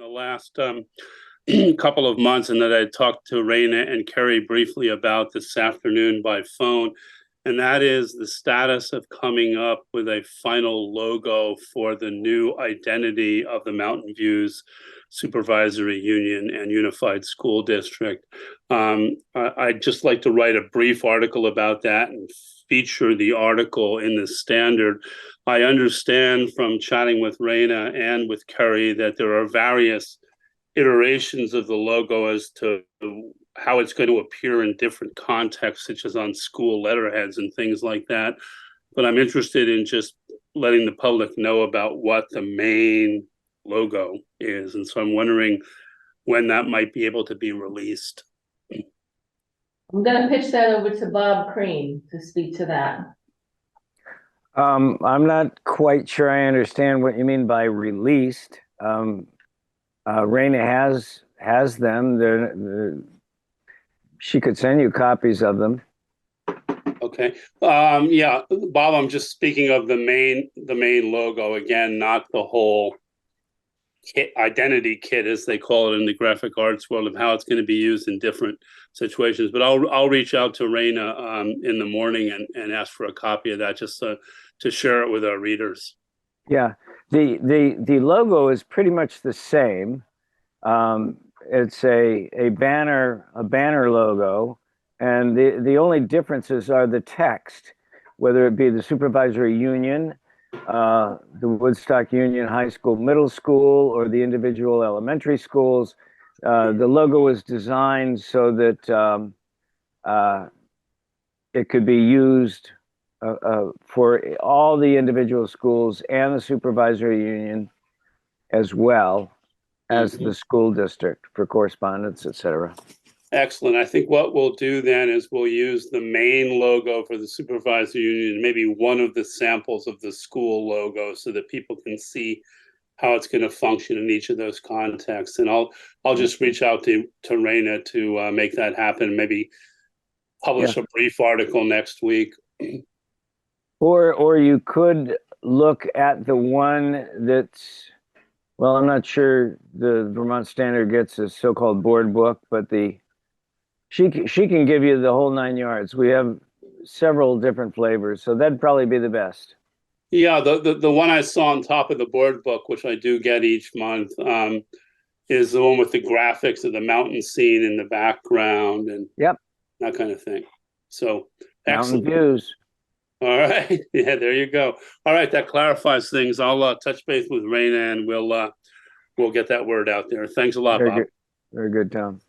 the last couple of months, and that I talked to Raina and Kerry briefly about this afternoon by phone, and that is the status of coming up with a final logo for the new identity of the Mountain Views Supervisory Union and Unified School District. I'd just like to write a brief article about that and feature the article in the Standard. I understand from chatting with Raina and with Kerry that there are various iterations of the logo as to how it's going to appear in different contexts, such as on school letterheads and things like that. But I'm interested in just letting the public know about what the main logo is. And so I'm wondering when that might be able to be released. I'm going to pitch that over to Bob Crane to speak to that. I'm not quite sure I understand what you mean by released. Raina has them. She could send you copies of them. Okay. Yeah, Bob, I'm just speaking of the main logo again, not the whole kit, identity kit, as they call it in the graphic arts world, of how it's going to be used in different situations. But I'll reach out to Raina in the morning and ask for a copy of that, just to share it with our readers. Yeah, the logo is pretty much the same. It's a banner logo, and the only differences are the text, whether it be the Supervisory Union, the Woodstock Union High School, Middle School, or the individual elementary schools. The logo was designed so that it could be used for all the individual schools and the Supervisory Union, as well as the school district, for correspondence, etc. Excellent. I think what we'll do then is we'll use the main logo for the Supervisory Union, maybe one of the samples of the school logo, so that people can see how it's going to function in each of those contexts. And I'll just reach out to Raina to make that happen. Maybe publish a brief article next week. Or you could look at the one that's, well, I'm not sure the Vermont Standard gets a so-called board book, but she can give you the whole 9 yards. We have several different flavors, so that'd probably be the best. Yeah, the one I saw on top of the board book, which I do get each month, is the one with the graphics of the mountain scene in the background and that kind of thing. So excellent. Mountain views. All right. Yeah, there you go. All right, that clarifies things. I'll touch base with Raina and we'll get that word out there. Thanks a lot, Very Bob. good. Very good, Tom.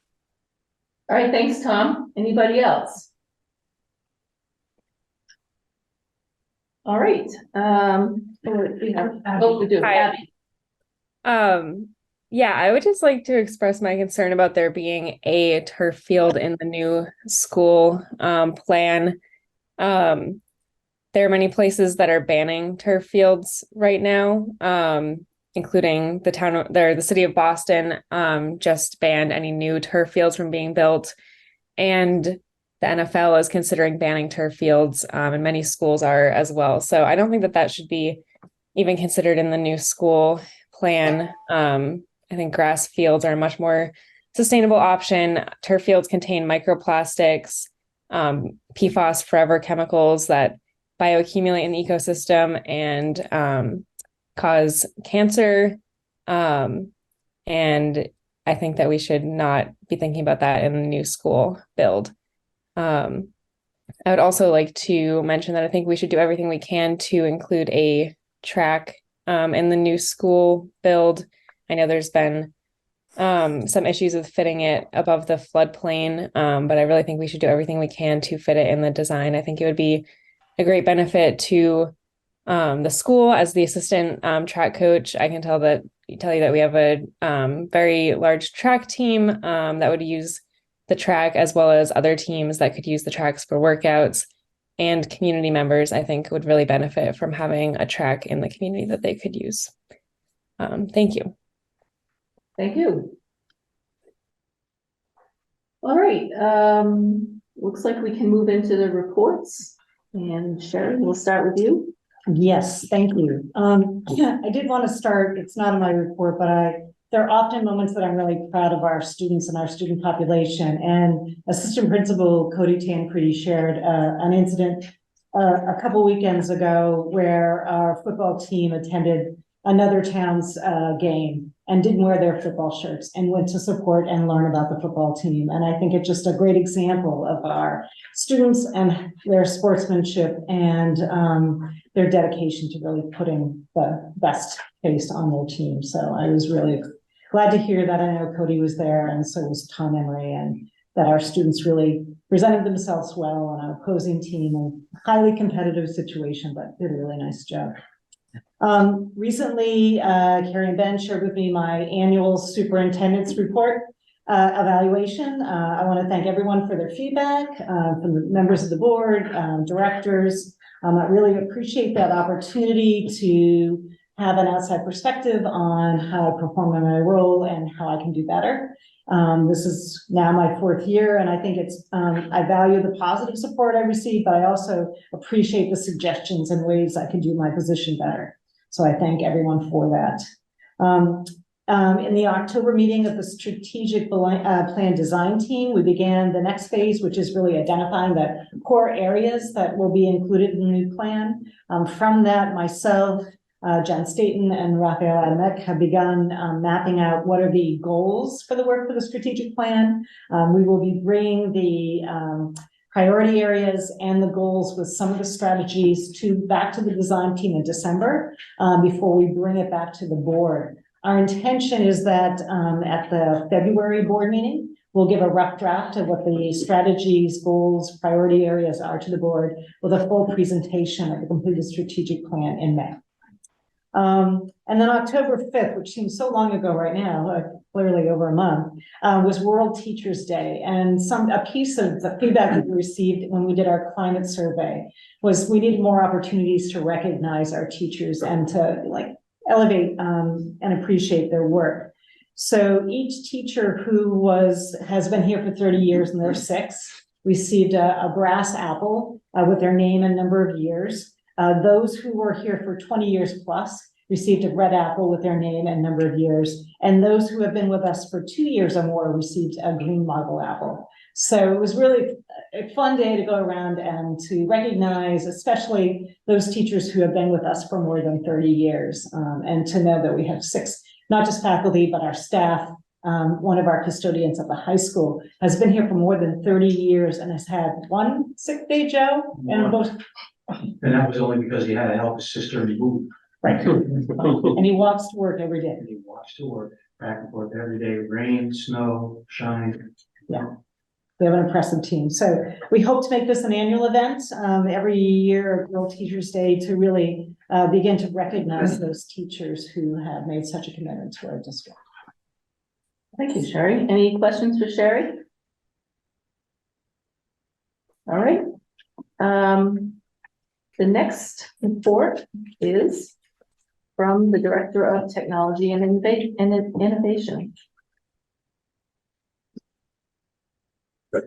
All right, thanks, Tom. Anybody else? All right. We do. Abby. Yeah, I would just like to express my concern about there being a turf field in the new school plan. There are many places that are banning turf fields right now, including the city of Boston just banned any new turf fields from being built. And the NFL is considering banning turf fields, and many schools are as well. So I don't think that should be even considered in the new school plan. I think grass fields are a much more sustainable option. Turf fields contain microplastics, PFAS, forever chemicals that bioaccumulate in the ecosystem and cause cancer. And I think that we should not be thinking about that in the new school build. I would also like to mention that I think we should do everything we can to include a track in the new school build. I know there's been some issues with fitting it above the floodplain, but I really think we should do everything we can to fit it in the design. I think it would be a great benefit to the school. As the assistant track coach, I can tell you that we have a very large track team that would use the track, as well as other teams that could use the tracks for workouts, and community members, I think, would really benefit from having a track in the community that they could use. Thank you. Thank you. All right. Looks like we can move into the reports. And Sherry, we'll start with you. Yes, thank you. I did want to start, it's not in my report, but I there are often moments that I'm really proud of our students and our student population. And Assistant Principal Cody Tancredi shared an incident a couple weekends ago where our football team attended another town's game and didn't wear their football shirts and went to support and learn about the football team. And I think it's just a great example of our students and their sportsmanship and their dedication to really putting the best face on their team. So I was really glad to hear that. I know Cody was there, and so was Tom Emery, and that our students really presented themselves well on our opposing team in a highly competitive situation, but did a really nice job. Recently, Carrie and Ben shared with me my annual superintendent's report evaluation. I want to thank everyone for their feedback, from the members of the board, directors. I really appreciate that opportunity to have an outside perspective on how I perform in my role and how I can do better. This is now my 4th year, and I think I value the positive support I receive, but I also appreciate the suggestions and ways I can do my position better. So I thank everyone for that. In the October meeting of the strategic plan design team, we began the next phase, which is really identifying the core areas that will be included in the new plan. From that, myself, Jen Staten and Raphael Adamek have begun mapping out what are the goals for the work for the strategic plan. We will be bringing the priority areas and the goals with some of the strategies back to the design team in December before we bring it back to the board. Our intention is that at the February board meeting, we'll give a rough draft of what the strategies, goals, priority areas are to the board with a full presentation of the completed strategic plan in May. And then October 5th, which seems so long ago right now, clearly over a month, was World Teachers Day. And a piece of the feedback that we received when we did our climate survey was we need more opportunities to recognize our teachers and to elevate and appreciate their work. So each teacher who has been here for 30 years, and there's 6, received a brass apple with their name and number of years. Those who were here for 20 years plus received a red apple with their name and number of years. And those who have been with us for 2 years or more received a green marble apple. So it was really a fun day to go around and to recognize, especially those teachers who have been with us for more than 30 years. And to know that we have 6, not just faculty, but our staff. One of our custodians at the high school has been here for more than 30 years and has had 1 sick day, Joe, and that was only because he had to help his sister move. Right. And he walks to work every day. And he walks to work back and forth every day, rain, snow, shine. Yeah. We have an impressive team. So we hope to make this an annual event every year, World Teachers Day, to really begin to recognize those teachers who have made such a commitment to our district. Thank you, Sherry. Any questions for Sherry? All right. The next report is from the Director of Technology and Innovation. Good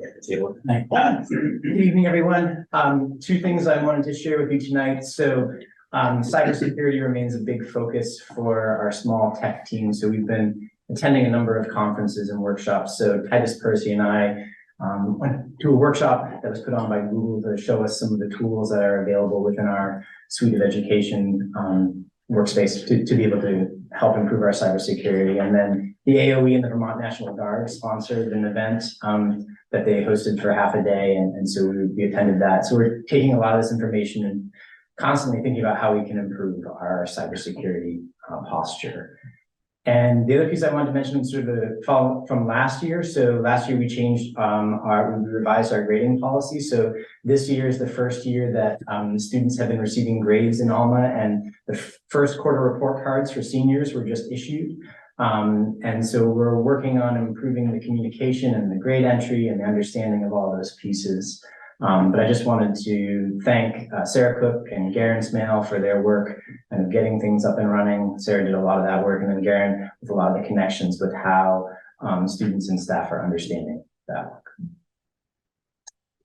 evening, everyone. 2 things I wanted to share with you tonight. So cybersecurity remains a big focus for our small tech team. So we've been attending a number of conferences and workshops. So Titus Percy and I went to a workshop that was put on by Google to show us some of the tools that are available within our suite of education workspace to be able to help improve our cybersecurity. And then the AOE and the Vermont National Guard sponsored an event that they hosted for half a day. And so we attended that. So we're taking a lot of this information and constantly thinking about how we can improve our cybersecurity posture. And the other piece I wanted to mention is sort of the follow from last year. So last year we changed we revised our grading policy. So this year is the first year that students have been receiving grades in Alma, and the first quarter report cards for seniors were just issued. And so we're working on improving the communication and the grade entry and the understanding of all those pieces. But I just wanted to thank Sarah Cook and Garen Smale for their work and getting things up and running. Sarah did a lot of that work, and then Garen with a lot of the connections with how students and staff are understanding that work.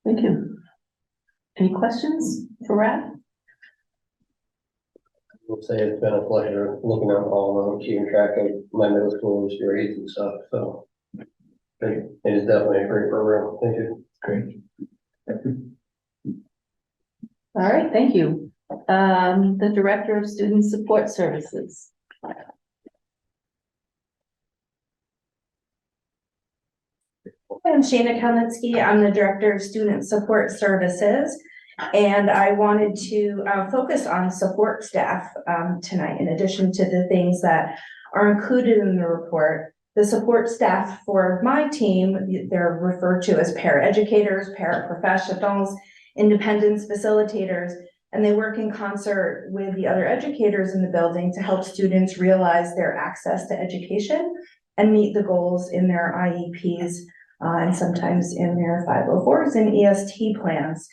Thank you. Any questions for Rad? will say it's been a pleasure looking at all of them, keeping track of my middle school's grades and stuff, so. It is definitely a great program, thank you. Great. All right, thank you. The Director of Student Support Services. I'm Shana Kalnitzky. I'm the Director of Student Support Services. And I wanted to focus on support staff tonight, in addition to the things that are included in the report. The support staff for my team, they're referred to as paraeducators, paraprofessionals, independence facilitators, and they work in concert with the other educators in the building to help students realize their access to education and meet the goals in their IEPs and sometimes in their 504s and EST plans.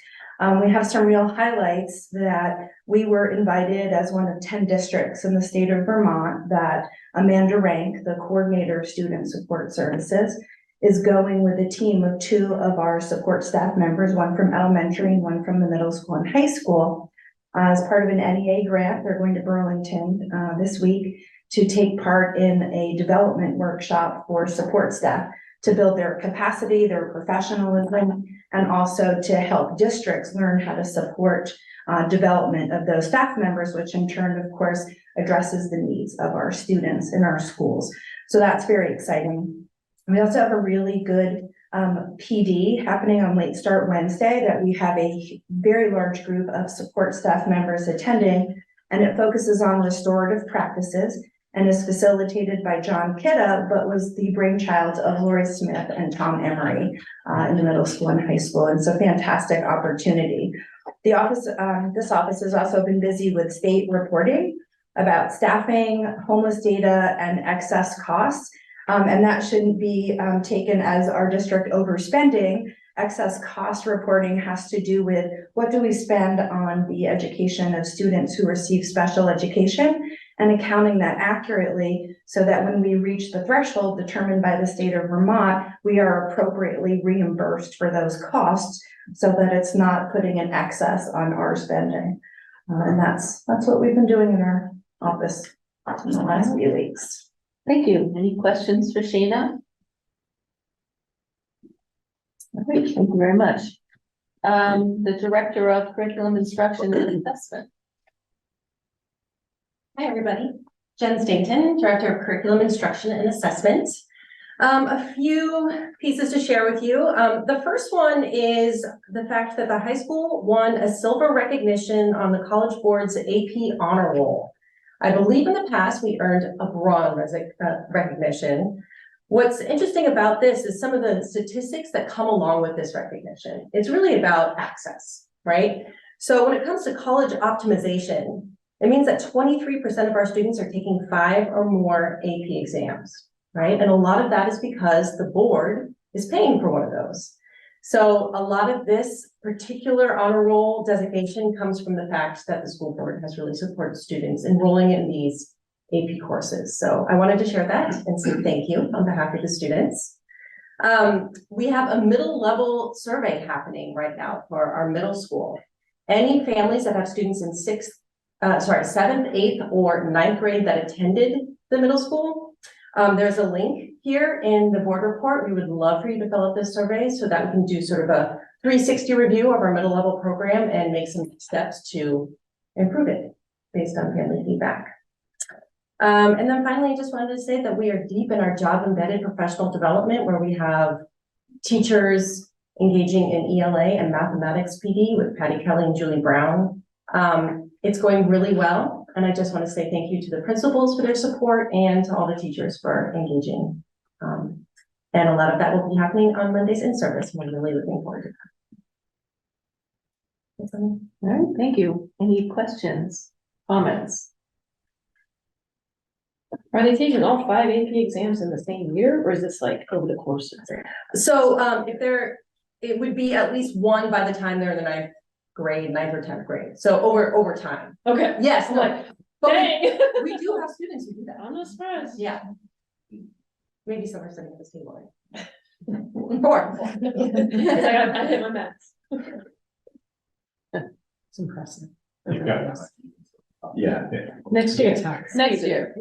We have some real highlights that we were invited as one of 10 districts in the state of Vermont that Amanda Rank, the coordinator of student support services, is going with a team of 2 of our support staff members, one from elementary and one from the middle school and high school. As part of an NEA grant, they're going to Burlington this week to take part in a development workshop for support staff to build their capacity, their professionalism, and also to help districts learn how to support development of those staff members, which in turn, of course, addresses the needs of our students in our schools. So that's very exciting. We also have a really good PD happening on Late Start Wednesday that we have a very large group of support staff members attending, and it focuses on restorative practices and is facilitated by John Kidda, but was the brainchild of Lori Smith and Tom Emery in the middle school and high school. And so fantastic opportunity. The office, this office has also been busy with state reporting about staffing, homeless data, and excess costs. And that shouldn't be taken as our district overspending. Excess cost reporting has to do with what do we spend on the education of students who receive special education and accounting that accurately so that when we reach the threshold determined by the state of Vermont, we are appropriately reimbursed for those costs so that it's not putting an excess on our spending. And that's what we've been doing in our office in the last few weeks. Thank you. Any questions for Shana? All right, thank you very much. The Director of Curriculum Instruction and Assessment. Hi, everybody. Jen Stainton, Director of Curriculum Instruction and Assessment. A few pieces to share with you. The first one is the fact that the high school won a silver recognition on the College Board's AP Honor Roll. I believe in the past we earned a bronze recognition. What's interesting about this is some of the statistics that come along with this recognition. It's really about access, right? So when it comes to college optimization, it means that 23% of our students are taking 5 or more AP exams, right? And a lot of that is because the board is paying for one of those. So a lot of this particular honor roll designation comes from the fact that the school board has really supported students enrolling in these AP courses. So I wanted to share that and say thank you on behalf of the students. We have a middle level survey happening right now for our middle school. Any families that have students in 7th, 8th, or 9th grade that attended the middle school, there's a link here in the board report. We would love for you to fill out this survey so that we can do sort of a 360 review of our middle level program and make some steps to improve it based on family feedback. And then finally, I just wanted to say that we are deep in our job embedded professional development, where we have teachers engaging in ELA and mathematics PD with Patty Kelly and Julie Brown. It's going really well. And I just want to say thank you to the principals for their support and to all the teachers for engaging. And a lot of that will be happening on Mondays in service. We're really looking forward to that. All right, thank you. Any questions, comments? Are they taking all 5 AP exams in the same year, or is this like over the course of their? So it would be at least one by the time they're in the 9th or 10th grade. So over time. Okay. Yes. I'm No, like, but dang. we do have students who do that. I'm not surprised. Yeah. Maybe some are sitting at this table. Four. I hit my max. It's impressive. Yeah. Next year. Next year.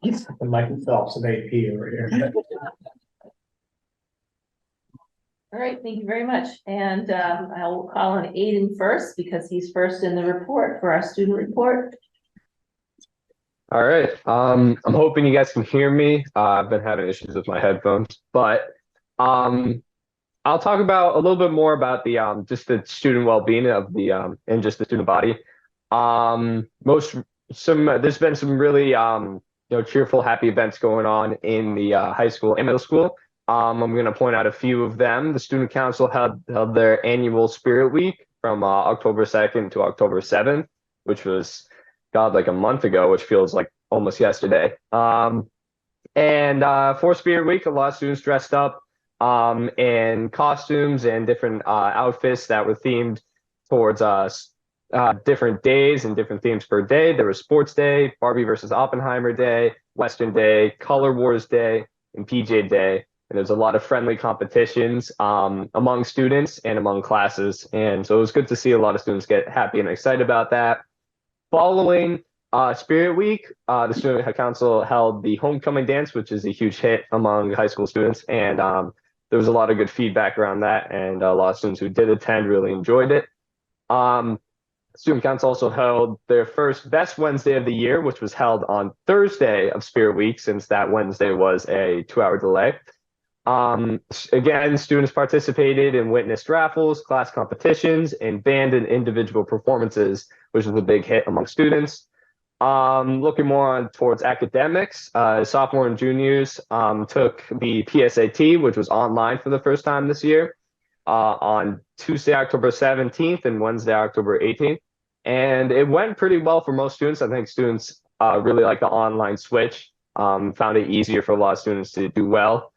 The Michael Phelps of AP over here. All right, thank you very much. And I'll call on Aiden first because he's first in the report for our student report. All right. I'm hoping you guys can hear me. I've been having issues with my headphones, but I'll talk about a little bit more about the just the student well-being of the and just the student body. There's been some really cheerful, happy events going on in the high school and middle school. I'm going to point out a few of them. The student council held their annual Spirit Week from October 2nd to October 7th, which was like a month ago, which feels like almost yesterday. And for Spirit Week, a lot of students dressed up in costumes and different outfits that were themed towards different days and different themes per day. There was Sports Day, Barbie versus Oppenheimer Day, Western Day, Color Wars Day, and PJ Day. And there's a lot of friendly competitions among students and among classes. And so it was good to see a lot of students get happy and excited about that. Following Spirit Week, the student council held the homecoming dance, which is a huge hit among high school students. And there was a lot of good feedback around that. And a lot of students who did attend really enjoyed it. Student council also held their first Best Wednesday of the year, which was held on Thursday of Spirit Week, since that Wednesday was a 2-hour delay. Again, students participated in witnessed raffles, class competitions, and band and individual performances, which was a big hit among students. Looking more on towards academics, sophomore and juniors took the PSAT, which was online for the first time this year, on Tuesday, October 17th and Wednesday, October 18th. And it went pretty well for most students. I think students really like the online switch, found it easier for a lot of students to do well.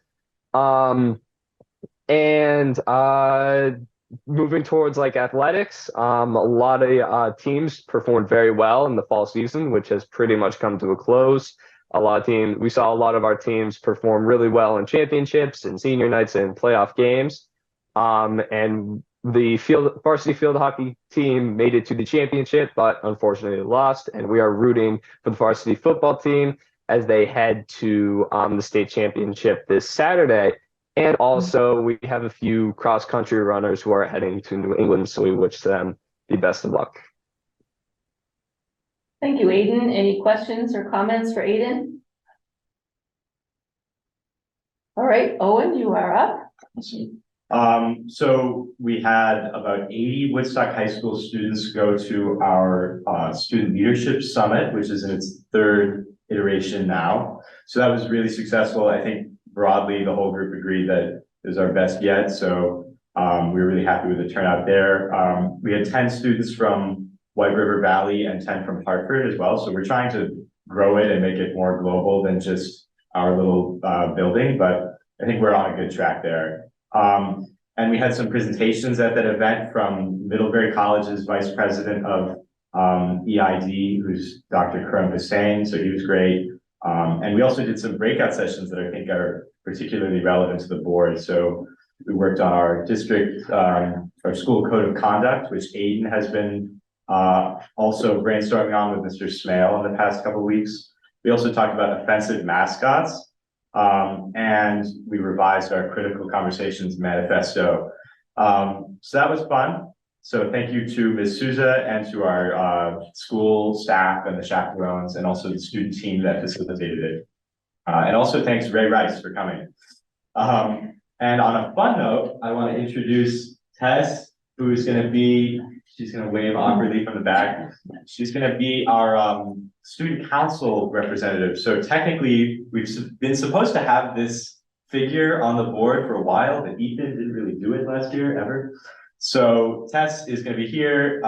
Moving towards like athletics, a lot of teams performed very well in the fall season, which has pretty much come to a close. We saw a lot of our teams perform really well in championships and senior nights and playoff games. And the varsity field hockey team made it to the championship, but unfortunately lost. And we are rooting for the varsity football team as they head to the state championship this Saturday. And also, we have a few cross-country runners who are heading to New England, so we wish them the best of luck. Thank you, Aiden. Any questions or comments for Aiden? All right, Owen, you are up. So we had about 80 Woodstock High School students go to our Student Leadership Summit, which is in its 3rd iteration now. So that was really successful. I think broadly, the whole group agreed that it was our best yet. So we were really happy with the turnout there. We had 10 students from White River Valley and 10 from Hartford as well. So we're trying to grow it and make it more global than just our little building, but I think we're on a good track there. And we had some presentations at that event from Middlebury College's Vice President of EID, who's Dr. Karam Hussain, so he was great. And we also did some breakout sessions that I think are particularly relevant to the board. So we worked on our district, our school code of conduct, which Aiden has been also brainstorming on with Mr. Smale in the past couple of weeks. We also talked about offensive mascots, and we revised our critical conversations manifesto. So that was fun. So thank you to Ms. Souza and to our school staff and the chaperones and also the student team that facilitated it. And also thanks Ray Rice for coming. And on a fun note, I want to introduce Tess, who is going to be, she's going to wave awkwardly from the back. She's going to be our student council representative. So technically we've been supposed to have this figure on the board for a while, but Ethan didn't really do it last year ever. So Tess is going to be here.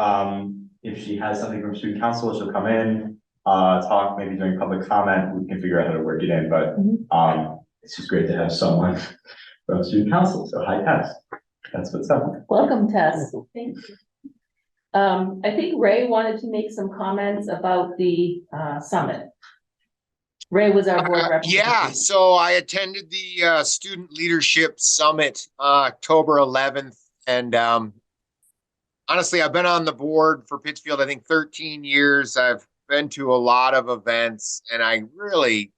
If she has something from student council, she'll come in, talk maybe during public comment. We can figure out how to work it in, but it's just great to have someone from student council. So hi, Tess. That's what's up. Welcome, Tess. Thank you. I think Ray wanted to make some comments about the summit. Ray was our board representative. Yeah, so I attended the Student Leadership Summit October 11th, and honestly, I've been on the board for Pittsfield, I think 13 years. I've been to a lot of events, and I really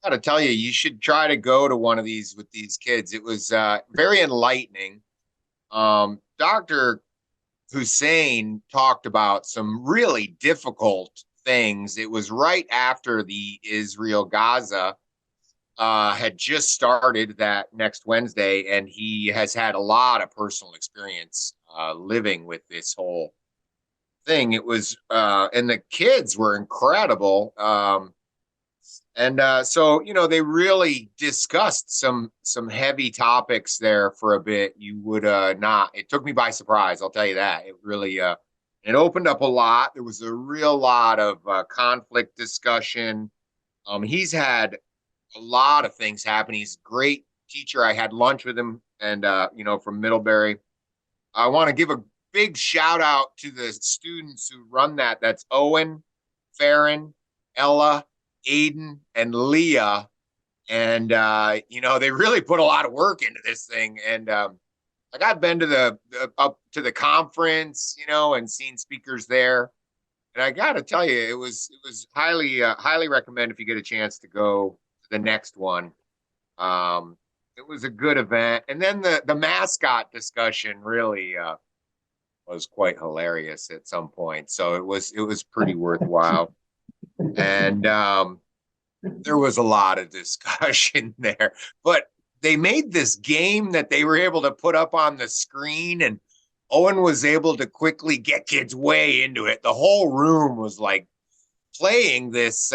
got to tell you, you should try to go to one of these with these kids. It was very enlightening. Dr. Hussein talked about some really difficult things. It was right after the Israel-Gaza had just started that next Wednesday, and he has had a lot of personal experience living with this whole thing. It was, and the kids were incredible. So, you know, they really discussed some heavy topics there for a bit. You would not, it took me by surprise, I'll tell you that. It really it opened up a lot. There was a real lot of conflict discussion. He's had a lot of things happen. He's a great teacher. I had lunch with him, and you know, from Middlebury. I want to give a big shout out to the students who run that. That's Owen, Farron, Ella, Aiden, and Leah. And you know, they really put a lot of work into this thing. And like, I've been to the up to the conference, you know, and seen speakers there. And I got to tell you, it was highly recommend if you get a chance to go to the next one. It was a good event. And then the mascot discussion really was quite hilarious at some point. So it was pretty worthwhile. And there was a lot of discussion there, but they made this game that they were able to put up on the screen, and Owen was able to quickly get kids way into it. The whole room was like playing this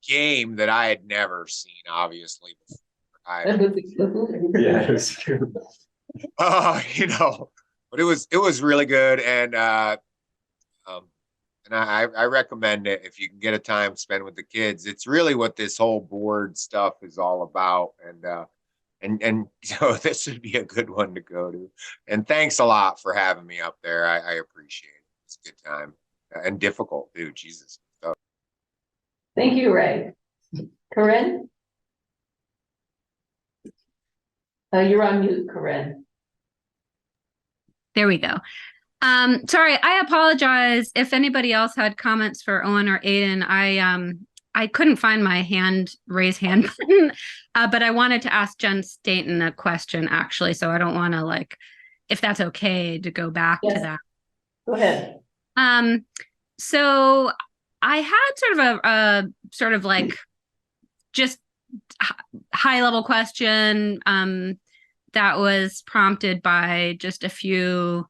game that I had never seen, obviously. Yeah, it was good. You know, but it was really good, and I recommend it if you can get a time spent with the kids. It's really what this whole board stuff is all about, and so this would be a good one to go to. And thanks a lot for having me up there. I appreciate it. It's a good time and difficult too. Jesus. So. Thank you, Ray. Corinne? You're on mute, Corinne. There we go. Sorry, I apologize if anybody else had comments for Owen or Aiden. I couldn't find my raise hand button, but I wanted to ask Jen Staten a question actually, so I don't want to, like, if that's okay to go back to that. Go ahead. So I had sort of like just high level question that was prompted by just a few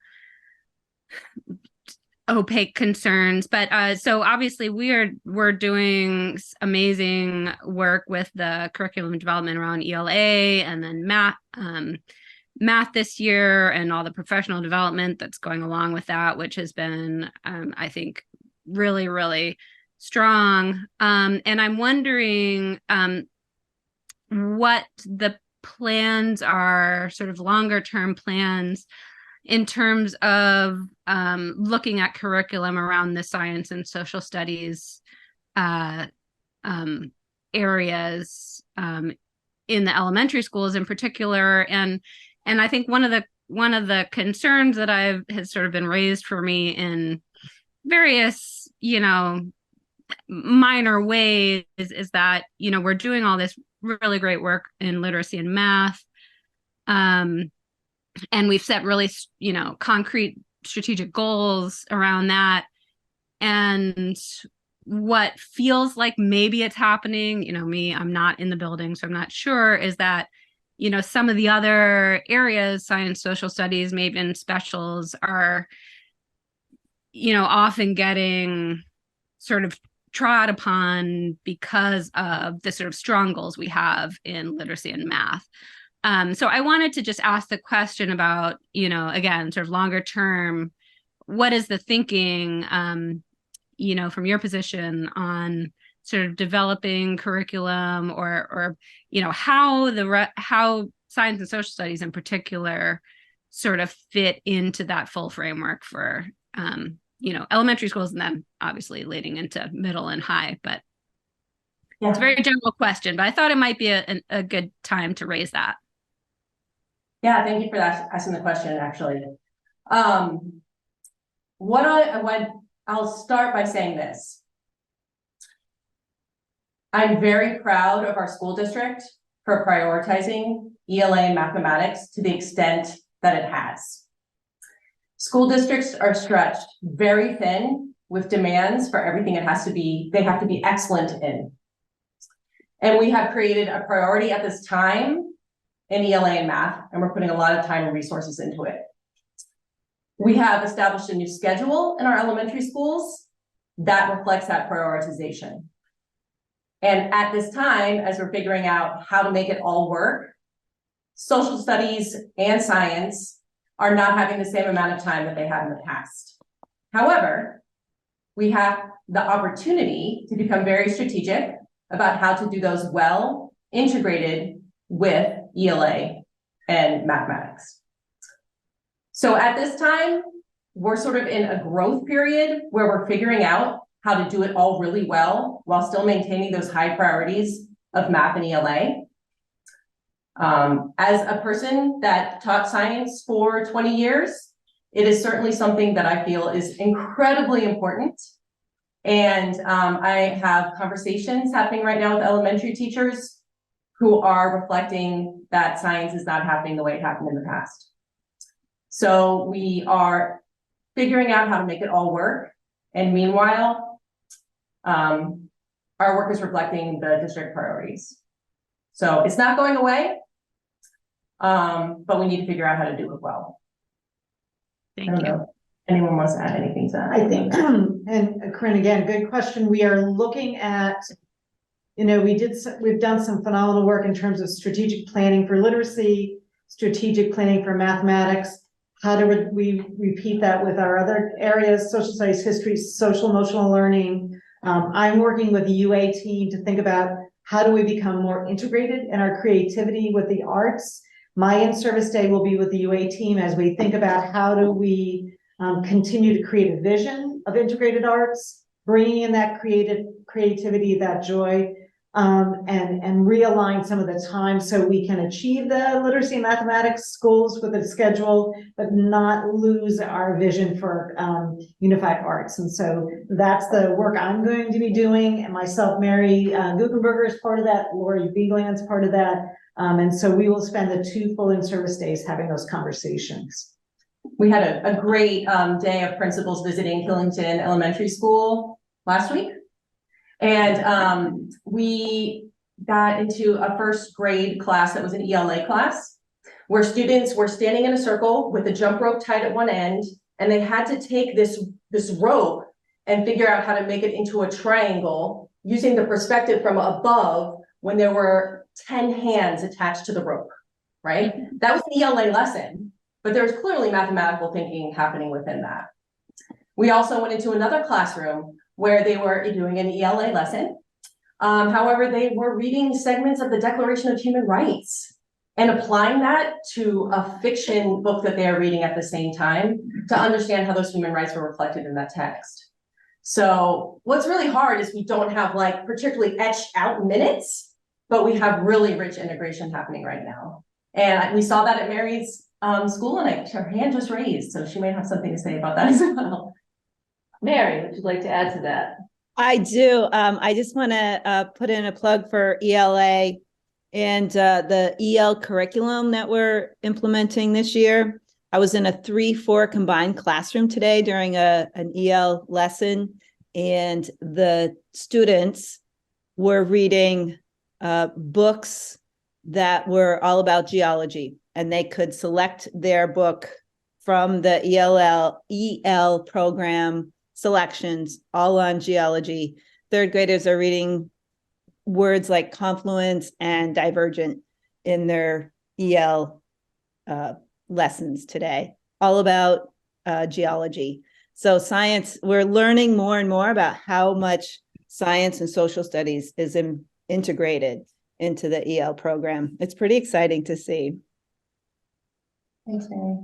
opaque concerns, but so obviously we're doing amazing work with the curriculum development around ELA and then math this year, and all the professional development that's going along with that, which has been I think really, really strong. And I'm wondering what the plans are, sort of longer term plans, in terms of looking at curriculum around the science and social studies areas in the elementary schools in particular. And I think one of the concerns that has sort of been raised for me in various, you know, minor ways is that, you know, we're doing all this really great work in literacy and math. And we've set really, you know, concrete strategic goals around that. And what feels like maybe it's happening, you know, I'm not in the building, so I'm not sure, is that, you know, some of the other areas, science, social studies, maybe in specials, are, you know, often getting sort of trod upon because of the sort of strong goals we have in literacy and math. So I wanted to just ask the question about, you know, again, sort of longer term, what is the thinking, you know, from your position on sort of developing curriculum, or you know, how science and social studies in particular sort of fit into that full framework for, you know, elementary schools, and then obviously leading into middle and high. But yeah, it's a very general question, but I thought it might be a good time to raise that. Yeah, thank you for asking the question, actually. I'll start by saying this. I'm very proud of our school district for prioritizing ELA and mathematics to the extent that it has. School districts are stretched very thin with demands for everything they have to be excellent in. And we have created a priority at this time in ELA and math, and we're putting a lot of time and resources into it. We have established a new schedule in our elementary schools that reflects that prioritization. And at this time, as we're figuring out how to make it all work, social studies and science are not having the same amount of time that they had in the past. However, we have the opportunity to become very strategic about how to do those well integrated with ELA and mathematics. So at this time, we're sort of in a growth period where we're figuring out how to do it all really well while still maintaining those high priorities of math and ELA. As a person that taught science for 20 years, it is certainly something that I feel is incredibly important. And I have conversations happening right now with elementary teachers who are reflecting that science is not happening the way it happened in the past. So we are figuring out how to make it all work. And meanwhile, our work is reflecting the district priorities. So it's not going away, but we need to figure out how to do it well. Thank you. Anyone wants to add anything to that? I think, and Corinne, again, good question. We are looking at, we've done some phenomenal work in terms of strategic planning for literacy, strategic planning for mathematics. How do we repeat that with our other areas, social studies, history, social emotional learning? I'm working with the UA team to think about how do we become more integrated in our creativity with the arts. My in-service day will be with the UA team as we think about how do we continue to create a vision of integrated arts, bringing in that creativity, that joy, and realign some of the time so we can achieve the literacy and mathematics goals with a schedule, but not lose our vision for unified arts. And so that's the work I'm going to be doing, and myself, Mary Guggenberger is part of that, Lori Beagland's part of that. And so we will spend the 2 full in-service days having those conversations. We had a great day of principals visiting Killington Elementary School last week. And we got into a first grade class that was an ELA class, where students were standing in a circle with a jump rope tied at one end, and they had to take this rope and figure out how to make it into a triangle using the perspective from above when there were 10 hands attached to the rope, right? That was an ELA lesson, but there was clearly mathematical thinking happening within that. We also went into another classroom where they were doing an ELA lesson. However, they were reading segments of the Declaration of Human Rights and applying that to a fiction book that they are reading at the same time to understand how those human rights were reflected in that text. So what's really hard is we don't have like particularly etched out minutes, but we have really rich integration happening right now. And we saw that at Mary's school, and her hand just raised, so she may have something to say about that as well. Mary, would you like to add to that? I do. I just want to put in a plug for ELA and the EL curriculum that we're implementing this year. I was in a 3-4 combined classroom today during an EL lesson, and the students were reading books that were all about geology, and they could select their book from the EL program selections, all on geology. 3rd graders are reading words like confluence and divergent in their EL lessons today, all about geology. So science, we're learning more and more about how much science and social studies is integrated into the EL program. It's pretty exciting to see. Thanks, Mary.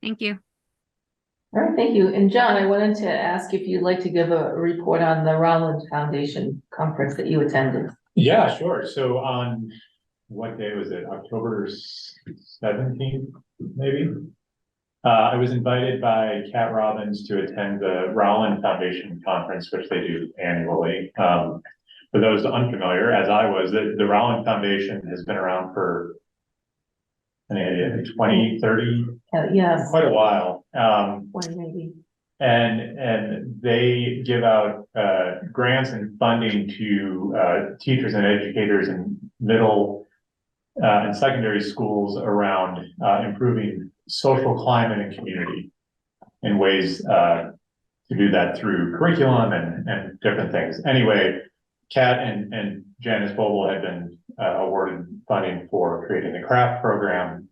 Thank you. All right, thank you. And John, I wanted to ask if you'd like to give a report on the Rollins Foundation conference that you attended. Yeah, sure. So on what day was it? October 17th, maybe? I was invited by Kat Robbins to attend the Rowland Foundation Conference, which they do annually. For those unfamiliar, as I was, the Rowland Foundation has been around for 20, 30, Yes, quite a while. one maybe. And they give out grants and funding to teachers and educators in middle and secondary schools around improving social climate and community in ways to do that through curriculum and different things. Anyway, Kat and Janice Boble had been awarded funding for creating the craft program,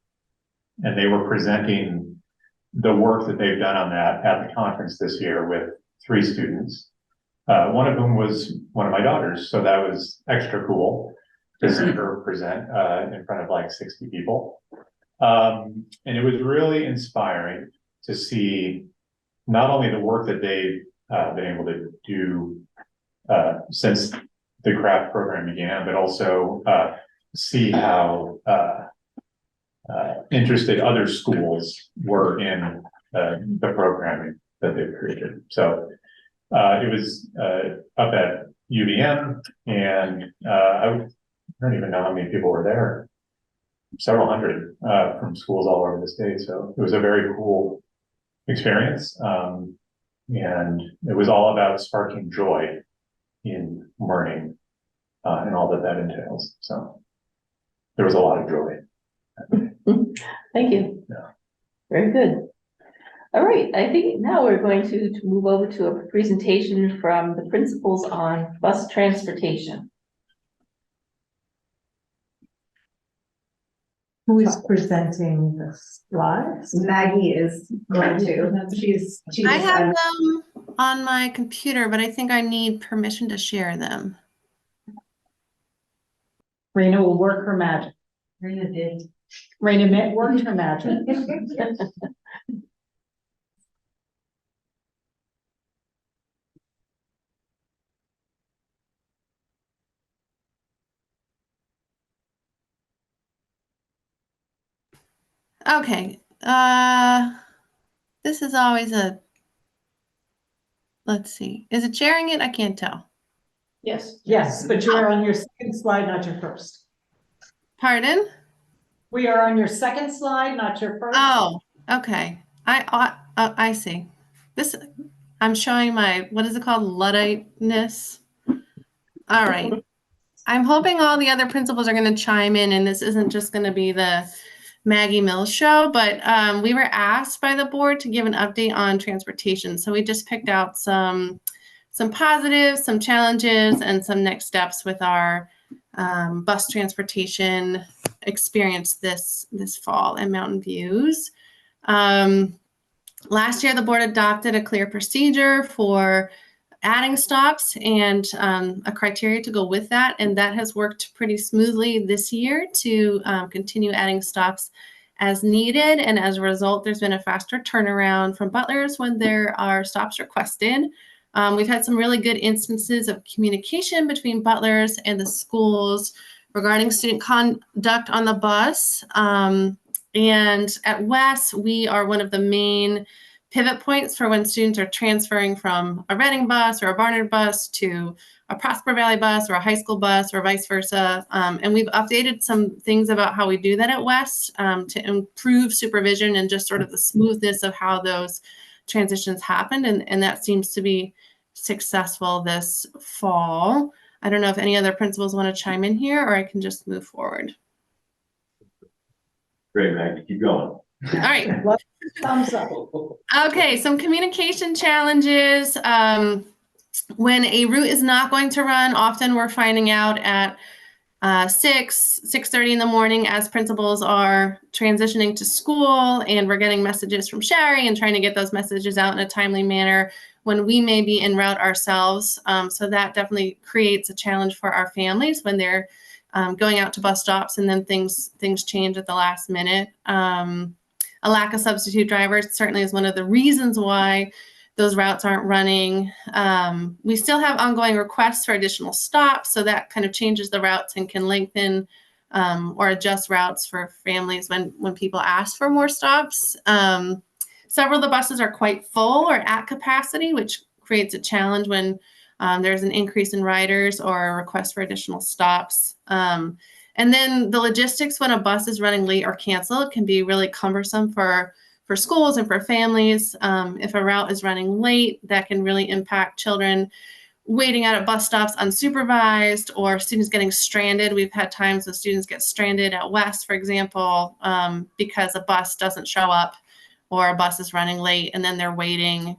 and they were presenting the work that they've done on that at the conference this year with 3 students, one of whom was one of my daughters. So that was extra cool to see her present in front of like 60 people. And it was really inspiring to see not only the work that they've been able to do since the craft program began, but also see how interested other schools were in the programming that they've created. So it was up at UVM, and I don't even know how many people were there. Several hundred from schools all over the state. So it was a very cool experience. And it was all about sparking joy in learning and all that entails. So there was a lot of joy. Thank you. Yeah. Very good. All right, I think now we're going to move over to a presentation from the principals on bus transportation. Who is presenting the slides? Maggie is going to. She's I have them on my computer, but I think I need permission to share them. Raina will work her magic. Rena did. Raina worked her magic. Okay. This is always let's see. Is it sharing it? I can't tell. Yes. Yes, but you are on your second slide, not your first. Pardon? We are on your second slide, not your first. Oh, okay. I see. This, I'm showing my, what is it called? Ludditeness. All right. I'm hoping all the other principals are going to chime in, and this isn't just going to be the Maggie Mills show, but we were asked by the board to give an update on transportation. So we just picked out some positives, some challenges, and some next steps with our bus transportation experience this fall in Mountain Views. Last year, the board adopted a clear procedure for adding stops and a criteria to go with that. And that has worked pretty smoothly this year to continue adding stops as needed. And as a result, there's been a faster turnaround from butlers when there are stops requested. We've had some really good instances of communication between butlers and the schools regarding student conduct on the bus. And at West, we are one of the main pivot points for when students are transferring from a Reading bus or a Barnard bus to a Prosper Valley bus or a high school bus or vice versa. And we've updated some things about how we do that at West to improve supervision and just sort of the smoothness of how those transitions happened. And that seems to be successful this fall. I don't know if any other principals want to chime in here, or I can just move forward. Great, Maggie, keep going. All right. Thumbs up. Okay, some communication challenges. When a route is not going to run, often we're finding out at 6:30 in the morning as principals are transitioning to school, and we're getting messages from Sherry and trying to get those messages out in a timely manner when we may be en route ourselves. So that definitely creates a challenge for our families when they're going out to bus stops and then things change at the last minute. A lack of substitute drivers certainly is one of the reasons why those routes aren't running. We still have ongoing requests for additional stops, so that kind of changes the routes and can lengthen or adjust routes for families when people ask for more stops. several of the buses are quite full or at capacity, which creates a challenge when there's an increase in riders or a request for additional stops. And then the logistics when a bus is running late or canceled can be really cumbersome for schools and for families. If a route is running late, that can really impact children waiting out at bus stops unsupervised or students getting stranded. We've had times when students get stranded at West, for example, because a bus doesn't show up or a bus is running late and then they're waiting,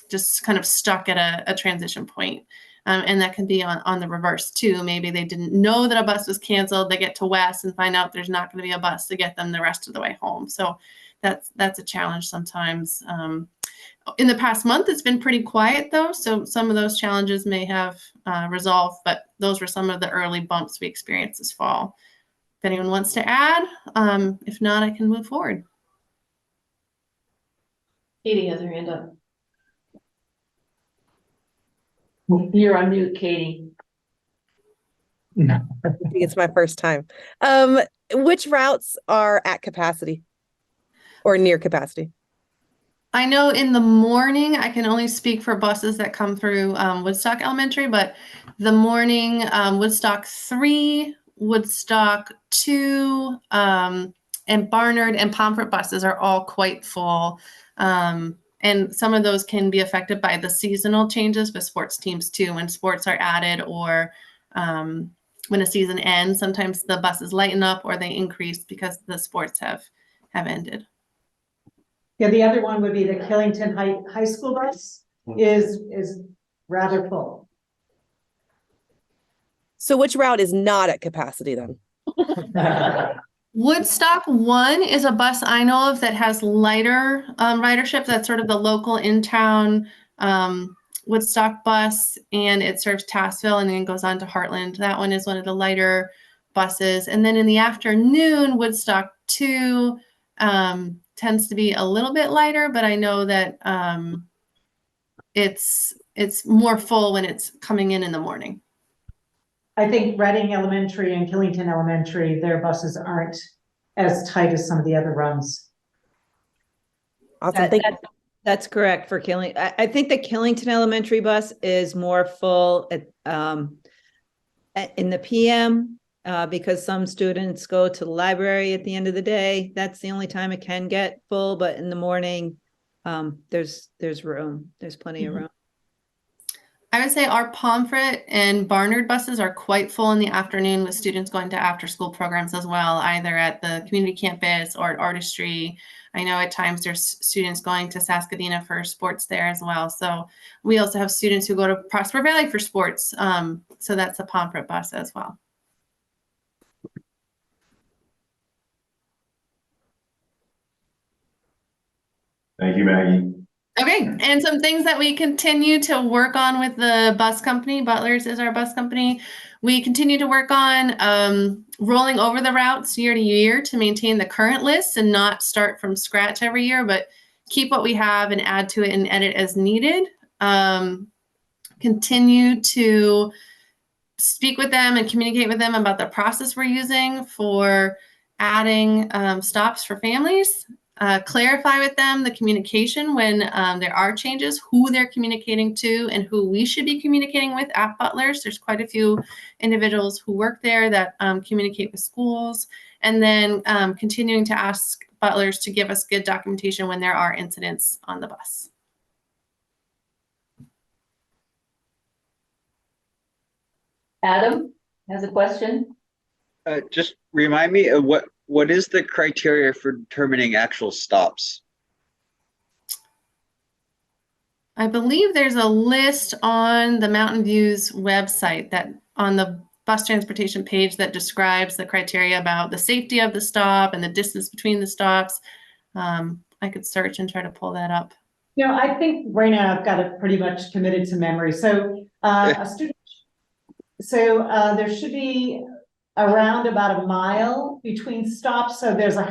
just kind of stuck at a transition point. And that can be on the reverse too. Maybe they didn't know that a bus was canceled. They get to West and find out there's not going to be a bus to get them the rest of the way home. So that's a challenge sometimes. In the past month, it's been pretty quiet though. So some of those challenges may have resolved, but those were some of the early bumps we experienced this fall. If anyone wants to add, if not, I can move forward. Katie has her hand up. You're on mute, Katie. I think it's my first time. Which routes are at capacity or near capacity? I know in the morning, I can only speak for buses that come through Woodstock Elementary, but the morning Woodstock 3, Woodstock 2, and Barnard and Pomfret buses are all quite full. And some of those can be affected by the seasonal changes with sports teams too. When sports are added or when a season ends, sometimes the buses lighten up or they increase because the sports have ended. Yeah, the other one would be the Killington High School bus is rather full. So which route is not at capacity then? Woodstock 1 is a bus I know of that has lighter ridership. That's sort of the local in-town Woodstock bus, and it serves Tassville and then goes on to Heartland. That one is one of the lighter buses. And then in the afternoon, Woodstock 2 tends to be a little bit lighter, but I know that it's more full when it's coming in the morning. I think Reading Elementary and Killington Elementary, their buses aren't as tight as some of the other runs. That's correct for Killing. I think the Killington Elementary bus is more full at in the PM because some students go to the library at the end of the day. That's the only time it can get full, but in the morning, there's room. There's plenty of room. I would say our Pomfret and Barnard buses are quite full in the afternoon with students going to after school programs as well, either at the community campus or at artistry. I know at times there's students going to Saskadena for sports there as well. So we also have students who go to Prosper Valley for sports. So that's a Pomfret bus as well. Thank you, Maggie. Okay, and some things that we continue to work on with the bus company, Butler's is our bus company. We continue to work on rolling over the routes year to year to maintain the current list and not start from scratch every year, but keep what we have and add to it and edit as needed. Continue to speak with them and communicate with them about the process we're using for adding stops for families. Clarify with them the communication when there are changes, who they're communicating to and who we should be communicating with at Butler's. There's quite a few individuals who work there that communicate with schools. And then continuing to ask Butler's to give us good documentation when there are incidents on the bus. Adam has a question. Just remind me of what is the criteria for determining actual stops? I believe there's a list on the Mountain View's website that on the bus transportation page that describes the criteria about the safety of the stop and the distance between the stops. I could search and try to pull that up. You know, I think right now I've got it pretty much committed to memory. So a student, there should be around about a mile between stops. So there's so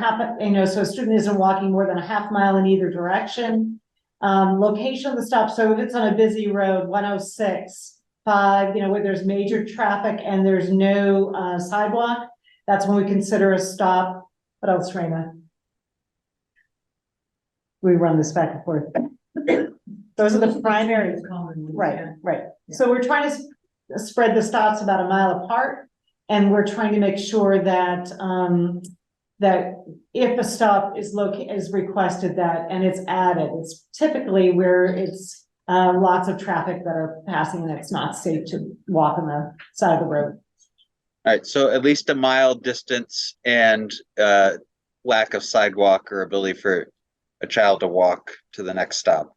a student isn't walking more than a half mile in either direction. Location of the stop. So if it's on a busy road, 106, 5, where there's major traffic and there's no sidewalk, that's when we consider a stop. What else, Raina? we run this back and forth. Those are the primary, right. So we're trying to spread the stops about a mile apart. And we're trying to make sure that, that if a stop is requested that, and it's added, it's typically where it's lots of traffic that are passing and it's not safe to walk on the side of the road. All right, so at least a mile distance and lack of sidewalk or ability for a child to walk to the next stop.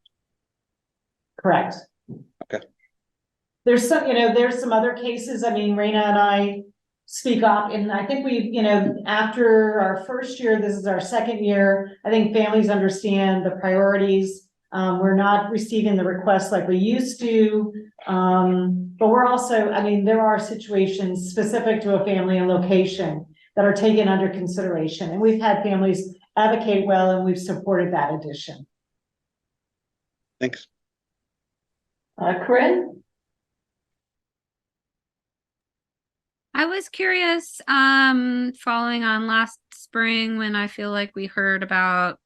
Correct. Okay. There's some other cases. I mean, Raina and I speak up, and I think we've, after our first year, this is our second year. I think families understand the priorities. We're not receiving the requests like we used to. But we're also, I mean, there are situations specific to a family and location that are taken under consideration. And we've had families advocate well, and we've supported that addition. Thanks. Corinne? I was curious, following on last spring when I feel like we heard about,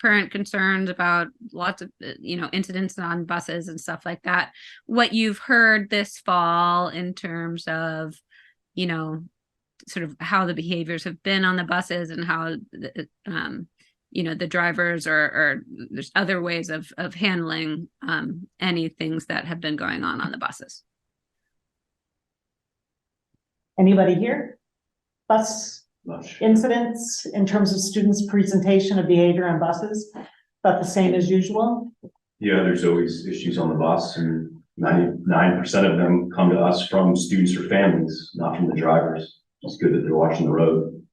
parent concerns about lots of, incidents on buses and stuff like that. What you've heard this fall in terms of, sort of how the behaviors have been on the buses and how, the drivers or there's other ways of handling any things that have been going on the buses. Anybody here? Bus incidents in terms of students' presentation of behavior on buses, about the same as usual? Yeah, there's always issues on the bus, and 99% of them come to us from students or families, not from the drivers. It's good that they're watching the road.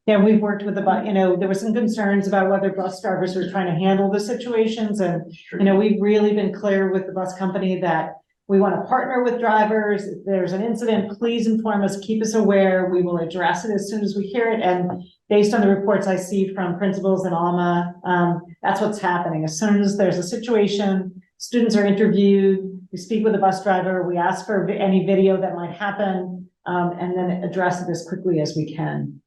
Yeah, we've worked with there were some concerns about whether bus drivers were trying to handle the situations, and we've really been clear with the bus company that we want to partner with drivers. If there's an incident, please inform us, keep us aware. We will address it as soon as we hear it. And based on the reports I see from principals and Alma, that's what's happening. As soon as there's a situation, students are interviewed, we speak with the bus driver, we ask for any video that might happen, and then address it as quickly as we can.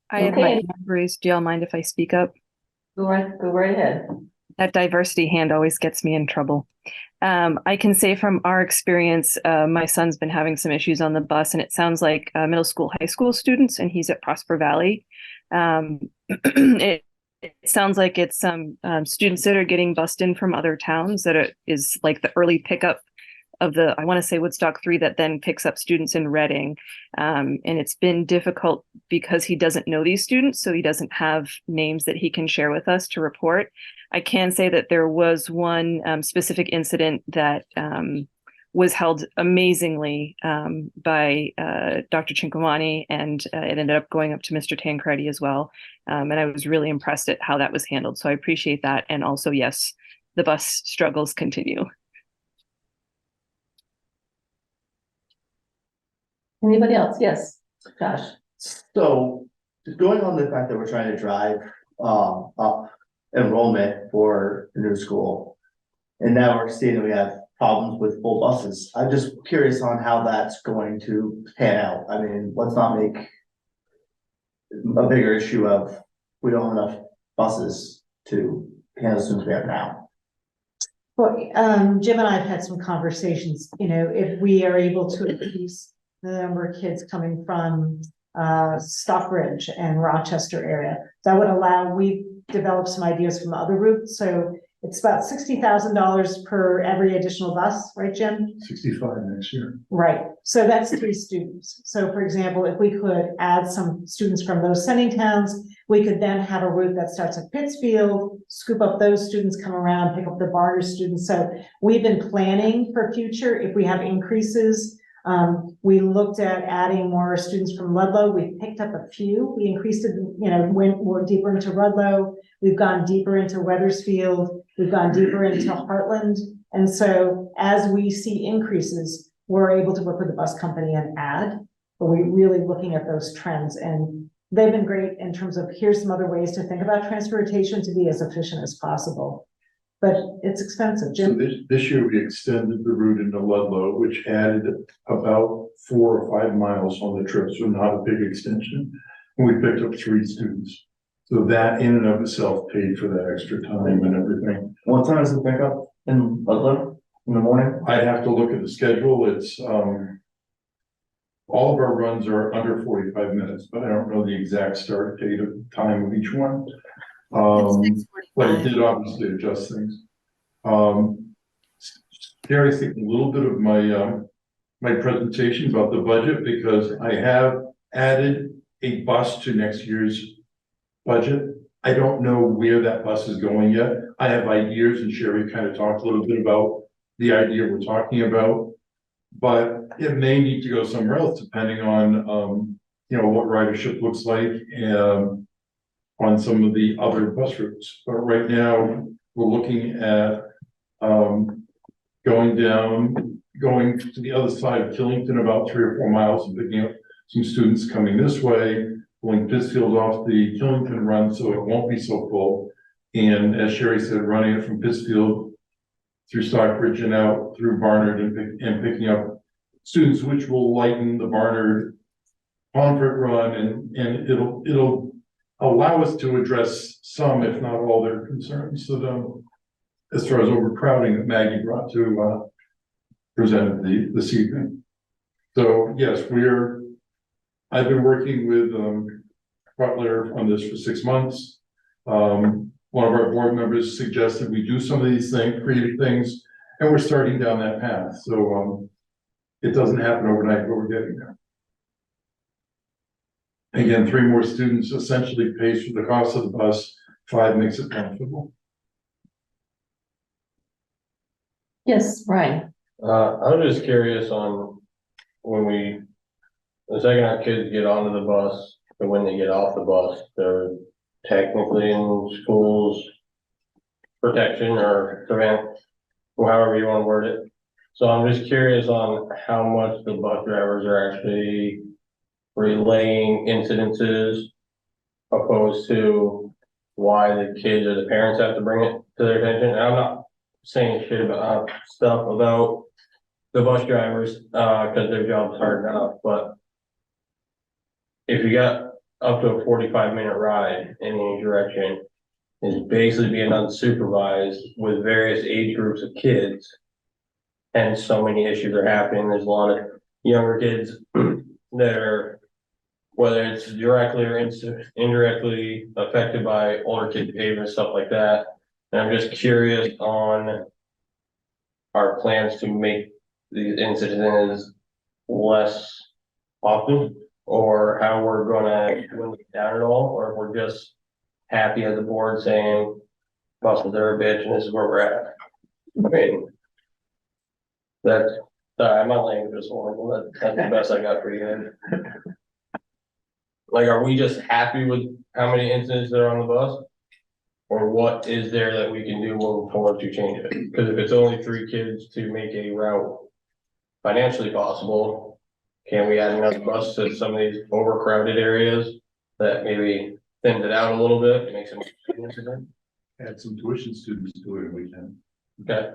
I have my hand raised. Do y'all mind if I speak up? Go right ahead. That diversity hand always gets me in trouble. I can say from our experience, my son's been having some issues on the bus, and it sounds like middle school, high school students, and he's at Prosper Valley. It sounds like it's some students that are getting bussed in from other towns that is like the early pickup of I want to say Woodstock 3 that then picks up students in Reading. And it's been difficult because he doesn't know these students, so he doesn't have names that he can share with us to report. I can say that there was one specific incident that was held amazingly by Dr. Cinquemani, and it ended up going up to Mr. Tancredi as well. And I was really impressed at how that was handled. So I appreciate that. And also, yes, the bus struggles continue. Anybody else? Yes, Josh. So going on the fact that we're trying to drive up enrollment for the new school, and now we're seeing that we have problems with full buses. I'm just curious on how that's going to pan out. I mean, let's not make a bigger issue of we don't have enough buses to handle the students we have now. Well, Jim and I have had some conversations, if we are able to increase the number of kids coming from Stockbridge and Rochester area, that would allow, we've developed some ideas from other routes. So it's about $60,000 per every additional bus, right, Jim? 65 next year. Right. So that's 3 students. So for example, if we could add some students from those sending towns, we could then have a route that starts at Pittsfield, scoop up those students, come around, pick up the Barter students. So we've been planning for future if we have increases. We looked at adding more students from Ludlow. We picked up a few. We increased it, went more deeper into Ludlow. We've gone deeper into Wethersfield. We've gone deeper into Heartland. And so as we see increases, we're able to work with the bus company and add, but we're really looking at those trends. And they've been great in terms of here's some other ways to think about transportation to be as efficient as possible. But it's expensive, Jim. So this year we extended the route into Ludlow, which added about 4 or 5 miles on the trip, so not a big extension. We picked up 3 students. So that in and of itself paid for that extra time and everything. What time is the pickup in Ludlow in the morning? I'd have to look at the schedule. It's, all of our runs are under 45 minutes, but I don't know the exact start date of time of each one. But it did obviously adjust things. Gary, I think a little bit of my, my presentation about the budget, because I have added a bus to next year's budget. I don't know where that bus is going yet. I have ideas, and Sherry kind of talked a little bit about the idea we're talking about, but it may need to go somewhere else depending on, you know, what ridership looks like on some of the other bus routes. But right now, we're looking at going to the other side of Killington about 3 or 4 miles and picking up some students coming this way, pulling Pittsfield off the Killington run so it won't be so full. And as Sherry said, running it from Pittsfield through Stockbridge and out through Barnard and picking up students, which will lighten the Barnard Pomfret run, and it'll allow us to address some, if not all, their concerns that as far as overcrowding that Maggie brought to presented this evening. So yes, I've been working with Butler on this for 6 months. One of our board members suggested we do some of these creative things, and we're starting down that path. So it doesn't happen overnight, but we're getting there. Again, 3 more students essentially pays for the cost of the bus, 5 makes it comfortable. Yes, Ryan. I was just curious on the second our kids get onto the bus, and when they get off the bus, they're technically in school's protection or surveillance, or however you want to word it. So I'm just curious on how much the bus drivers are actually relaying incidences opposed to why the kids or the parents have to bring it to their attention. And I'm not saying shit about stuff about the bus drivers, because their job's hard enough, but if you got up to a 45-minute ride in any direction, is basically being unsupervised with various age groups of kids, and so many issues are happening. There's a lot of younger kids that are, whether it's directly or indirectly affected by older kid behavior and stuff like that. And I'm just curious on our plans to make these incidents less often, or how we're gonna win it down at all, or if we're just happy as a board saying buses are a bitch and this is where we're at. I mean, that's, sorry, my language is horrible. That's the best I got for you guys. Like, are we just happy with how many incidents there are on the bus? Or what is there that we can do moving forward to change it? Because if it's only 3 kids to make a route financially possible, can we add another bus to some of these overcrowded areas that maybe thins it out a little bit, makes it more significant? Add some tuition students to it if we can. Okay.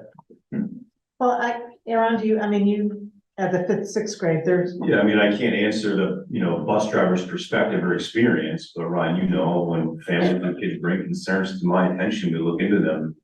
Well, Aaron, you at the 5th, 6th grade, there's. Yeah, I mean, I can't answer the, bus driver's perspective or experience, but Ryan, when families and kids bring concerns to my attention, we look into them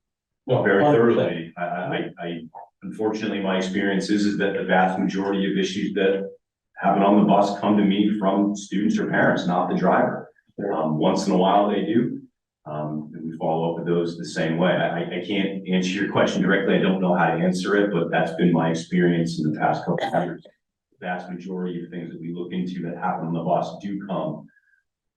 very thoroughly. I unfortunately, my experience is that the vast majority of issues that happen on the bus come to me from students or parents, not the driver. Once in a while they do. And we follow up with those the same way. I can't answer your question directly. I don't know how to answer it, but that's been my experience in the past couple of years. The vast majority of things that we look into that happen on the bus do come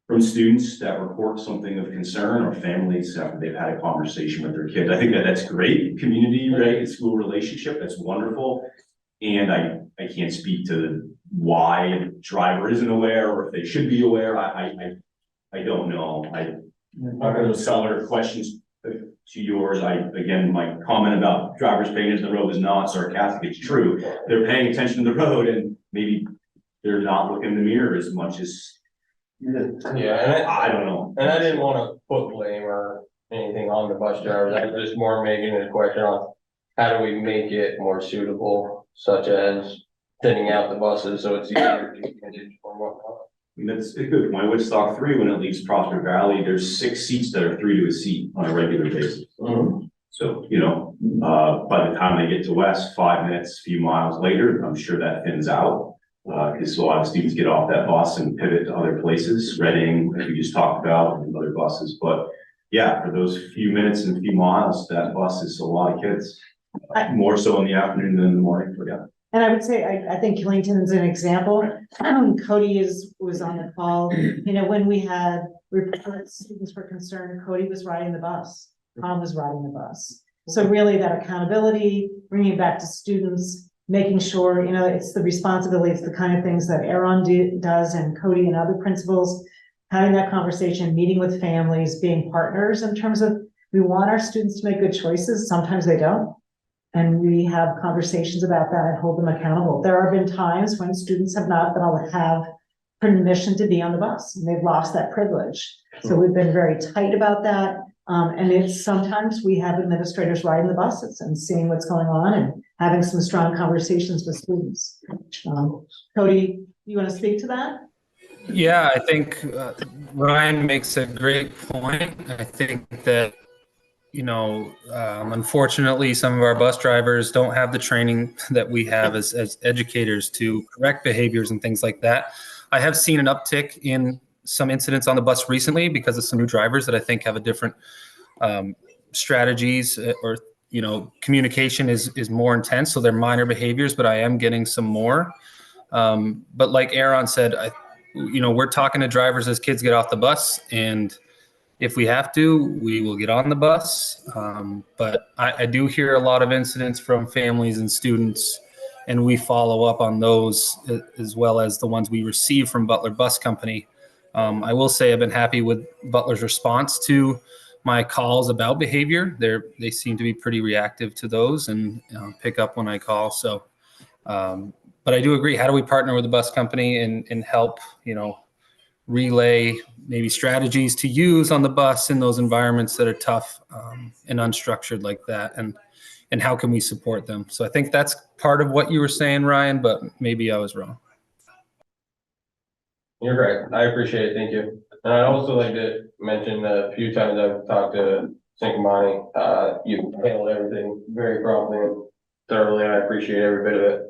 from students that report something of concern, or families after they've had a conversation with their kids. I think that's great. Community, right? School relationship, that's wonderful. And I can't speak to why a driver isn't aware, or if they should be aware. I don't know. I'm going to similar questions to yours. Again, my comment about drivers paying attention to the road is not sarcastic. It's true. They're paying attention to the road, and maybe they're not looking in the mirror as much as. Yeah, and I don't know. And I didn't want to put blame or anything on the bus drivers. I was just more making it a question on how do we make it more suitable, such as thinning out the buses so it's easier to manage or whatnot. And that's a good point. Woodstock 3, when it leaves Prosper Valley, there's 6 seats that are 3 to a seat on a regular basis. So, by the time they get to West, 5 minutes, few miles later, I'm sure that thins out. Because a lot of students get off that bus and pivot to other places, Reading, like we just talked about, and other buses. But yeah, for those few minutes and few miles, that bus is a lot of kids. More so in the afternoon than in the morning, but yeah. And I would say, I think Killington's an example. Cody was on the call. When we had reports, students were concerned, Cody was riding the bus. Tom was riding the bus. So really that accountability, bringing it back to students, making sure, it's the responsibility, it's the kind of things that Aaron does and Cody and other principals, having that conversation, meeting with families, being partners in terms of, we want our students to make good choices. Sometimes they don't. And we have conversations about that and hold them accountable. There have been times when students have not been able to have permission to be on the bus and they've lost that privilege. So we've been very tight about that. And it's sometimes we have administrators riding the buses and seeing what's going on and having some strong conversations with students. Cody, you want to speak to that? Yeah, I think Ryan makes a great point. I think that, unfortunately, some of our bus drivers don't have the training that we have as educators to correct behaviors and things like that. I have seen an uptick in some incidents on the bus recently because of some new drivers that I think have a different strategies or, communication is more intense. So they're minor behaviors, but I am getting some more. But like Aaron said, we're talking to drivers as kids get off the bus, and if we have to, we will get on the bus. But I do hear a lot of incidents from families and students, and we follow up on those as well as the ones we receive from Butler Bus Company. I will say I've been happy with Butler's response to my calls about behavior. They seem to be pretty reactive to those and pick up when I call. So, but I do agree. How do we partner with the bus company and help, relay maybe strategies to use on the bus in those environments that are tough and unstructured like that, and how can we support them? So I think that's part of what you were saying, Ryan, but maybe I was wrong. You're right. I appreciate it. Thank you. And I'd also like to mention a few times I've talked to Sankamani, you handled everything very promptly and thoroughly. I appreciate every bit of it.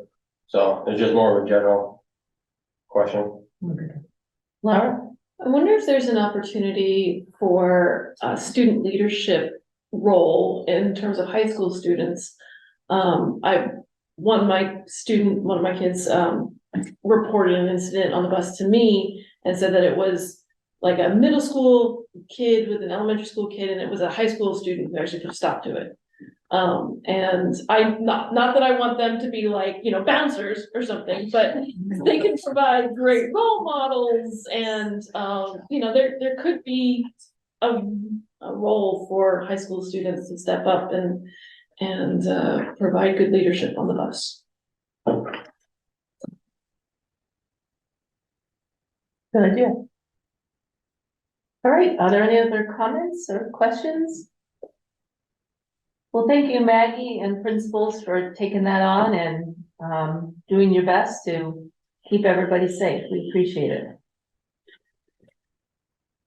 So it's just more of a general question. Laura? I wonder if there's an opportunity for a student leadership role in terms of high school students. One of my kids reported an incident on the bus to me and said that it was like a middle school kid with an elementary school kid, and it was a high school student who actually put a stop to it. And not that I want them to be like, bouncers or something, but they can provide great role models and, there could be a role for high school students to step up and provide good leadership on the bus. Good idea. All right, are there any other comments or questions? Well, thank you, Maggie and principals, for taking that on and doing your best to keep everybody safe. We appreciate it.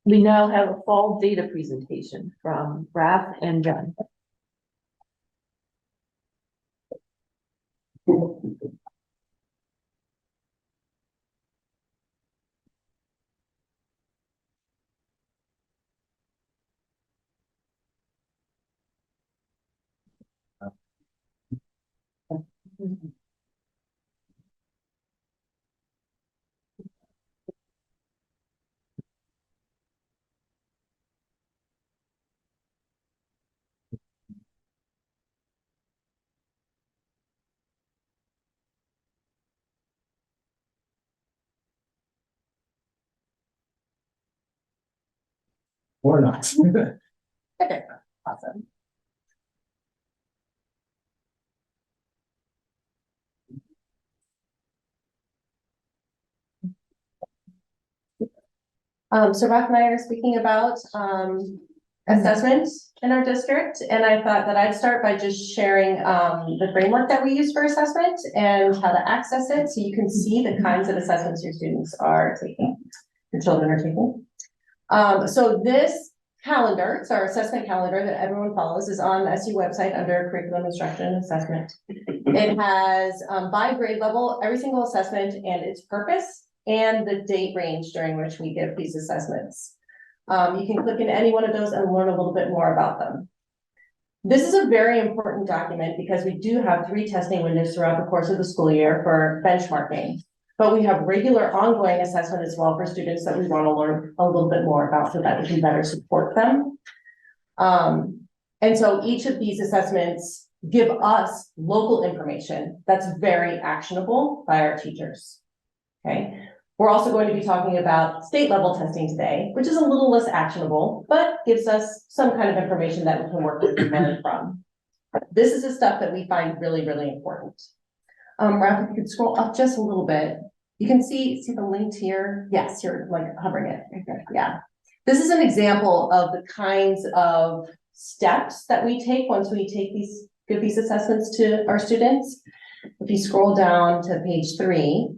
We now have a fall data presentation from Raph and John. Or not. Okay, awesome. So Ralph and I are speaking about assessment in our district, and I thought that I'd start by just sharing the framework that we use for assessment and how to access it so you can see the kinds of assessments your students are taking. your children are taking. So this calendar, it's our assessment calendar that everyone follows, is on the SU website under curriculum instruction and assessment. It has by grade level, every single assessment and its purpose and the date range during which we give these assessments. You can click in any one of those and learn a little bit more about them. This is a very important document because we do have 3 testing windows throughout the course of the school year for benchmarking. But we have regular ongoing assessment as well for students that we want to learn a little bit more about so that we can better support them. And so each of these assessments give us local information that's very actionable by our teachers. Okay. We're also going to be talking about state level testing today, which is a little less actionable, but gives us some kind of information that we can work with and learn from. This is the stuff that we find really, really important. Ralph, if you could scroll up just a little bit, you can see the links here. Yes, you're like hovering it. Okay. Yeah. This is an example of the kinds of steps that we take once we give these assessments to our students. If you scroll down to page 3,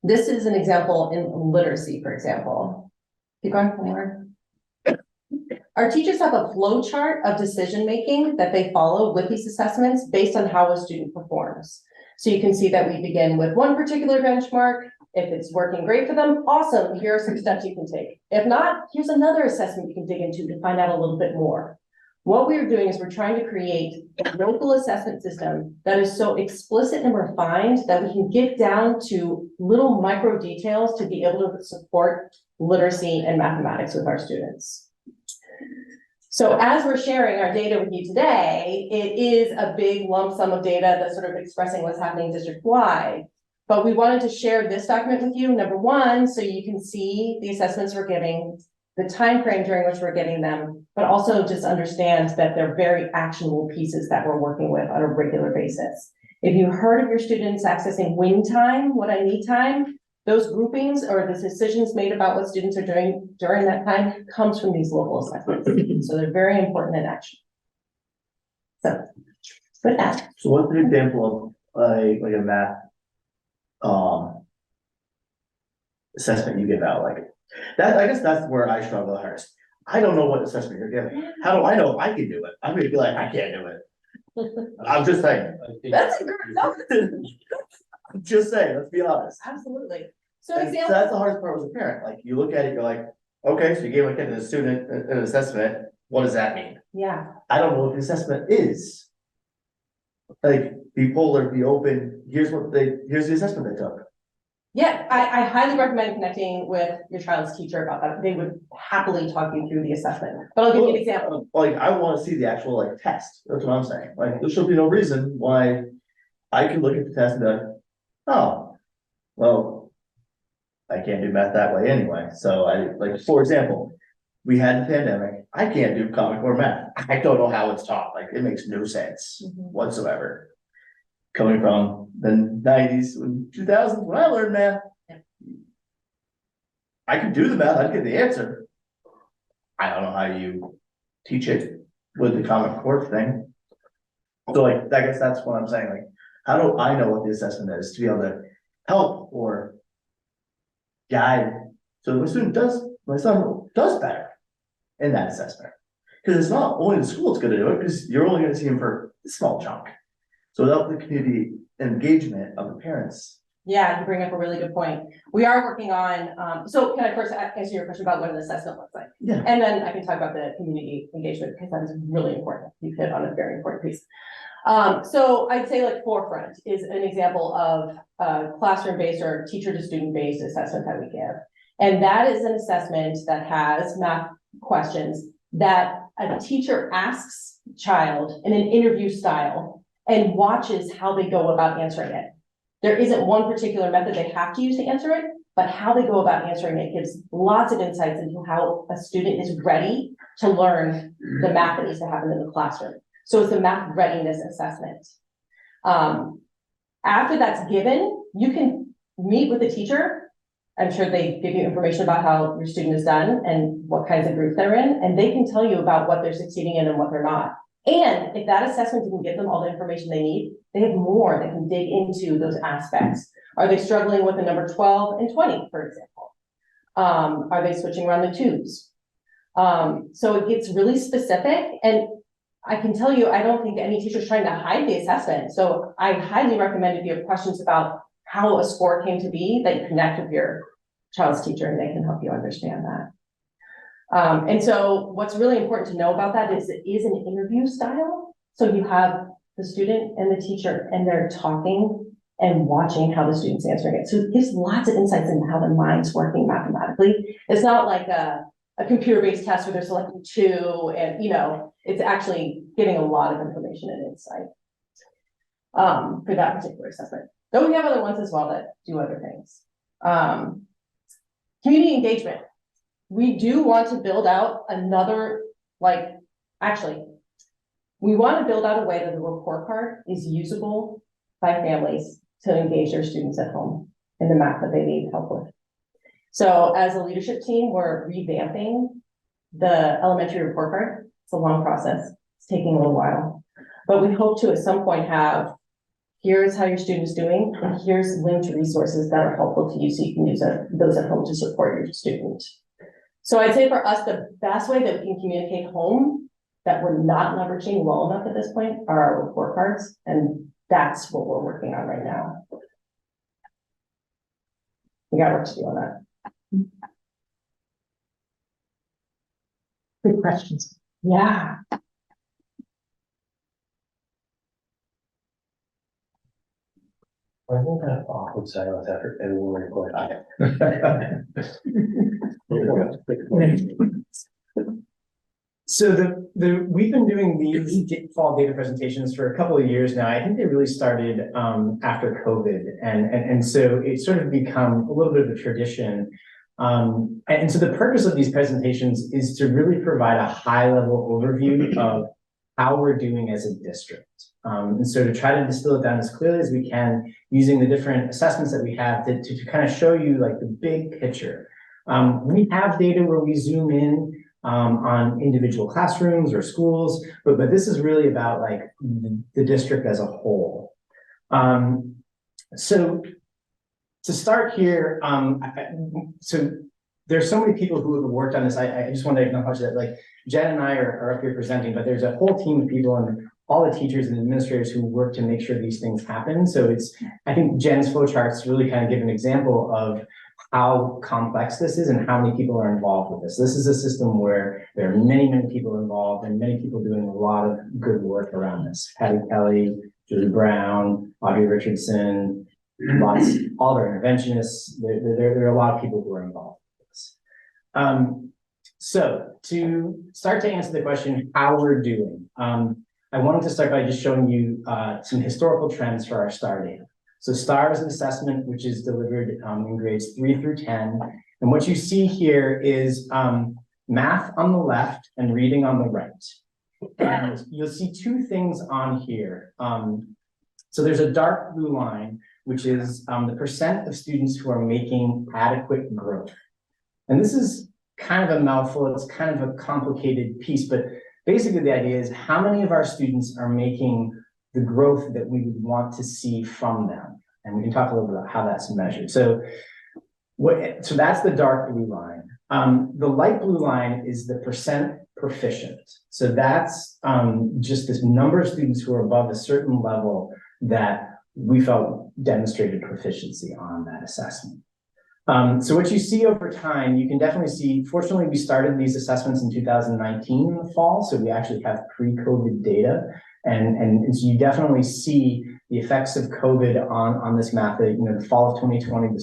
this is an example in literacy, for example. Keep going forward. Our teachers have a flow chart of decision-making that they follow with these assessments based on how a student performs. So you can see that we begin with one particular benchmark. If it's working great for them, awesome. Here are some steps you can take. If not, here's another assessment you can dig into to find out a little bit more. What we're doing is we're trying to create a local assessment system that is so explicit and refined that we can get down to little micro details to be able to support literacy and mathematics with our students. So as we're sharing our data with you today, it is a big lump sum of data that's sort of expressing what's happening district-wide. But we wanted to share this document with you, number one, so you can see the assessments we're giving, the time frame during which we're getting them, but also just understand that they're very actionable pieces that we're working with on a regular basis. If you heard of your students accessing win time, what I need time, those groupings or the decisions made about what students are doing during that time comes from these local assessments. So they're very important in action. So with that. So what's an example of like a math assessment you give out? Like that, I guess that's where I struggle the hardest. I don't know what assessment you're giving. How do I know if I can do it? I'm gonna be like, I can't do it. I'm just saying. That's a great. I'm just saying, let's be honest. Absolutely. So And so that's the hardest part as a parent. Like you look at it, you're like, okay, so you gave a kid, a student an assessment. What does that mean? Yeah. I don't know what the assessment is. Like be polar, be open. Here's the assessment they took. Yeah, I highly recommend connecting with your child's teacher about that. They would happily talk you through the assessment. But I'll give you an example. Like I want to see the actual like test. That's what I'm saying. Like there should be no reason why I can look at the test and be like, oh, well, I can't do math that way anyway. So I like, for example, we had the pandemic. I can't do Common Core math. I don't know how it's taught. Like it makes no sense whatsoever. Coming from the 90s and 2000s when I learned math, I could do the math, I'd get the answer. I don't know how you teach it with the Common Core thing. So like, I guess that's what I'm saying. Like, how do I know what the assessment is to be able to help or guide? So my son does better in that assessment. Because it's not only the school that's gonna do it, because you're only gonna see him for a small chunk. So without the community engagement of the parents. Yeah, you bring up a really good point. We are working on, so can I first answer your question about what an assessment looks like? Yeah. And then I can talk about the community engagement because that is really important. You hit on a very important piece. So I'd say like Forefront is an example of a classroom-based or teacher to student-based assessment that we give. And that is an assessment that has math questions that a teacher asks child in an interview style and watches how they go about answering it. There isn't one particular method they have to use to answer it, but how they go about answering it gives lots of insights into how a student is ready to learn the math that needs to happen in the classroom. So it's a math readiness assessment. After that's given, you can meet with the teacher. I'm sure they give you information about how your student is done and what kinds of groups they're in, and they can tell you about what they're succeeding in and what they're not. And if that assessment didn't give them all the information they need, they have more that can dig into those aspects. Are they struggling with the number 12 and 20, for example? Are they switching around the tubes? So it gets really specific, and I can tell you, I don't think any teacher's trying to hide the assessment. So I highly recommend if you have questions about how a score came to be, that you connect with your child's teacher and they can help you understand that. And so what's really important to know about that is it is an interview style. So you have the student and the teacher and they're talking and watching how the student's answering it. So it gives lots of insights into how the mind's working mathematically. It's not like a computer-based test where they're selecting two and, you know, it's actually giving a lot of information and insight for that particular assessment. Though we have other ones as well that do other things. Community engagement. We do want to build out another, we want to build out a way that the report card is usable by families to engage their students at home in the math that they need help with. So as a leadership team, we're revamping the elementary report card. It's a long process. It's taking a little while, but we hope to at some point have, here's how your student is doing, and here's linked resources that are helpful to you so you can use those at home to support your student. So I'd say for us, the best way that we can communicate home that we're not leveraging well enough at this point are our report cards, and that's what we're working on right now. We got work to do on that. Good questions. Yeah. I think that awkward silence after everyone reported. So we've been doing these fall data presentations for a couple of years now. I think they really started after COVID, and so it's sort of become a little bit of a tradition. And so the purpose of these presentations is to really provide a high-level overview of how we're doing as a district. And so to try to distill it down as clearly as we can, using the different assessments that we have to kind of show you like the big picture. We have data where we zoom in on individual classrooms or schools, but this is really about like the district as a whole. So to start here, so there's so many people who have worked on this. I just want to acknowledge that like Jen and I are up here presenting, but there's a whole team of people and all the teachers and administrators who work to make sure these things happen. So I think Jen's flowcharts really kind of give an example of how complex this is and how many people are involved with this. This is a system where there are many, many people involved and many people doing a lot of good work around this. Patty Kelly, Julie Brown, Audrey Richardson, all of our interventionists. There are a lot of people who are involved with this. So to start to answer the question, how we're doing, I wanted to start by just showing you some historical trends for our STAR data. So STAR is an assessment which is delivered in grades 3 through 10. And what you see here is math on the left and reading on the right. And you'll see two things on here. So there's a dark blue line, which is the percent of students who are making adequate growth. And this is kind of a mouthful. It's kind of a complicated piece, but basically the idea is how many of our students are making the growth that we would want to see from them. And we can talk a little bit about how that's measured. So that's the dark blue line. The light blue line is the percent proficient. So that's just this number of students who are above a certain level that we felt demonstrated proficiency on that assessment. So what you see over time, you can definitely see, fortunately, we started these assessments in 2019 in the fall, so we actually have pre-COVID data. And so you definitely see the effects of COVID on this math. The fall of 2020,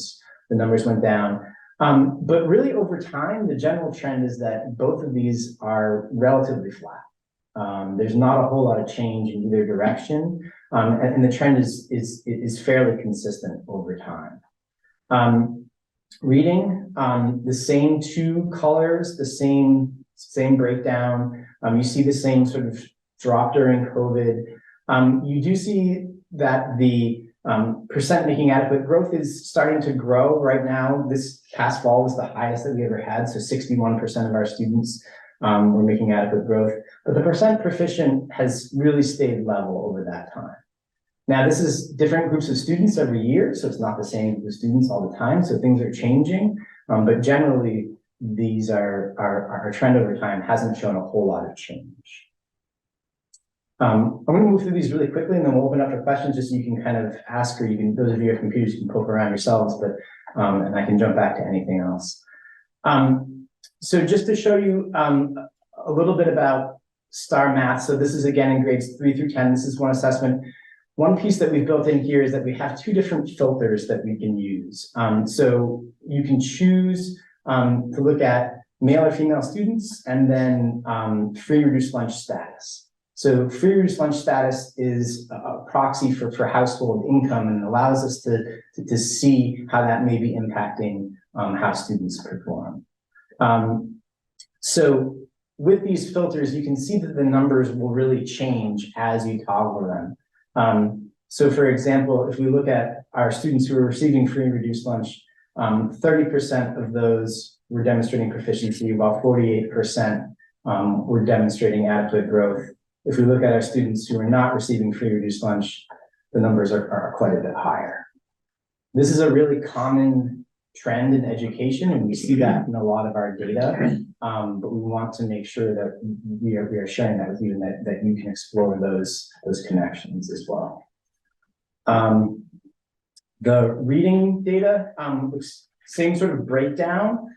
the numbers went down. But really over time, the general trend is that both of these are relatively flat. There's not a whole lot of change in either direction. And the trend is fairly consistent over time. Reading, the same two colors, the same breakdown. You see the same sort of drop during COVID. You do see that the percent making adequate growth is starting to grow right now. This past fall was the highest that we ever had. So 61% of our students were making adequate growth, but the percent proficient has really stayed level over that time. Now, this is different groups of students every year, so it's not the same group of students all the time, so things are changing. But generally, these are our trend over time hasn't shown a whole lot of change. I'm going to move through these really quickly, and then we'll open up for questions, just so you can kind of ask, or you can, those of you who have computers, you can poke around yourselves, but and I can jump back to anything else. So just to show you a little bit about STAR Math. So this is again in grades 3 through 10. This is one assessment. One piece that we've built in here is that we have two different filters that we can use. So you can choose to look at male or female students, and then free reduced lunch status. So free reduced lunch status is a proxy for household income, and allows us to see how that may be impacting how students perform. So with these filters, you can see that the numbers will really change as you toggle them. So for example, if we look at our students who are receiving free and reduced lunch, 30% of those were demonstrating proficiency, while 48% were demonstrating adequate growth. If we look at our students who are not receiving free reduced lunch, the numbers are quite a bit higher. This is a really common trend in education, and we see that in a lot of our data, but we want to make sure that we are sharing that with you, and that you can explore those connections as well. The reading data, same sort of breakdown.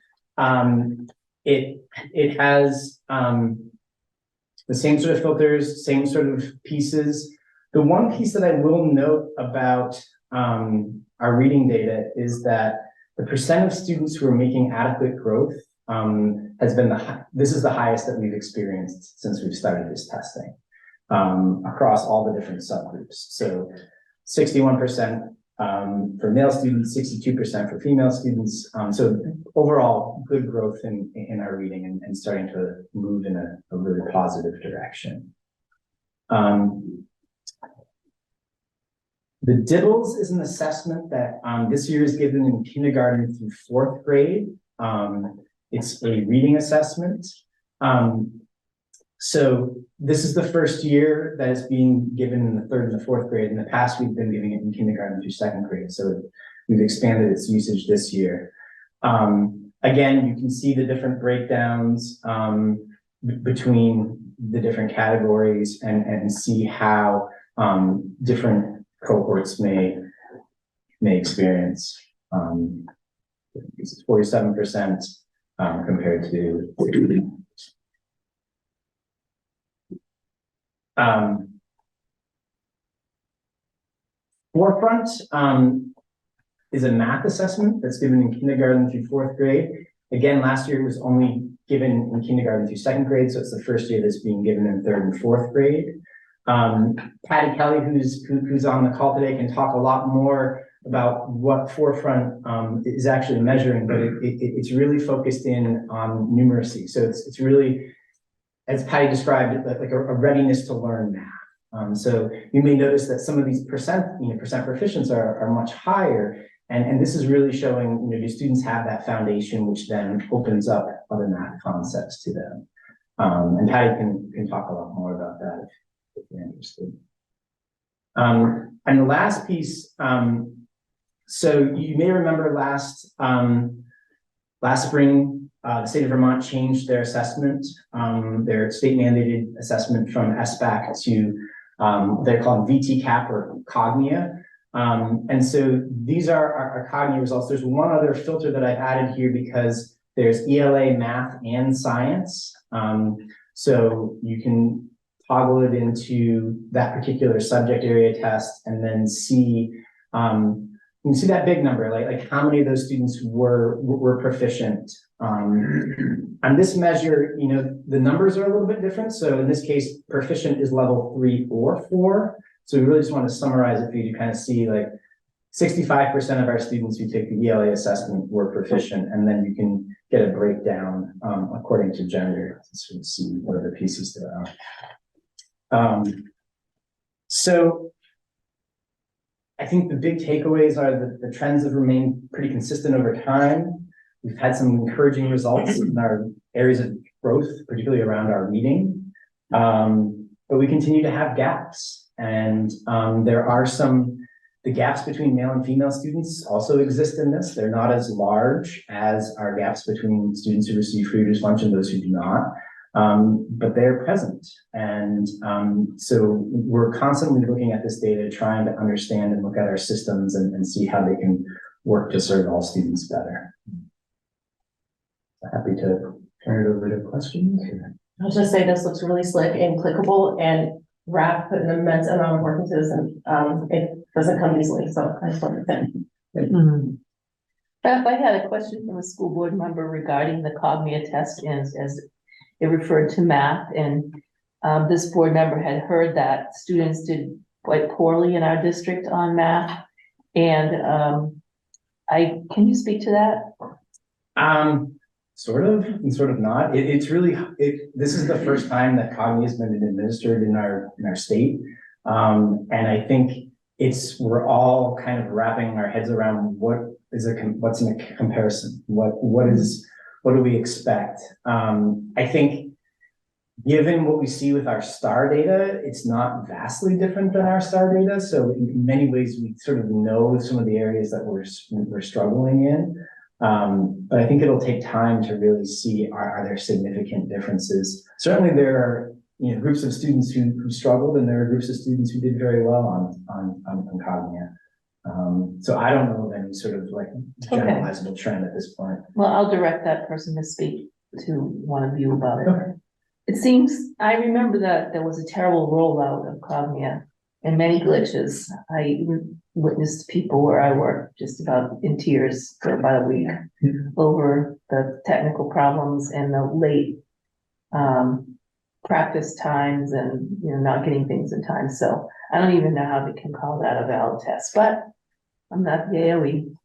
It has the same sort of filters, same sort of pieces. The one piece that I will note about our reading data is that the percent of students who are making adequate growth has been this is the highest that we've experienced since we've started this testing across all the different subgroups. So 61% for male students, 62% for female students. So overall, good growth in our reading, and starting to move in a really positive direction. The DIBBLES is an assessment that this year is given in kindergarten through 4th grade. It's a reading assessment. So this is the first year that it's being given in the 3rd and the 4th grade. In the past, we've been giving it in kindergarten through 2nd grade. So we've expanded its usage this year. Again, you can see the different breakdowns between the different categories, and see how different cohorts may experience. It's 47% compared to Forefront is a math assessment that's given in kindergarten through 4th grade. Again, last year it was only given in kindergarten through 2nd grade, so it's the first year that's being given in 3rd and 4th grade. Patty Kelly, who's on the call today, can talk a lot more about what Forefront is actually measuring, but it's really focused in on numeracy. So it's really, as Patty described, like a readiness to learn math. So you may notice that some of these percent proficiency are much higher, and this is really showing, do students have that foundation, which then opens up other math concepts to them. And Patty can talk a lot more about that if you're interested. And the last piece, so you may remember last spring, the state of Vermont changed their assessment, their state mandated assessment from SBAC to they're called VTCAP or Cognia. And so these are our Cognia results. There's one other filter that I've added here because there's ELA, math, and science. So you can toggle it into that particular subject area test, and then see you can see that big number, like how many of those students were proficient. On this measure, the numbers are a little bit different. So in this case, proficient is level 3 or 4. So we really just want to summarize it for you to kind of see, like 65% of our students who take the ELA assessment were proficient, and then you can get a breakdown according to gender to sort of see what other pieces there are. So I think the big takeaways are that the trends have remained pretty consistent over time. We've had some encouraging results in our areas of growth, particularly around our reading, but we continue to have gaps, and there are some The gaps between male and female students also exist in this. They're not as large as our gaps between students who receive free reduced lunch and those who do not. But they're present. And so we're constantly looking at this data, trying to understand and look at our systems and see how they can work to serve all students better. Happy to turn it over to questions. I'll just say this looks really slick and clickable, and Raph put an immense amount of work into this, and it doesn't come easily, so I just wanted to thank you. Beth, I had a question from a school board member regarding the Cognia test as it referred to math, and this board member had heard that students did quite poorly in our district on math, and can you speak to that? Sort of and sort of not. It's really, this is the first time that Cognia has been administered in our state. And I think we're all kind of wrapping our heads around what's in a comparison? What do we expect? I think given what we see with our STAR data, it's not vastly different than our STAR data. So in many ways, we sort of know some of the areas that we're struggling in. But I think it'll take time to really see, are there significant differences? Certainly there are groups of students who struggled, and there are groups of students who did very well on Cognia. So I don't know of any sort of like generalizable trend at this point. Well, I'll direct that person to speak to one of you about it. Okay. It seems, I remember that there was a terrible rollout of Cognia and many glitches. I witnessed people where I work just about in tears for about a week over the technical problems and the late practice times and not getting things in time. So I don't even know how they can call that a valid test, but I'm not the AOE.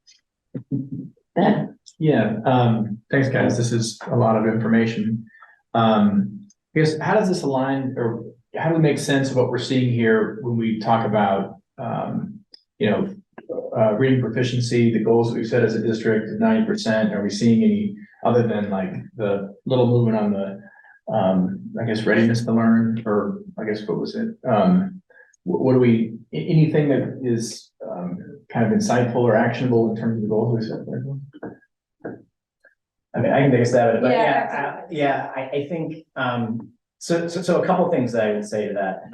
Ben? Yeah, thanks guys. This is a lot of information. I guess, how does this align, or how do we make sense of what we're seeing here when we talk about, reading proficiency, the goals that we've set as a district, 90%? Are we seeing any, other than like the little movement on the, I guess, readiness to learn, or I guess, what was it? What do we, anything that is kind of insightful or actionable in terms of the goals we set there? I mean, I can take a stab at it, but I think, so a couple of things that I would say to that.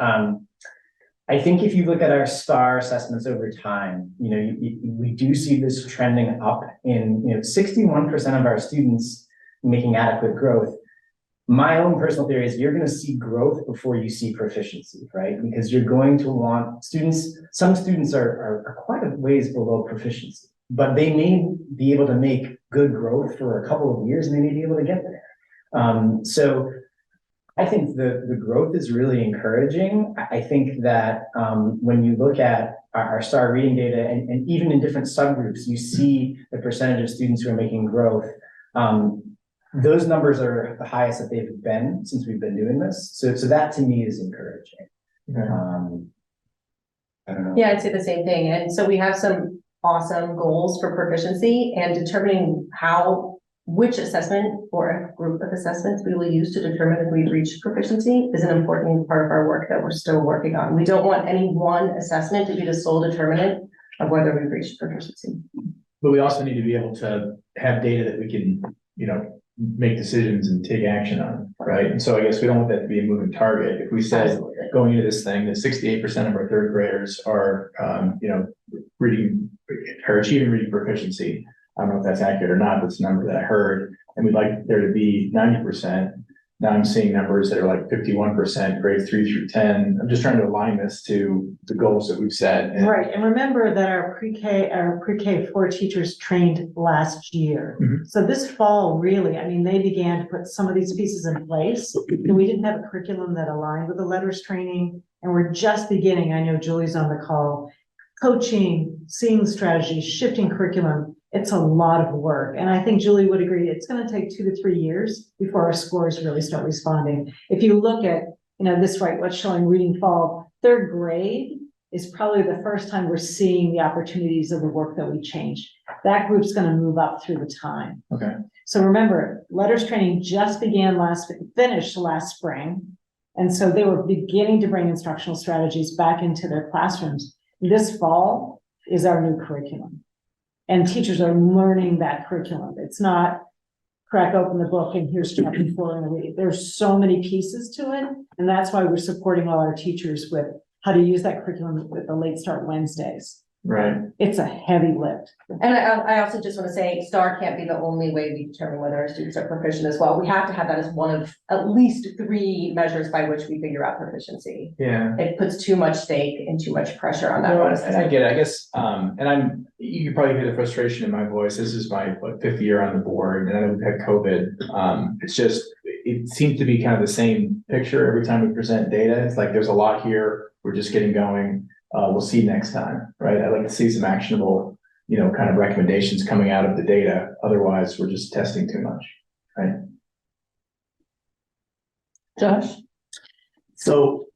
I think if you look at our STAR assessments over time, we do see this trending up in, 61% of our students making adequate growth. My own personal theory is you're going to see growth before you see proficiency, right? Because you're going to want some students are quite a ways below proficiency, but they may be able to make good growth for a couple of years and they may be able to get there. So I think the growth is really encouraging. I think that when you look at our STAR reading data and even in different subgroups, you see the percentage of students who are making growth. Those numbers are the highest that they've been since we've been doing this. So that to me is encouraging. I don't know. Yeah, I'd say the same thing. And so we have some awesome goals for proficiency, and determining which assessment or a group of assessments we will use to determine if we've reached proficiency is an important part of our work that we're still working on. We don't want any one assessment to be the sole determinant of whether we've reached proficiency. But we also need to be able to have data that we can, make decisions and take action on, right? And so I guess we don't want that to be a moving target. If we said going into this thing that 68% of our third graders are, achieving reading proficiency, I don't know if that's accurate or not, but it's a number that I heard, and we'd like there to be 90%. Now I'm seeing numbers that are like 51% grades 3 through 10. I'm just trying to align this to the goals that we've set. Right, and remember that our pre-K 4 teachers trained last year. So this fall, really, they began to put some of these pieces in place. And we didn't have a curriculum that aligned with the letters training, and we're just beginning. I know Julie's on the call. Coaching, seeing the strategy, shifting curriculum. It's a lot of work. And I think Julie would agree, it's going to take 2 to 3 years before our scores really start responding. If you look at, this right, what's showing reading fall, third grade is probably the first time we're seeing the opportunities of the work that we changed. That group's going to move up through the time. Okay. So remember, letters training just finished last spring. And so they were beginning to bring instructional strategies back into their classrooms. This fall, is our new curriculum. And teachers are learning that curriculum. It's not crack open the book and here's chapter 4 and read. There's so many pieces to it. And that's why we're supporting all our teachers with how to use that curriculum with the Late Start Wednesdays. Right. It's a heavy lift. And I also just want to say, STAR can't be the only way we determine whether our students are proficient as well. We have to have that as one of at least 3 measures by which we figure out proficiency. Yeah. It puts too much stake and too much pressure on that No, one. and I get it, I guess, and you can probably hear the frustration in my voice. This is my 5th year on the board, and I know we've had COVID. It's just, it seems to be kind of the same picture every time we present data. It's like, there's a lot here, we're just getting going. We'll see next time, right? I'd like to see some actionable, kind of recommendations coming out of the data. Otherwise, we're just testing too much, right? Josh? So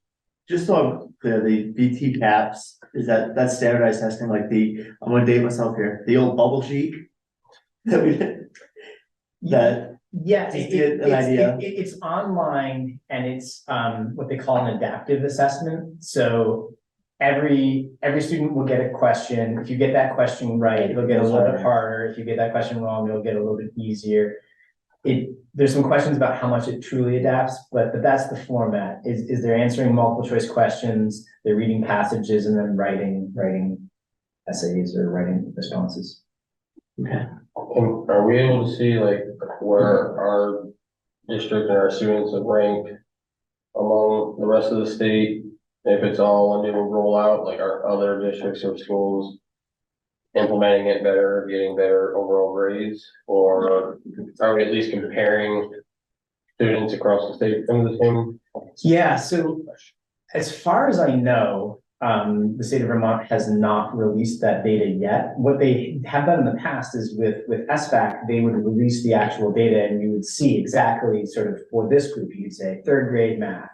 just so I'm clear, the BT caps, is that's standardized testing, like I'm gonna date myself here, the old bubble sheet that we did? Yeah, Just get an idea. it's online and it's what they call an adaptive assessment. So every student will get a question. If you get that question right, you'll get a little bit harder. If you get that question wrong, you'll get a little bit easier. There's some questions about how much it truly adapts, but that's the format. Is they're answering multiple choice questions, they're reading passages and then writing essays or writing responses. Okay. Are we able to see like where our district and our students have ranked among the rest of the state? If it's all a new rollout, like our other districts or schools implementing it better, getting better overall grades, or are we at least comparing students across the state from the same? Yeah, so as far as I know, the state of Vermont has not released that data yet. What they have done in the past is with SBAC, they would release the actual data and you would see exactly sort of for this group, you'd say 3rd grade math,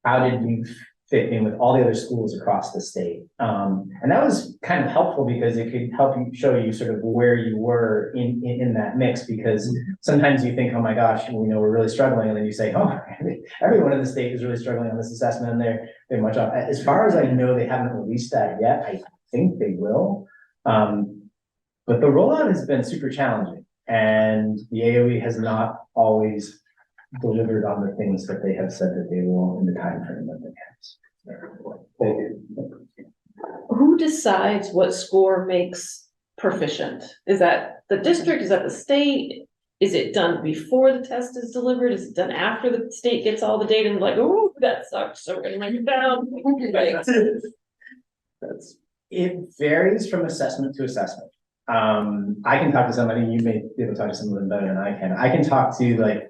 how did you fit in with all the other schools across the state? And that was kind of helpful because it could help you show you sort of where you were in that mix, because sometimes you think, oh my gosh, we're really struggling. And then you say, oh, everyone in the state is really struggling on this assessment and they're much off. As far as I know, they haven't released that yet. I think they will. But the rollout has been super challenging and the AOE has not always delivered on the things that they have said that they will in the time frame that they have. Thank you. Who decides what score makes proficient? Is that the district? Is that the state? Is it done before the test is delivered? Is it done after the state gets all the data and like, oh, that sucks, so we're gonna write it down? It varies from assessment to assessment. I can talk to somebody, you may be able to talk to someone better than I can. I can talk to like,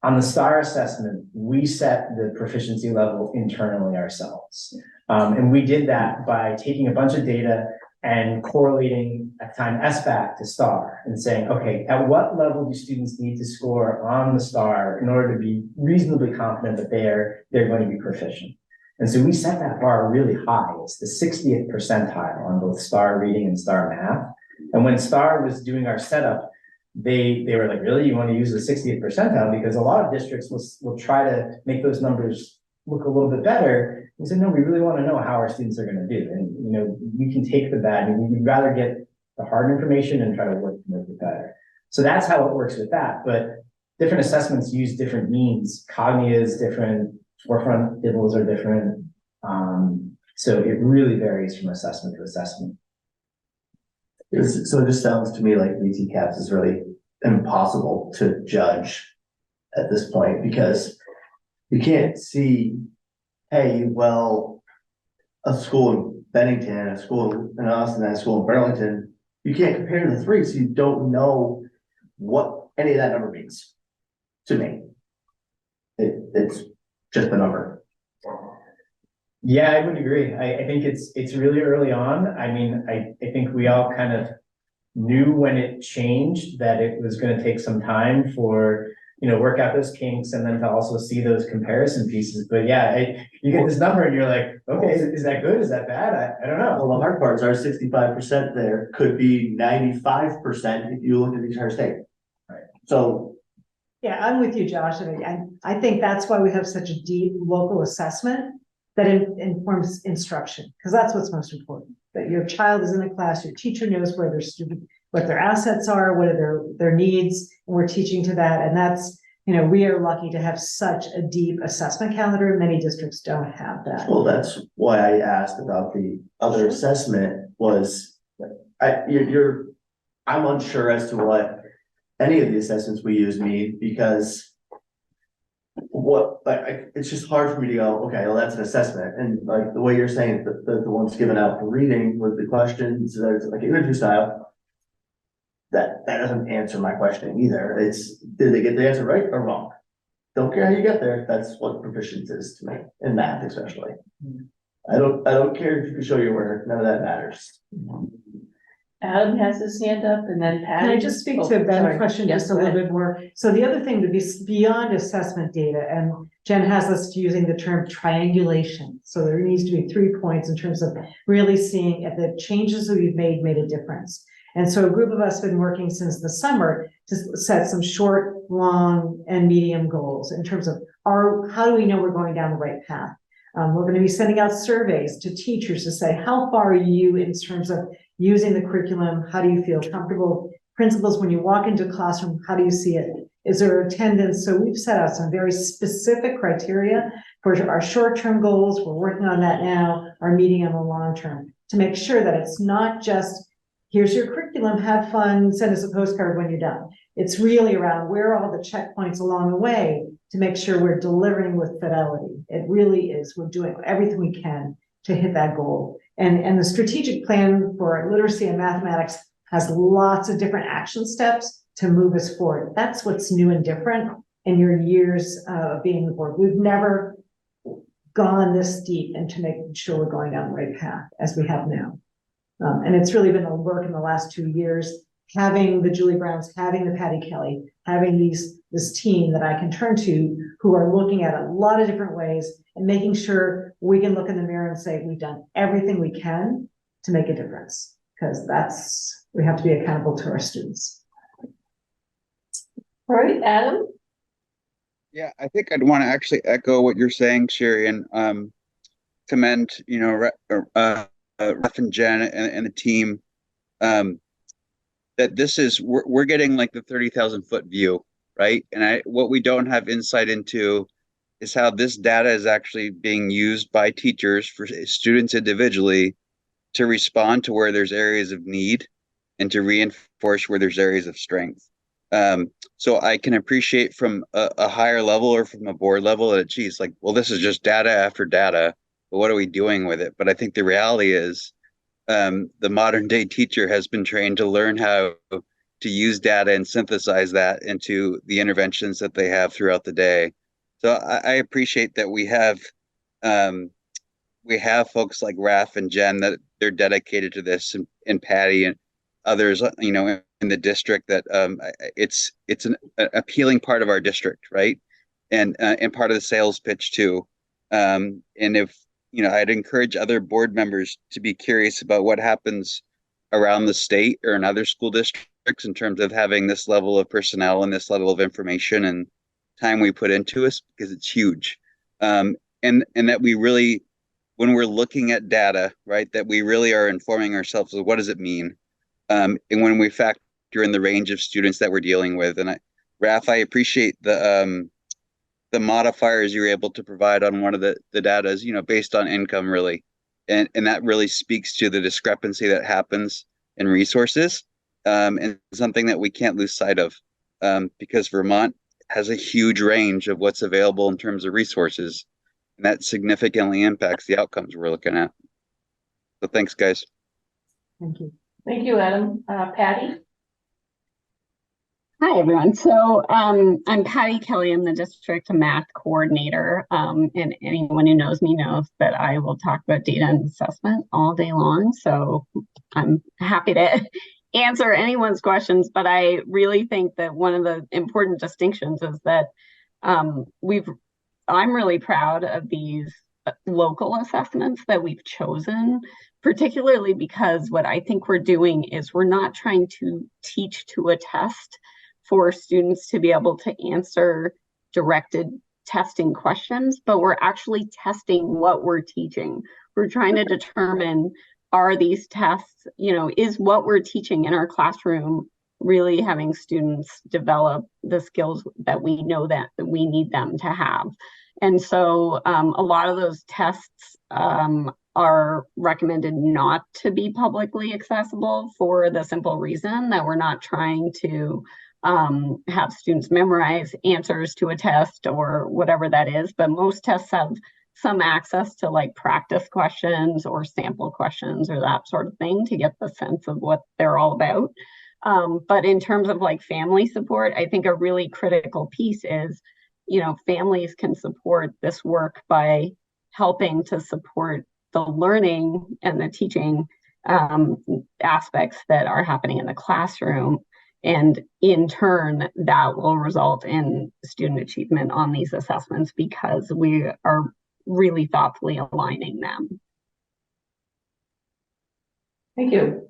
on the STAR assessment, we set the proficiency level internally ourselves. And we did that by taking a bunch of data and correlating at the time SBAC to STAR and saying, okay, at what level do students need to score on the STAR in order to be reasonably confident that they're going to be proficient? And so we set that bar really high. It's the 60th percentile on both STAR reading and STAR math. And when STAR was doing our setup, they were like, really, you want to use the 60th percentile? Because a lot of districts will try to make those numbers look a little bit better. We said, no, we really want to know how our students are going to do. And, we can take the bad, and we'd rather get the hard information and try to work to make it better. So that's how it works with that. But different assessments use different means. Cognia is different, forefront dibbles are different. So it really varies from assessment to assessment. So it just sounds to me like BT caps is really impossible to judge at this point, because you can't see, hey, well, a school in Bennington, a school in Austin, and a school in Burlington, you can't compare the 3, so you don't know what any of that number means to me. It's just a number. Yeah, I would agree. I think it's really early on. I mean, I think we all kind of knew when it changed that it was going to take some time for, work out those kinks and then to also see those comparison pieces. But yeah, you get this number and you're like, okay, is that good? Is that bad? I don't know. Well, the hard parts are 65% there could be 95% if you look at the entire state. Right. So. Yeah, I'm with you, Josh. I think that's why we have such a deep local assessment that informs instruction, because that's what's most important. that your child is in the class, your teacher knows where their student, what their assets are, what are their needs, and we're teaching to that. And that's, you know, we are lucky to have such a deep assessment calendar. Many districts don't have that. Well, that's why I asked about the other assessment was, I'm unsure as to what any of the assessments we use mean, because it's just hard for me to go, okay, well, that's an assessment. And like the way you're saying, the ones given out for reading with the questions, there's like interview style, that doesn't answer my question either. It's, did they get the answer right or wrong? Don't care how you get there. That's what proficiency is to me, in math especially. I don't care if you can show your work, none of that matters. Adam has his hand up, and then Patty. Can I just speak Oh, to Ben's sorry. question Yes, just a go little ahead. bit more? So the other thing to be beyond assessment data, and Jen has us using the term triangulation. So there needs to be 3 points in terms of really seeing if the changes that we've made a difference. And so a group of us have been working since the summer to set some short, long, and medium goals in terms of how do we know we're going down the right path? We're going to be sending out surveys to teachers to say, how far are you in terms of using the curriculum? How do you feel comfortable? Principals, when you walk into a classroom, how do you see it? Is there attendance? So we've set out some very specific criteria for our short-term goals. We're working on that now, our medium and long-term, to make sure that it's not just, here's your curriculum, have fun, send us a postcard when you're done. It's really around where are all the checkpoints along the way to make sure we're delivering with fidelity. It really is. We're doing everything we can to hit that goal. And the strategic plan for literacy and mathematics has lots of different action steps to move us forward. That's what's new and different in your years of being the board. We've never gone this deep into making sure we're going down the right path as we have now. And it's really been a work in the last 2 years, having the Julie Browns, having the Patty Kelly, having this team that I can turn to who are looking at a lot of different ways and making sure we can look in the mirror and say, we've done everything we can to make a difference, because we have to be accountable to our students. All right, Adam? Yeah, I think I'd want to actually echo what you're saying, Sherry, and commend, Ref and Jen and the team, that we're getting like the 30,000 foot view, right? And what we don't have insight into is how this data is actually being used by teachers for students individually to respond to where there's areas of need and to reinforce where there's areas of strength. So I can appreciate from a higher level or from a board level that, geez, like, well, this is just data after data, but what are we doing with it? But I think the reality is the modern day teacher has been trained to learn how to use data and synthesize that into the interventions that they have throughout the day. So I appreciate that we have folks like Raf and Jen that they're dedicated to this, and Patty and others, in the district, that it's an appealing part of our district, right? And part of the sales pitch too. And if, I'd encourage other board members to be curious about what happens around the state or in other school districts in terms of having this level of personnel and this level of information and time we put into us, because it's huge. And that we really, when we're looking at data, right, that we really are informing ourselves of what does it mean? And when we factor in the range of students that we're dealing with. And Raf, I appreciate the modifiers you're able to provide on one of the data is, based on income, really. And that really speaks to the discrepancy that happens in resources, and something that we can't lose sight of, because Vermont has a huge range of what's available in terms of resources, and that significantly impacts the outcomes we're looking at. So thanks, guys. Thank you. Thank you, Adam. Patty? Hi, everyone. So I'm Patty Kelly. I'm the district math coordinator. And anyone who knows me knows that I will talk about data and assessment all day long. So I'm happy to answer anyone's questions. But I really think that one of the important distinctions is that I'm really proud of these local assessments that we've chosen, particularly because what I think we're doing is we're not trying to teach to a test for students to be able to answer directed testing questions, but we're actually testing what we're teaching. We're trying to determine are these tests, is what we're teaching in our classroom really having students develop the skills that we know that we need them to have? And so a lot of those tests are recommended not to be publicly accessible for the simple reason that we're not trying to have students memorize answers to a test or whatever that is. But most tests have some access to like practice questions or sample questions or that sort of thing to get the sense of what they're all about. But in terms of like family support, I think a really critical piece is, families can support this work by helping to support the learning and the teaching aspects that are happening in the classroom. And in turn, that will result in student achievement on these assessments because we are really thoughtfully aligning them. Thank you.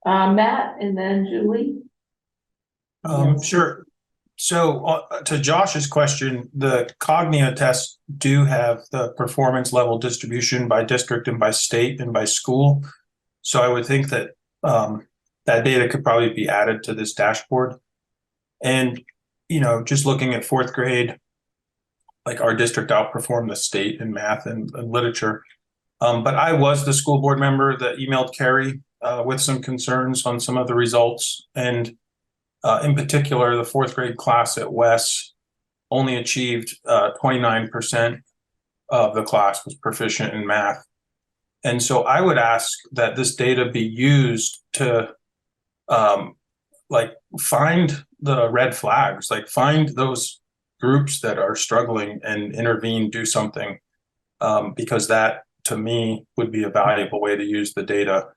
Matt and then Julie. Sure. So to Josh's question, the Cognia tests do have the performance level distribution by district and by state and by school. So I would think that that data could probably be added to this dashboard. And, just looking at fourth grade, like our district outperformed the state in math and literature. But I was the school board member that emailed Carrie with some concerns on some of the results. And in particular, the fourth grade class at Wes only achieved 29% of the class was proficient in math. And so I would ask that this data be used to find the red flags, like find those groups that are struggling and intervene, do something, because that to me would be a valuable way to use the data.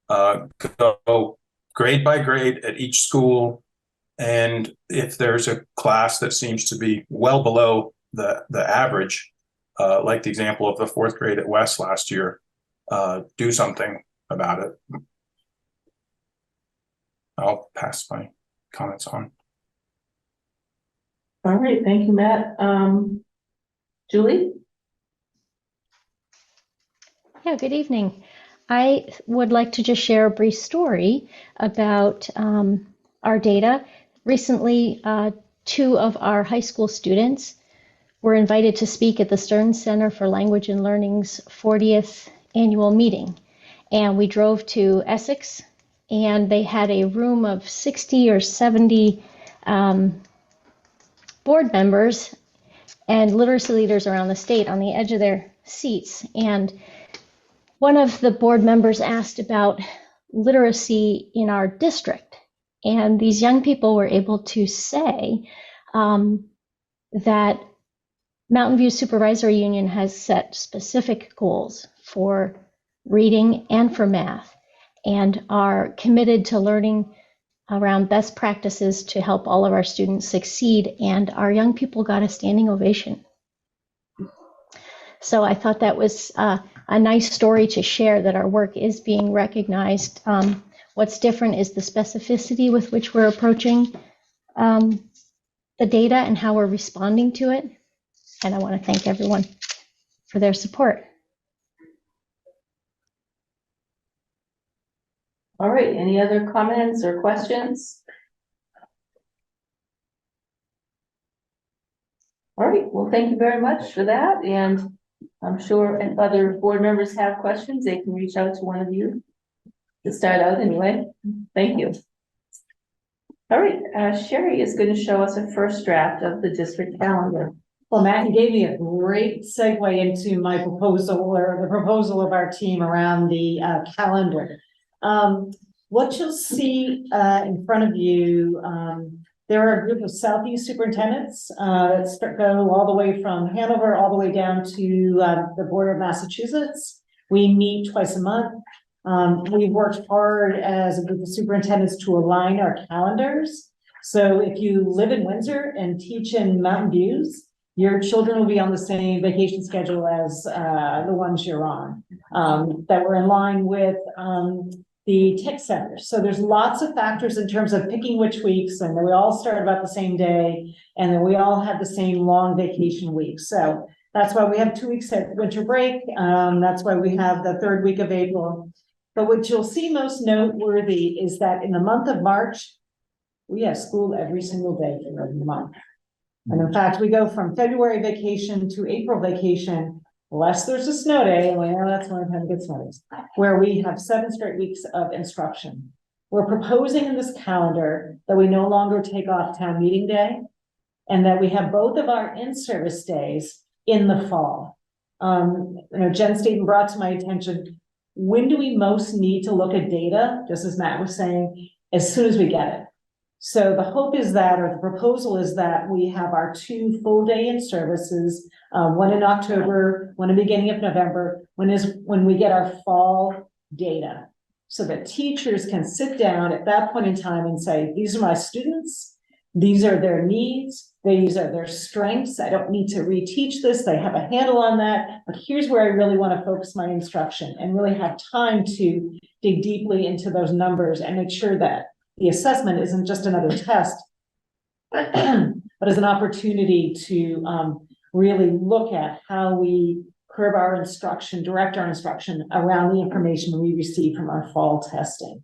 Go grade by grade at each school. And if there's a class that seems to be well below the average, like the example of the fourth grade at West last year, do something about it. I'll pass my comments on. All right, thank you, Matt. Julie? Yeah, good evening. I would like to just share a brief story about our data. Recently, two of our high school students were invited to speak at the Stern Center for Language and Learning's 40th annual meeting. And we drove to Essex, and they had a room of 60 or 70 board members and literacy leaders around the state on the edge of their seats. And one of the board members asked about literacy in our district. And these young people were able to say that Mountain View Supervisory Union has set specific goals for reading and for math and are committed to learning around best practices to help all of our students succeed. And our young people got a standing ovation. So I thought that was a nice story to share, that our work is being recognized. What's different is the specificity with which we're approaching the data and how we're responding to it. And I want to thank everyone for their support. All right, any other comments or questions? All right, well, thank you very much for that. And I'm sure if other board members have questions, they can reach out to one of you to start out anyway. Thank you. All right, Sherry is going to show us a first draft of the district calendar. Well, Matt, you gave me a great segue into my proposal, or the proposal of our team around the calendar. What you'll see in front of you, there are a group of Southeast superintendents that go all the way from Hanover all the way down to the border of Massachusetts. We meet twice a month. We've worked hard as a group of superintendents to align our calendars. So if you live in Windsor and teach in Mountain Views, your children will be on the same vacation schedule as the ones you're on, that we're in line with the tech centers. So there's lots of factors in terms of picking which weeks, and then we all start about the same day, and then we all have the same long vacation weeks. So that's why we have 2 weeks at winter break. That's why we have the third week of April. But what you'll see most noteworthy is that in the month of March, we have school every single day for the month. And in fact, we go from February vacation to April vacation, unless there's a snow day, and we know that's when time gets snow days, where we have 7 straight weeks of instruction. We're proposing in this calendar that we no longer take off town meeting day, and that we have both of our in-service days in the fall. Jen Staten brought to my attention, when do we most need to look at data, just as Matt was saying, as soon as we get it. So the hope is that, or the proposal is that we have our 2 full day in services, one in October, one in the beginning of November, when we get our fall data. So that teachers can sit down at that point in time and say, these are my students, these are their needs, these are their strengths. I don't need to reteach this. They have a handle on that, but here's where I really want to focus my instruction and really have time to dig deeply into those numbers and make sure that the assessment isn't just another test, but as an opportunity to really look at how we curb our instruction, direct our instruction around the information we receive from our fall testing.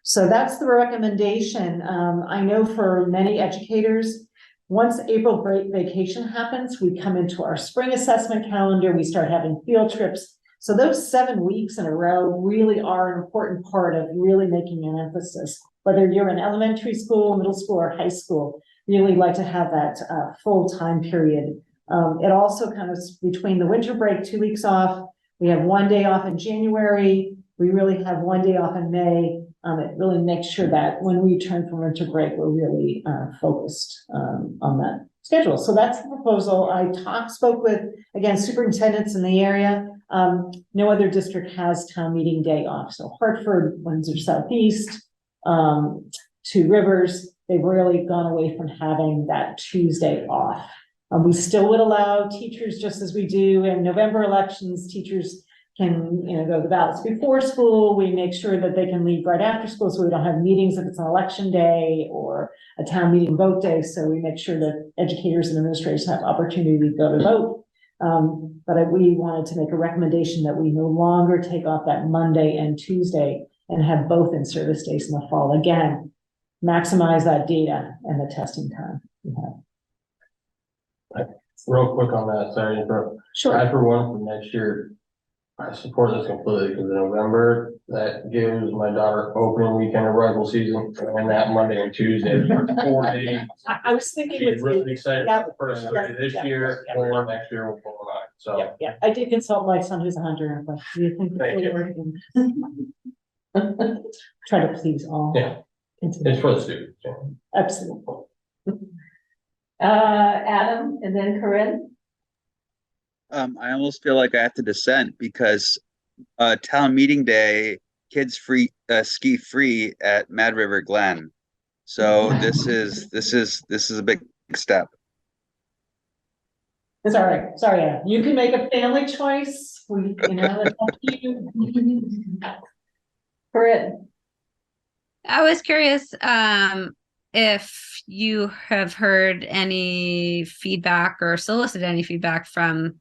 So that's the recommendation. I know for many educators, once April break vacation happens, we come into our spring assessment calendar, we start having field trips. So those 7 weeks in a row really are an important part of really making an emphasis. Whether you're in elementary school, middle school, or high school, really like to have that full time period. It also kind of between the winter break, 2 weeks off, we have 1 day off in January, we really have 1 day off in May. It really makes sure that when we return from winter break, we're really focused on that schedule. So that's the proposal. I spoke with, again, superintendents in the area. No other district has town meeting day off. So Hartford, Windsor Southeast, 2 Rivers, they've really gone away from having that Tuesday off. We still would allow teachers, just as we do in November elections, teachers can, go to the ballots before school. We make sure that they can leave right after school, so we don't have meetings if it's an election day or a town meeting vote day. So we make sure that educators and administrators have opportunity to go to vote. But we wanted to make a recommendation that we no longer take off that Monday and Tuesday and have both in service days in the fall. Again, maximize that data and the testing time we have. Real quick on that, sorry to interrupt. Sure. I, for one, for next year, I support this completely because in November, that gives my daughter opening weekend of rifle season, and that Monday and Tuesday, 4 days. I was thinking She's really excited for the first this year, or next year we'll pull them out, so. Yeah, I did consult my son who's a hunter, and I'm like, do you think? Try to please all. Yeah, it's for the students. Yeah. Absolutely. Adam, and then Corinne. I almost feel like I have to dissent because town meeting day, kids ski free at Mad River Glen. So this is a big step. It's all right. Sorry, Adam. You can make a family choice. That's up to you. Corinne. I was curious if you have heard any feedback or solicited any feedback from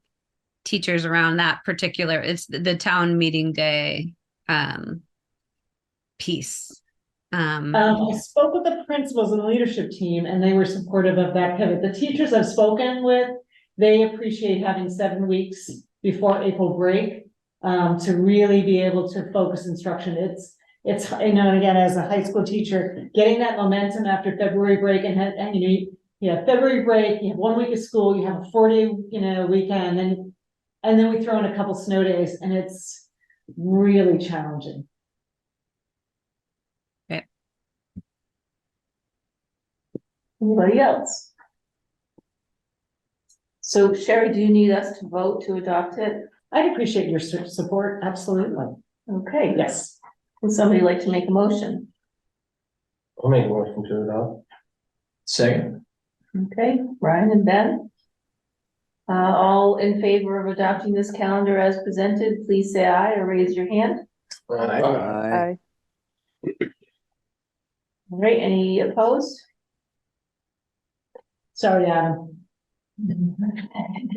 teachers around that particular, it's the town meeting day piece. I spoke with the principals and the leadership team, and they were supportive of that pivot. The teachers I've spoken with, they appreciate having 7 weeks before April break to really be able to focus instruction. It's and again, as a high school teacher, getting that momentum after February break and you have February break, you have 1 week of school, you have a 4-day weekend, and then we throw in a couple snow days, and it's really challenging. Okay. Anybody else? So Sherry, do you need us to vote to adopt it? I'd appreciate your support. Absolutely. Okay. Yes. Would somebody like to make a motion? I'll make a motion to adopt. Second. Okay, Brian and Ben. All in favor of adopting this calendar as presented, please say aye or raise your hand. Aye. All right, any opposed? Sorry, Adam.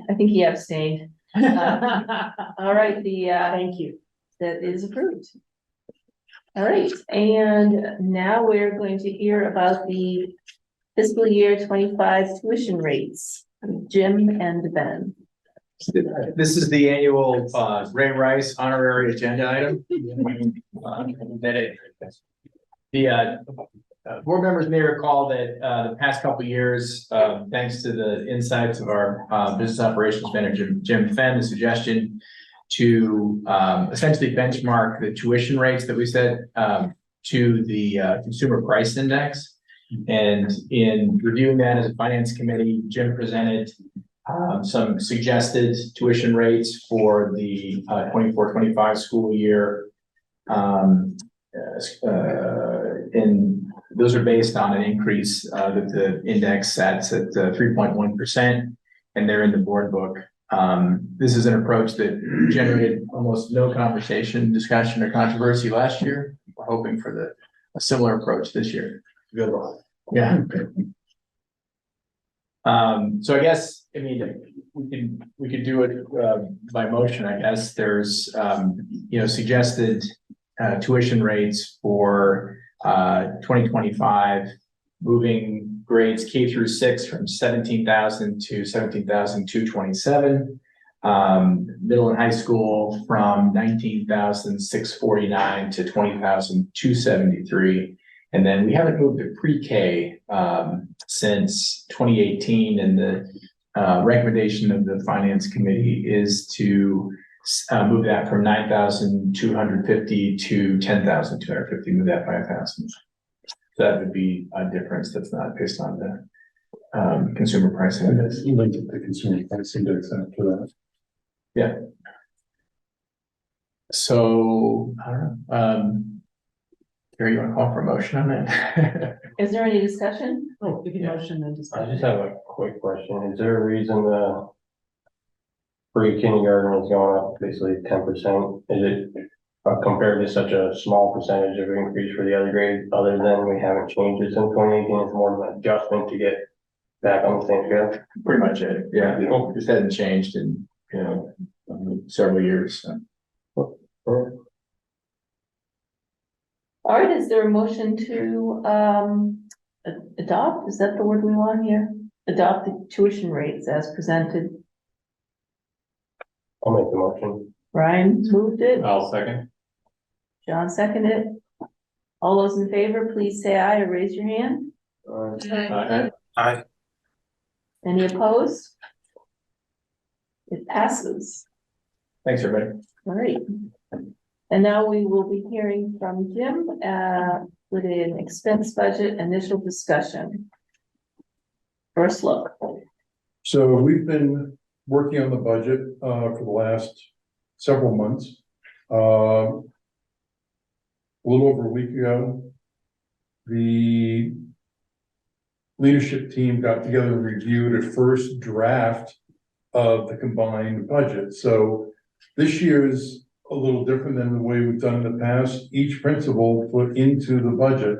I think he abstained. All right, thank you. That is approved. All right, and now we're going to hear about the fiscal year 25 tuition rates. Jim and Ben. This is the annual Ray Rice honorary agenda item. Board members may recall that the past couple of years, thanks to the insights of our business operations manager, Jim Fenn, the suggestion to essentially benchmark the tuition rates that we set to the consumer price index. And in reviewing that as a finance committee, Jim presented some suggested tuition rates for the 24-25 school year. And those are based on an increase that the index sets at 3.1%, and they're in the board book. This is an approach that generated almost no conversation, discussion, or controversy last year. We're hoping for a similar approach this year. Good luck. Yeah. So I guess, I mean, we could do it by motion. I guess there's suggested tuition rates for 2025, moving grades K through 6 from 17,000 to 17,227. Middle and high school from 19,649 to 20,273. And then we haven't moved to pre-K since 2018, and the recommendation of the finance committee is to move that from 9,250 to 10,250, move that by 1,000. So that would be a difference that's not based on the consumer price index. You linked the consumer price index after that. Yeah. So I don't know. Gary, you want to call for a motion on that? Is there any discussion? Oh, we can motion and I discussion. just have a quick question. Is there a reason the pre-kindergarten is going up basically 10%? Is it compared to such a small percentage of increase for the other grades, other than we haven't changed it since 2018? It's more of an adjustment to get back on the same scale? Pretty much it. Yeah. It just hasn't changed in, several years. So. All right, is there a motion to adopt? Is that the word we want here? Adopt the tuition rates as presented. I'll make the motion. Brian moved it. I'll second. John seconded it. All those in favor, please say aye or raise your hand. Aye. Any opposed? It passes. Thanks, everybody. All right. And now we will be hearing from Jim with an expense budget initial discussion. First look. So we've been working on the budget for the last several months. A little over a week ago, the leadership team got together and reviewed a first draft of the combined budget. So this year's a little different than the way we've done in the past. Each principal put into the budget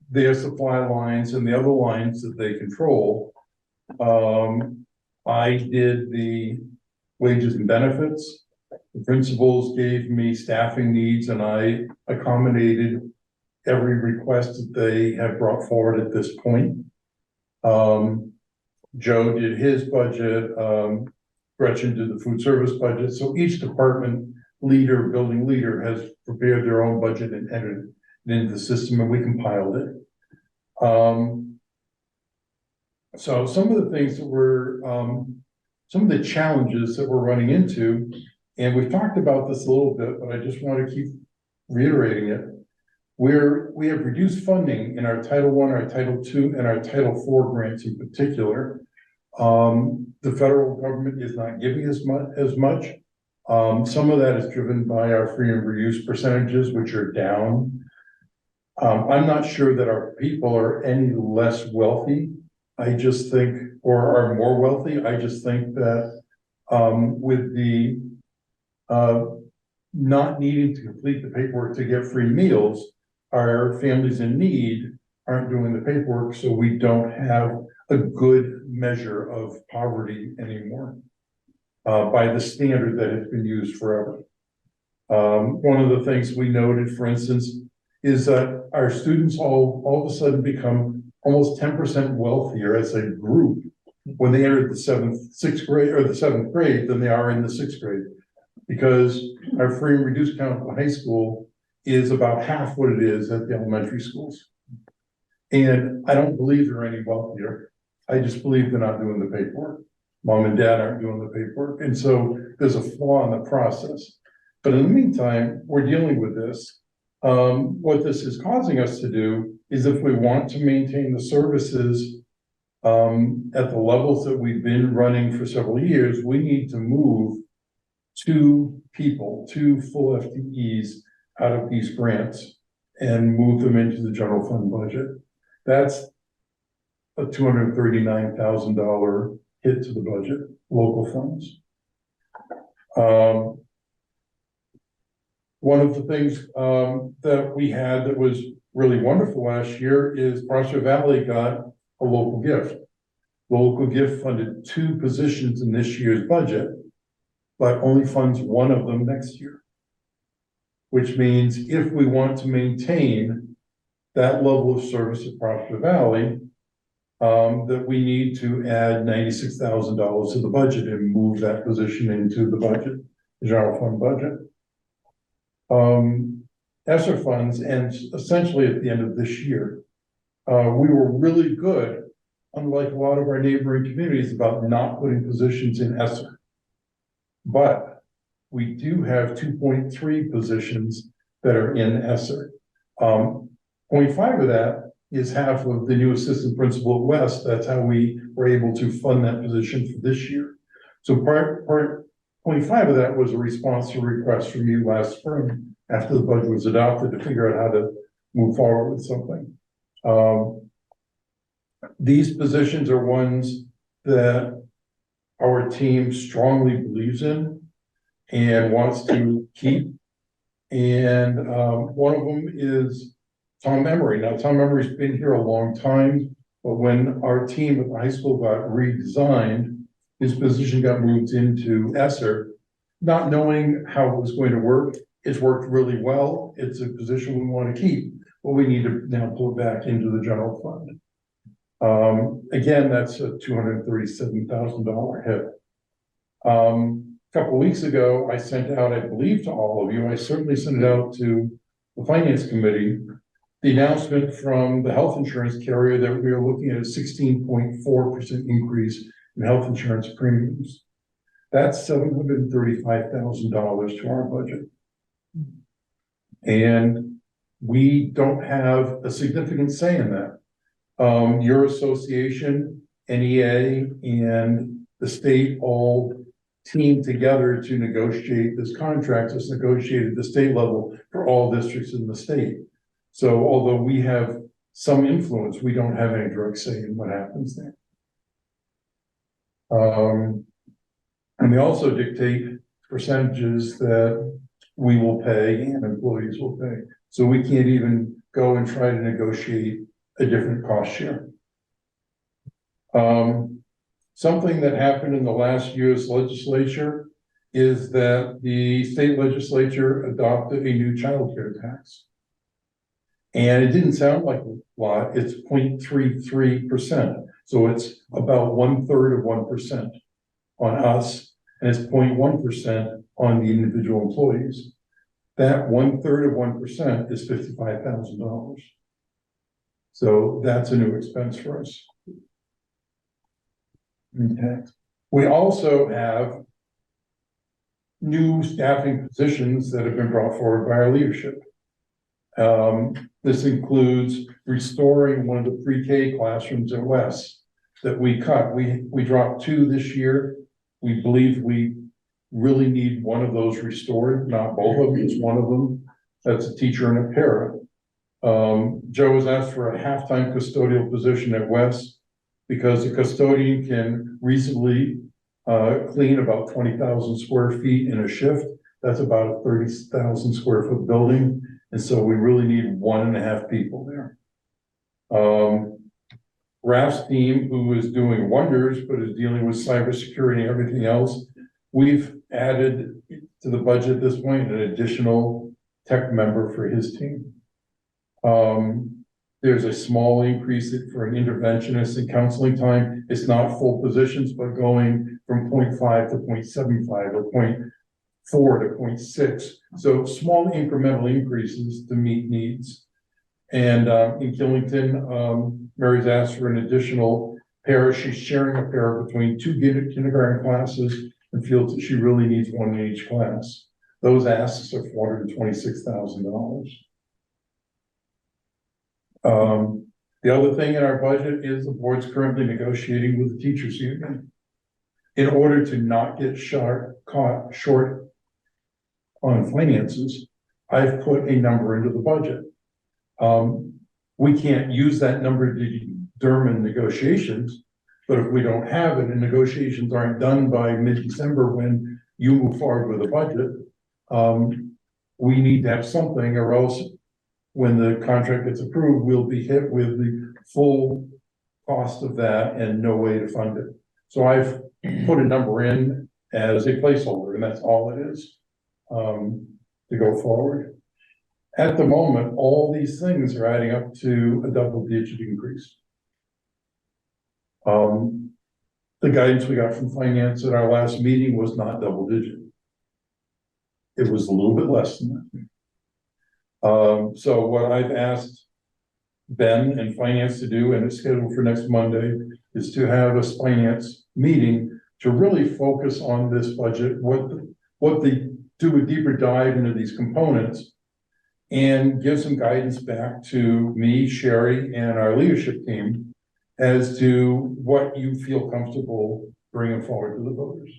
their supply lines and the other lines that they control. I did the wages and benefits. The principals gave me staffing needs, and I accommodated every request that they have brought forward at this point. Joe did his budget. Gretchen did the food service budget. So each department leader, building leader, has prepared their own budget and entered it into the system, and we compiled it. So some of the things that we're, some of the challenges that we're running into, and we've talked about this a little bit, but I just want to keep reiterating it. We have reduced funding in our Title I, our Title II, and our Title IV grants in particular. The federal government is not giving as much. Some of that is driven by our free and reduced percentages, which are down. I'm not sure that our people are any less wealthy. I just think, or are more wealthy. I just think that with the not needing to complete the paperwork to get free meals, our families in need aren't doing the paperwork, so we don't have a good measure of poverty anymore by the standard that has been used forever. One of the things we noted, for instance, is that our students all of a sudden become almost 10% wealthier as a group when they enter the sixth grade or the seventh grade than they are in the sixth grade. Because our free and reduced count at the high school is about half what it is at the elementary schools. And I don't believe they're any wealthier. I just believe they're not doing the paperwork. Mom and dad aren't doing the paperwork. And so there's a flaw in the process. But in the meantime, we're dealing with this. What this is causing us to do is if we want to maintain the services at the levels that we've been running for several years, we need to move two full FTEs out of these grants and move them into the general fund budget. That's a $239,000 hit to the budget, local funds. One of the things that we had that was really wonderful last year is Prosper Valley got a local gift. The local gift funded 2 positions in this year's budget, but only funds one of them next year. Which means if we want to maintain that level of service at Prosper Valley, that we need to add $96,000 to the budget and move that position into the budget, the general fund budget. ESSER funds, and essentially at the end of this year, we were really good, unlike a lot of our neighboring communities, about not putting positions in ESSER. But we do have 2.3 positions that are in ESSER. 0.5 of that is half of the new assistant principal at West. That's how we were able to fund that position for this year. So part 0.5 of that was a response to a request from you last spring after the budget was adopted to figure out how to move forward with something. These positions are ones that our team strongly believes in and wants to keep. And one of them is Tom Emery. Now, Tom Emery's been here a long time, but when our team at the high school got redesigned, his position got moved into ESSER, not knowing how it was going to work. It's worked really well. It's a position we want to keep, but we need to now pull it back into the general fund. Again, that's a $237,000 hit. A couple of weeks ago, I sent out, I believe to all of you, I certainly sent it out to the finance committee, the announcement from the health insurance carrier that we are looking at a 16.4% increase in health insurance premiums. That's $735,000 to our budget. And we don't have a significant say in that. Your association, NEA, and the state all teamed together to negotiate this contract. It's negotiated at the state level for all districts in the state. So although we have some influence, we don't have any direct say in what happens there. And they also dictate percentages that we will pay and employees will pay. So we can't even go and try to negotiate a different cost share. Something that happened in the last year's legislature is that the state legislature adopted a new child care tax. And it didn't sound like a lot. It's 0.33%. So it's about 1/3 of 1% on us, and it's 0.1% on the individual employees. That 1/3 of 1% is $55,000. So that's a new expense for us. Okay. We also have new staffing positions that have been brought forward by our leadership. This includes restoring one of the pre-K classrooms at West that we cut. We dropped 2 this year. We believe we really need one of those restored, not both of them, it's one of them. That's a teacher and a para. Joe has asked for a half-time custodial position at West because the custodian can reasonably clean about 20,000 square feet in a shift. That's about a 30,000 square foot building. And so we really need 1.5 people there. Raf's team, who is doing wonders, but is dealing with cybersecurity and everything else, we've added to the budget at this point, an additional tech member for his team. There's a small increase for an interventionist in counseling time. It's not full positions, but going from 0.5 to 0.75 or 0.4 to 0.6. So small incremental increases to meet needs. And in Killington, Mary's asked for an additional pair. She's sharing a pair between two kindergarten classes and feels that she really needs one in each class. Those asks are $426,000. The other thing in our budget is the board's currently negotiating with the teachers union in order to not get caught short on finances. I've put a number into the budget. We can't use that number to determine negotiations, but if we don't have it and negotiations aren't done by mid-December when you move forward with a budget, we need to have something, or else when the contract gets approved, we'll be hit with the full cost of that and no way to fund it. So I've put a number in as a placeholder, and that's all it is, to go forward. At the moment, all these things are adding up to a double-digit increase. The guidance we got from finance at our last meeting was not double-digit. It was a little bit less than that. So what I've asked Ben and finance to do, and it's scheduled for next Monday, is to have a finance meeting to really focus on this budget, do a deeper dive into these components and give some guidance back to me, Sherry, and our leadership team as to what you feel comfortable bringing forward to the voters.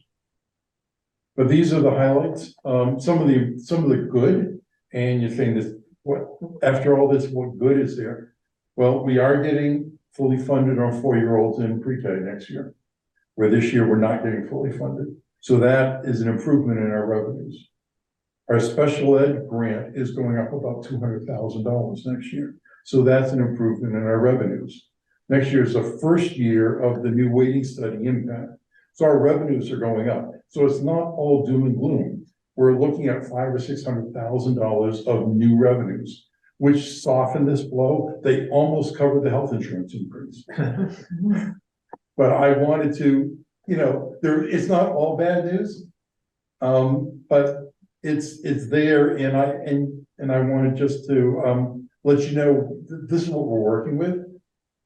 But these are the highlights. Some of the good, and you're saying this, what, after all this, what good is there? Well, we are getting fully funded on 4-year-olds in pre-K next year, where this year we're not getting fully funded. So that is an improvement in our revenues. Our special ed grant is going up about $200,000 next year. So that's an improvement in our revenues. Next year is the first year of the new weighting study impact. So our revenues are going up. So it's not all doom and gloom. We're looking at $500,000 or $600,000 of new revenues, which soften this blow. They almost cover the health insurance increase. But I wanted to, it's not all bad news, but it's there, and I wanted just to let you know this is what we're working with,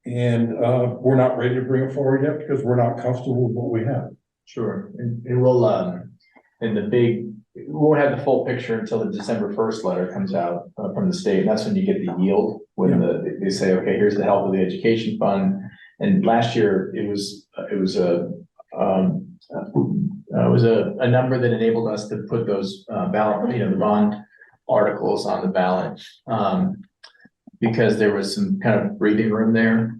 and we're not ready to bring it forward yet because we're not comfortable with what we have. Sure, and we'll we won't have the full picture until the December 1st letter comes out from the state. And that's when you get the yield, when they say, okay, here's the health of the education fund. And last year it was a number that enabled us to put those ballot, the bond articles on the ballot, because there was some kind of breathing room there.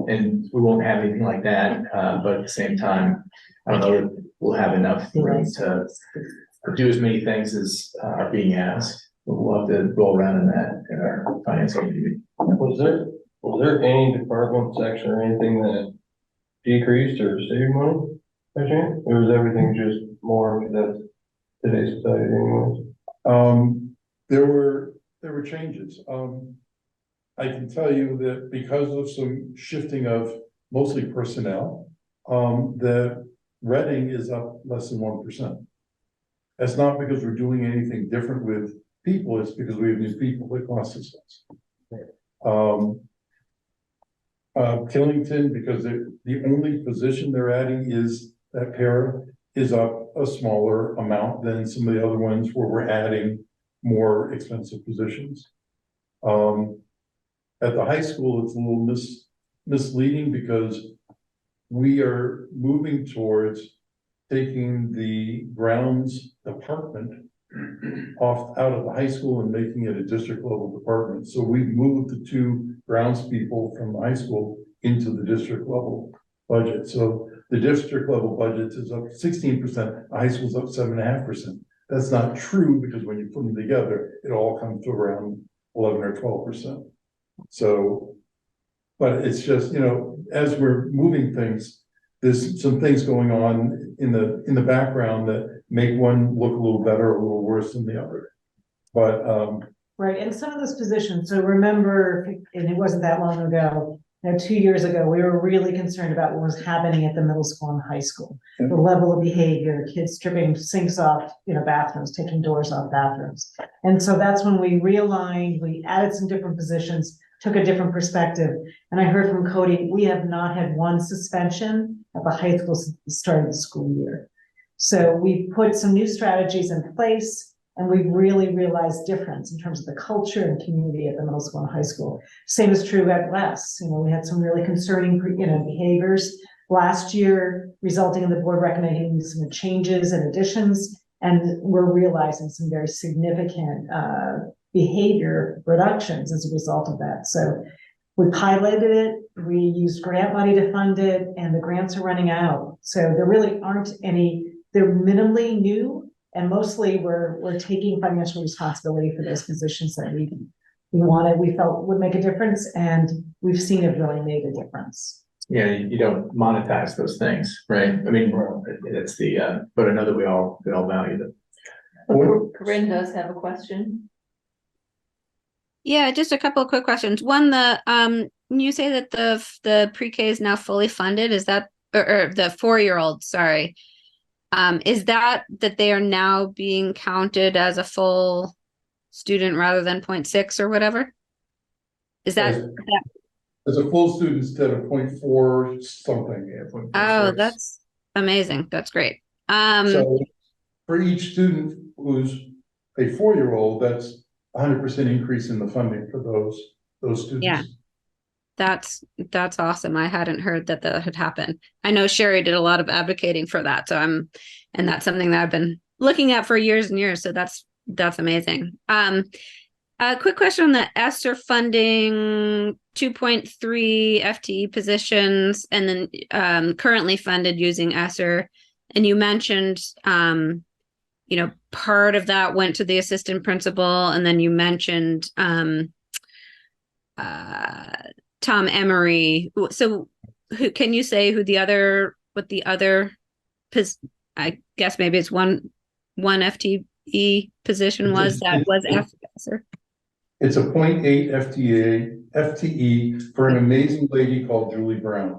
And we won't have anything like that, but at the same time, I don't know if we'll have enough room to do as many things as are being asked. We'll have to roll around in that in our finance committee. Was there any department section or anything that decreased or saved money? Or was everything just more that today's society anyways? There were changes. I can tell you that because of some shifting of mostly personnel, that Reading is up less than 1%. That's not because we're doing anything different with people, it's because we have new people that cost us less. Killington, because the only position they're adding is that para, is up a smaller amount than some of the other ones where we're adding more expensive positions. At the high school, it's a little misleading because we are moving towards taking the grounds department out of the high school and making it a district level department. So we've moved the 2 grounds people from the high school into the district level budget. So the district level budget is up 16%, the high school's up 7.5%. That's not true because when you put them together, it all comes to around 11 or 12%. So, but it's just, as we're moving things, there's some things going on in the background that make one look a little better or a little worse than the other. But, right, and some of those positions, so remember, and it wasn't that long ago, 2 years ago, we were really concerned about what was happening at the middle school and high school. The level of behavior, kids stripping sinks off, bathrooms, taking doors off bathrooms. And so that's when we realigned, we added some different positions, took a different perspective. And I heard from Cody, we have not had one suspension at the high school since the start of the school year. So we put some new strategies in place. And we've really realized difference in terms of the culture and community at the middle school and high school. Same is true at West. We had some really concerning, behaviors last year, resulting in the board recommending some changes and additions. And we're realizing some very significant behavior reductions as a result of that. So we piloted it, we used grant money to fund it, and the grants are running out. So there really aren't any, they're minimally new. And mostly we're taking financial responsibility for those positions that we felt would make a difference, and we've seen it really made a difference. Yeah, you don't monetize those things, right? I mean, it's but I know that we all value them. Corinne does have a question. Yeah, just a couple of quick questions. One, you say that the pre-K is now fully funded. Is that, or the 4-year-old, sorry. Is that they are now being counted as a full student rather than 0.6 or whatever? Is that as a full student instead of 0.4 something? Yeah, 0.6. Oh, that's amazing. That's great. So for each student who's a 4-year-old, that's 100% increase in the funding for those students. Yeah. That's awesome. I hadn't heard that had happened. I know Sherry did a lot of advocating for that. So and that's something that I've been looking at for years and years. So that's amazing. A quick question on the ESSER funding, 2.3 FTE positions, and then currently funded using ESSER. And you mentioned, part of that went to the assistant principal, and then you mentioned Tom Emery. So who can you say what the other, I guess maybe it's one FTE position was that was ESSER? It's a 0.8 FTE for an amazing lady called Julie Brown.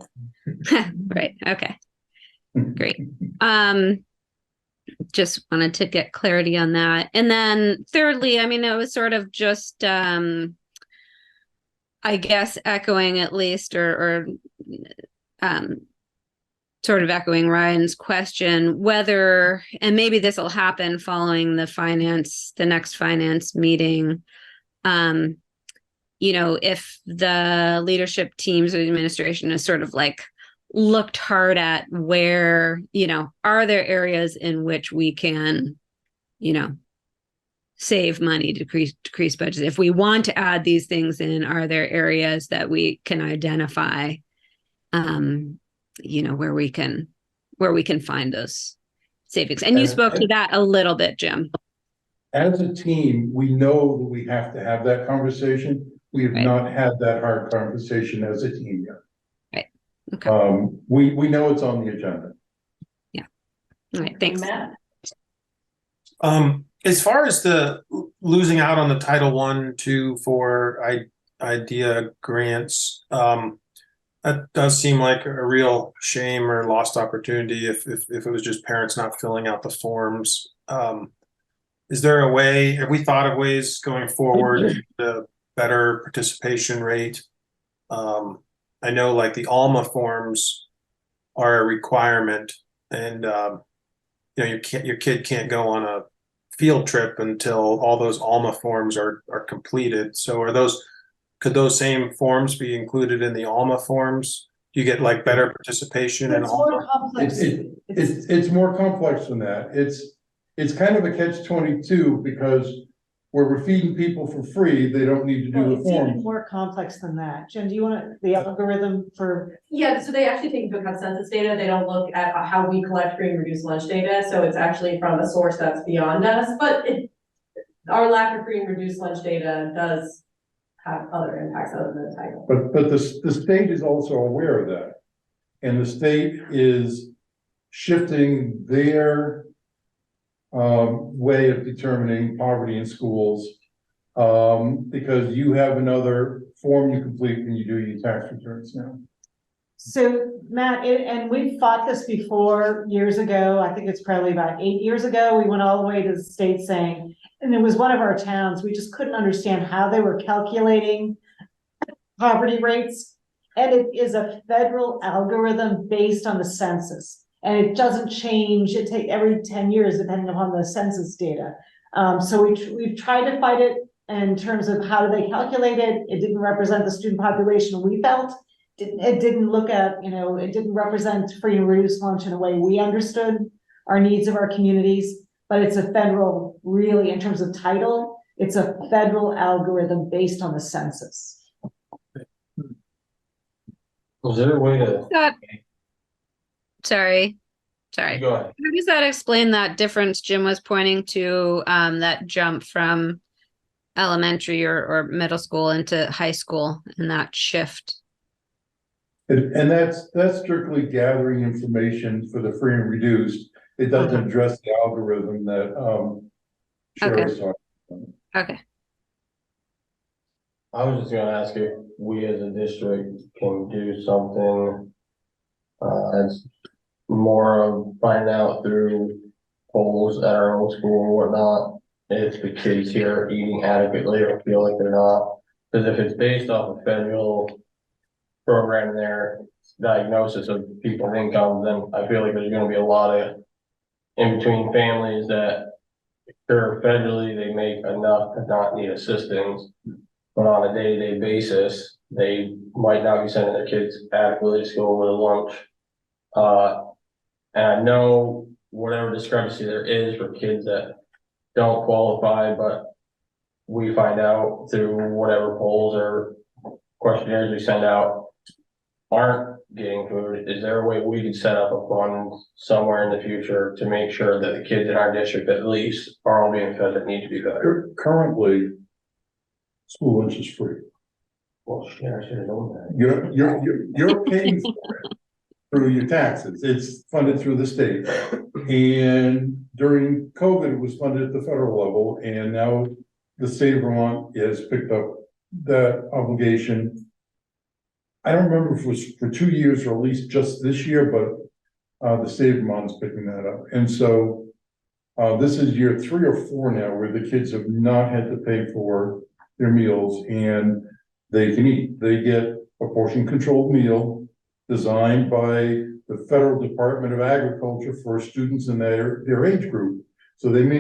Right. Okay. Great. Just wanted to get clarity on that. And then thirdly, I mean, it was sort of just I guess echoing at least or sort of echoing Ryan's question, whether, and maybe this will happen following the next finance meeting, if the leadership teams or the administration is sort of like looked hard at where, are there areas in which we can, save money, decrease budgets. If we want to add these things in, are there areas that we can identify, where we can find those savings? And you spoke to that a little bit, Jim. As a team, we know that we have to have that conversation. We have not had that hard conversation as a team yet. Right. Okay. We know it's on the agenda. Yeah. All right. Thanks. Matt. As far as the losing out on the Title I, II, IV IDEA grants, that does seem like a real shame or lost opportunity if it was just parents not filling out the forms. Is there a way, have we thought of ways going forward to better participation rate? I know like the ALMA forms are a requirement, and your kid can't go on a field trip until all those ALMA forms are completed. So could those same forms be included in the ALMA forms? Do you get like better participation in ALMA? It's more complex than that. It's kind of a catch-22 because where we're feeding people for free, they don't need to do the It's even forms. more complex than that. Jen, do you want the algorithm for? Yeah, so they actually take into account census data. They don't look at how we collect free and reduced lunch data. So it's actually from a source that's beyond us. But our lack of free and reduced lunch data does have other impacts other than the title. But the state is also aware of that. and the state is shifting their way of determining poverty in schools, because you have another form you complete when you do your tax returns now. So Matt, and we've fought this before years ago. I think it's probably about 8 years ago. We went all the way to the state saying, and it was one of our towns, we just couldn't understand how they were calculating poverty rates. And it is a federal algorithm based on the census. And it doesn't change. It takes every 10 years, depending upon the census data. So we've tried to fight it in terms of how do they calculate it. It didn't represent the student population we felt. It didn't look at, it didn't represent free and reduced lunch in a way we understood our needs of our communities, but it's a federal, really, in terms of title, it's a federal algorithm based on the census. Is there a way to? Sorry. Go ahead. How does that explain that difference Jim was pointing to, that jump from elementary or middle school into high school and that shift? And that's strictly gathering information for the free and reduced. It doesn't address the algorithm that Sherry's talking about. Okay. I was just gonna ask if we as a district can do something as more of finding out through polls at our own school and whatnot, if the kids here are eating adequately or feel like they're not. Because if it's based off of federal program in their diagnosis of people's incomes, then I feel like there's gonna be a lot of in-between families that they're federally, they make enough to not need assistance, but on a day-to-day basis, they might not be sending their kids adequately to school with a lunch. And I know whatever discrepancy there is for kids that don't qualify, but we find out through whatever polls or questionnaires we send out aren't getting food. Is there a way we could set up a fund somewhere in the future to make sure that the kids in our district at least are all being fed that need to be fed? Currently, school lunch is free. Well, yeah, I should have known that. You're paying for it through your taxes. It's funded through the state. And during COVID, it was funded at the federal level, and now the state of Vermont has picked up that obligation. I don't remember if it was for 2 years or at least just this year, but the state of Vermont is picking that up. And so this is year 3 or 4 now where the kids have not had to pay for their meals and they can eat. They get a portion controlled meal designed by the Federal Department of Agriculture for students in their age group. So they may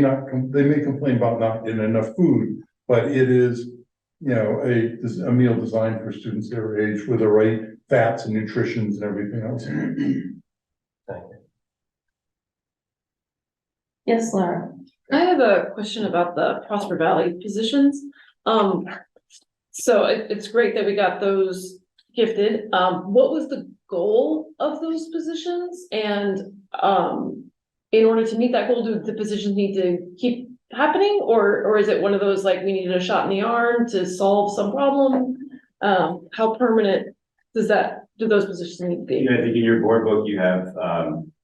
complain about not getting enough food, but it is, a meal designed for students their age with the right fats and nutritions and everything else. Yes, Laura. I have a question about the Prosper Valley positions. So it's great that we got those gifted. What was the goal of those positions? And in order to meet that goal, do the positions need to keep happening, or is it one of those like we needed a shot in the arm to solve some problem? How permanent do those positions need to be? I think in your board book you have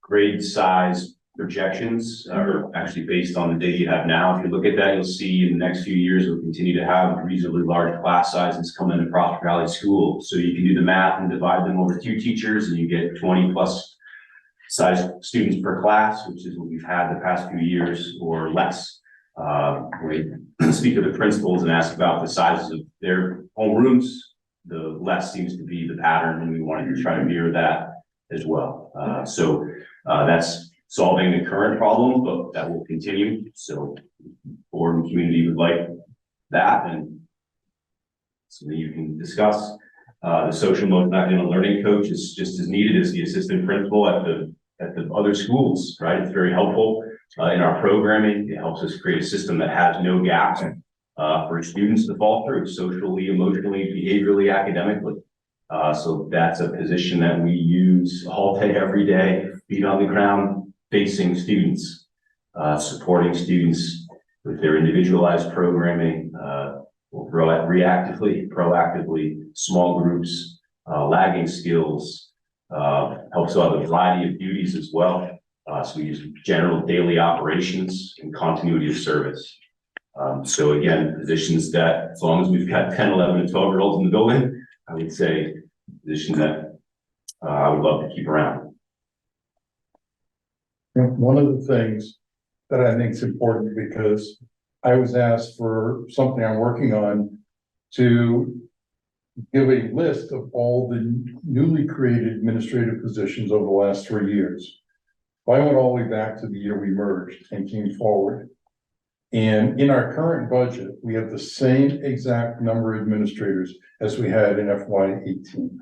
grade size projections are actually based on the data you have now. If you look at that, you'll see in the next few years we'll continue to have reasonably large class sizes come into Prosper Valley School. So you can do the math and divide them over 2 teachers and you get 20 plus size students per class, which is what we've had the past few years or less. We speak to the principals and ask about the sizes of their homerooms. The less seems to be the pattern, and we wanted to try to mirror that as well. So that's solving the current problem, but that will continue. So board and community would like that, and so you can discuss. The social emotional learning coach is just as needed as the assistant principal at the other schools, right? It's very helpful in our programming. It helps us create a system that has no gaps for students to fall through socially, emotionally, behaviorally, academically. So that's a position that we use all day, every day, feet on the ground, facing students, supporting students with their individualized programming, reactively, proactively, small groups, lagging skills, Helps out with a variety of duties as well. So we use general daily operations and continuity of service. So again, positions that as long as we've got 10, 11, and 12-year-olds in the building, I would say position that I would love to keep around. One of the things that I think is important, because I was asked for something I'm working on to give a list of all the newly created administrative positions over the last 3 years. I went all the way back to the year we merged and came forward. And in our current budget, we have the same exact number of administrators as we had in FY18.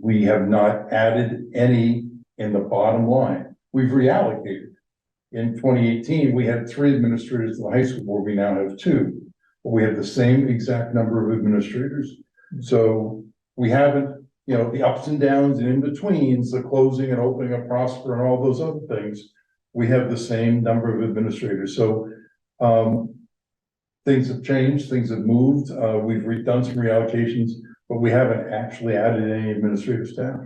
We have not added any in the bottom line. We've reallocated. In 2018, we had 3 administrators in the high school board. We now have 2. But we have the same exact number of administrators. So we haven't, the ups and downs and in betweens, the closing and opening of Prosper and all those other things, we have the same number of administrators. So things have changed, things have moved. We've done some reallocations, but we haven't actually added any administrative staff.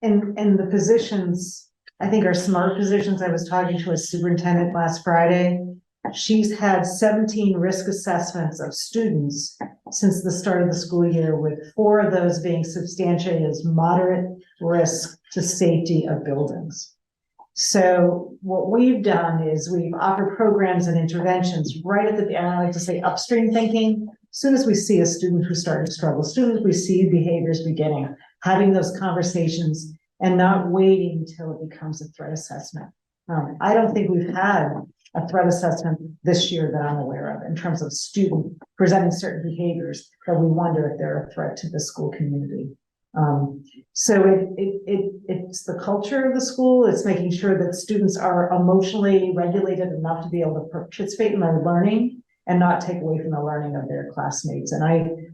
And the positions, I think are smart positions. I was talking to a superintendent last Friday. She's had 17 risk assessments of students since the start of the school year, with 4 of those being substantiated as moderate risk to safety of buildings. So what we've done is we've offered programs and interventions right at the, I like to say upstream thinking. As soon as we see a student who's starting to struggle, as soon as we see behaviors beginning, having those conversations and not waiting until it becomes a threat assessment. I don't think we've had a threat assessment this year that I'm aware of in terms of student presenting certain behaviors that we wonder if they're a threat to the school community. So it's the culture of the school. It's making sure that students are emotionally regulated enough to be able to participate in their learning and not take away from the learning of their classmates. And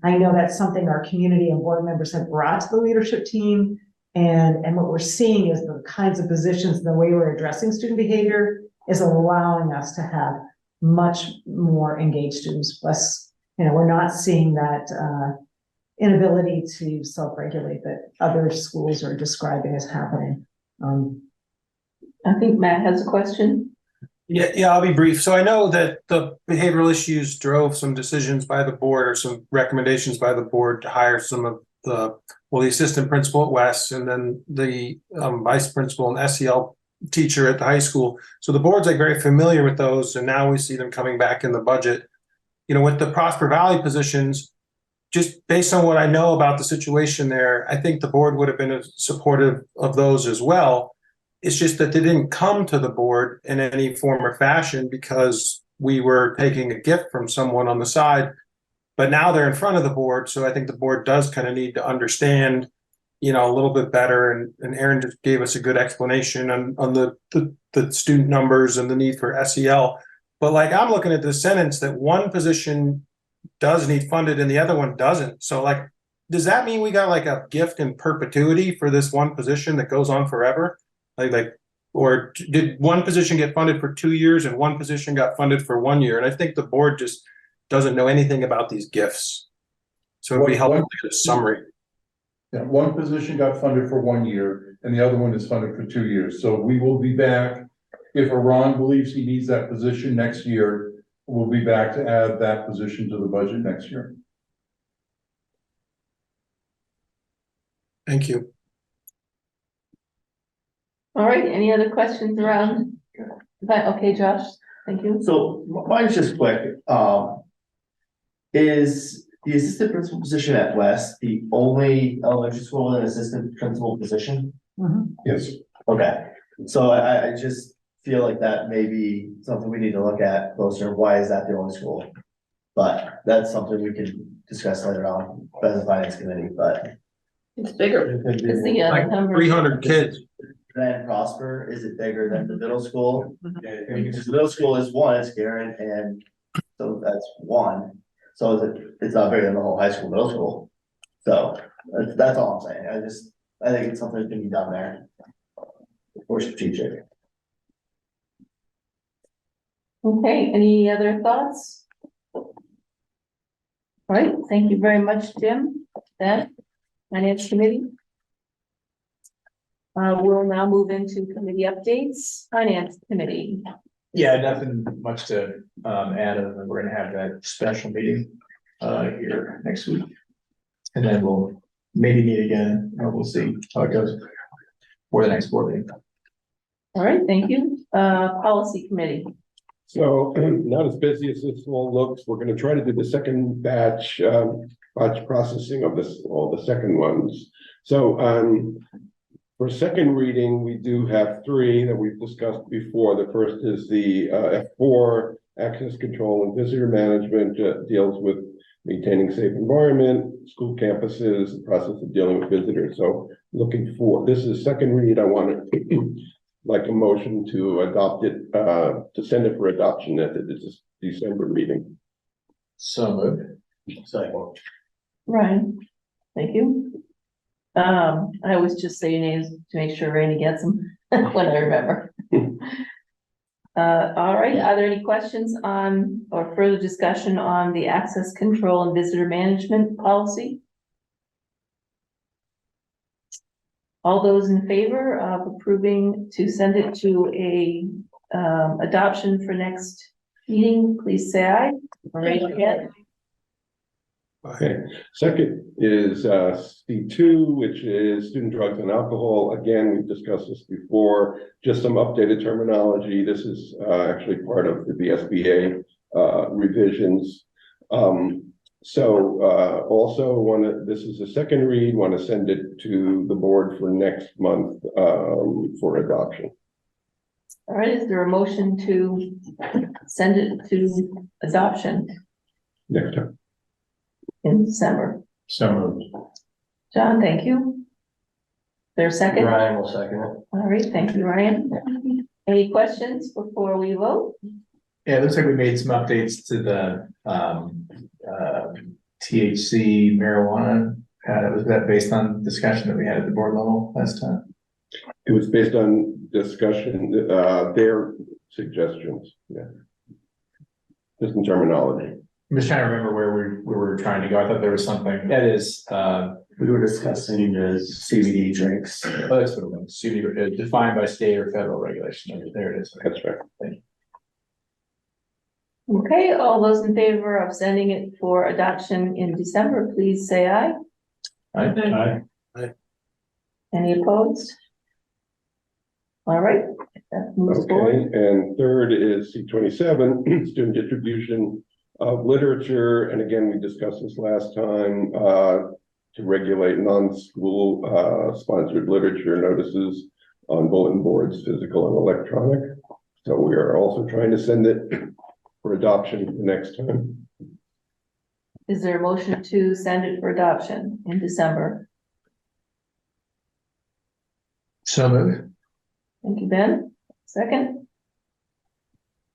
I know that's something our community and board members have brought to the leadership team. And what we're seeing is the kinds of positions, the way we're addressing student behavior is allowing us to have much more engaged students. Less, we're not seeing that inability to self-regulate that other schools are describing as happening. I think Matt has a question. Yeah, I'll be brief. So I know that the behavioral issues drove some decisions by the board or some recommendations by the board to hire some of the assistant principal at West and then the vice principal and SEL teacher at the high school. So the board's very familiar with those, and now we see them coming back in the budget. With the Prosper Valley positions, just based on what I know about the situation there, I think the board would have been supportive of those as well. It's just that they didn't come to the board in any form or fashion because we were taking a gift from someone on the side. But now they're in front of the board, so I think the board does kind of need to understand, a little bit better. And Aaron just gave us a good explanation on the student numbers and the need for SEL. But I'm looking at this sentence that one position does need funded and the other one doesn't. So does that mean we got a gift in perpetuity for this one position that goes on forever? Or did one position get funded for 2 years and one position got funded for 1 year? And I think the board just doesn't know anything about these gifts. So it'd be helpful to get a summary. Yeah, one position got funded for 1 year and the other one is funded for 2 years. So we will be back. If Iran believes he needs that position next year, we'll be back to add that position to the budget next year. Thank you. All right, any other questions around? Okay, Josh, thank you. So mine's just quick. Is the assistant principal position at West the only elementary school with an assistant principal position? Yes. Okay, so I just feel like that may be something we need to look at closer. Why is that the only school? But that's something we can discuss later on as a finance committee, but. It's bigger. It's the 300 kids. Then Prosper, is it bigger than the middle school? Because the middle school is 1, it's Garen, and so that's 1. So it's not bigger than the whole high school, middle school. So that's all I'm saying. I think it's something that can be done there. Or strategic. Okay, any other thoughts? All right, thank you very much, Jim. Ben? Finance Committee? We'll now move into committee updates. Finance Committee. Yeah, nothing much to add, other than we're gonna have that special meeting here next week. And then we'll maybe meet again, or we'll see how it goes for the next board meeting. All right, thank you. Policy Committee. So not as busy as this all looks. We're going to try to do the second batch processing of this, all the second ones. So for second reading, we do have 3 that we've discussed before. The first is the F4 access control and visitor management, deals with maintaining safe environment, school campuses, the process of dealing with visitors. So looking for, this is second read. I want to like a motion to adopt it, to send it for adoption at the December meeting. So moved. Second. Ryan, thank you. I always just say your names to make sure Randy gets them when I remember. All right, are there any questions on or further discussion on the access control and visitor management policy? All those in favor of approving to send it to a adoption for next meeting, please say aye. Or raise your hand. Okay, second is C2, which is student drugs and alcohol. Again, we've discussed this before, just some updated terminology. This is actually part of the VSBA revisions. Also this is a second read, want to send it to the board for next month for adoption. All right, is there a motion to send it to adoption Next time. in December? So moved. John, thank you. There's a second? Ryan will second it. All right, thank you, Ryan. Any questions before we vote? Yeah, it looks like we made some updates to the THC marijuana. Was that based on discussion that we had at the board level last time? It was based on discussion, their suggestions, yeah. Just in terminology. I'm just trying to remember where we were trying to go. I thought there was something, that is, We were discussing the CBD drinks. oh, that's what it was, CBD, defined by state or federal regulation. There it is. That's right. Thank you. Okay, all those in favor of sending it for adoption in December, please say aye. Aye. Any opposed? All right, that moves Okay, forward. and third is C27, student distribution of literature. And again, we discussed this last time, to regulate non-school sponsored literature notices on bulletin boards, physical and electronic. So we are also trying to send it for adoption the next time. Is there a motion to send it for adoption in December? So moved. Thank you, Ben. Second?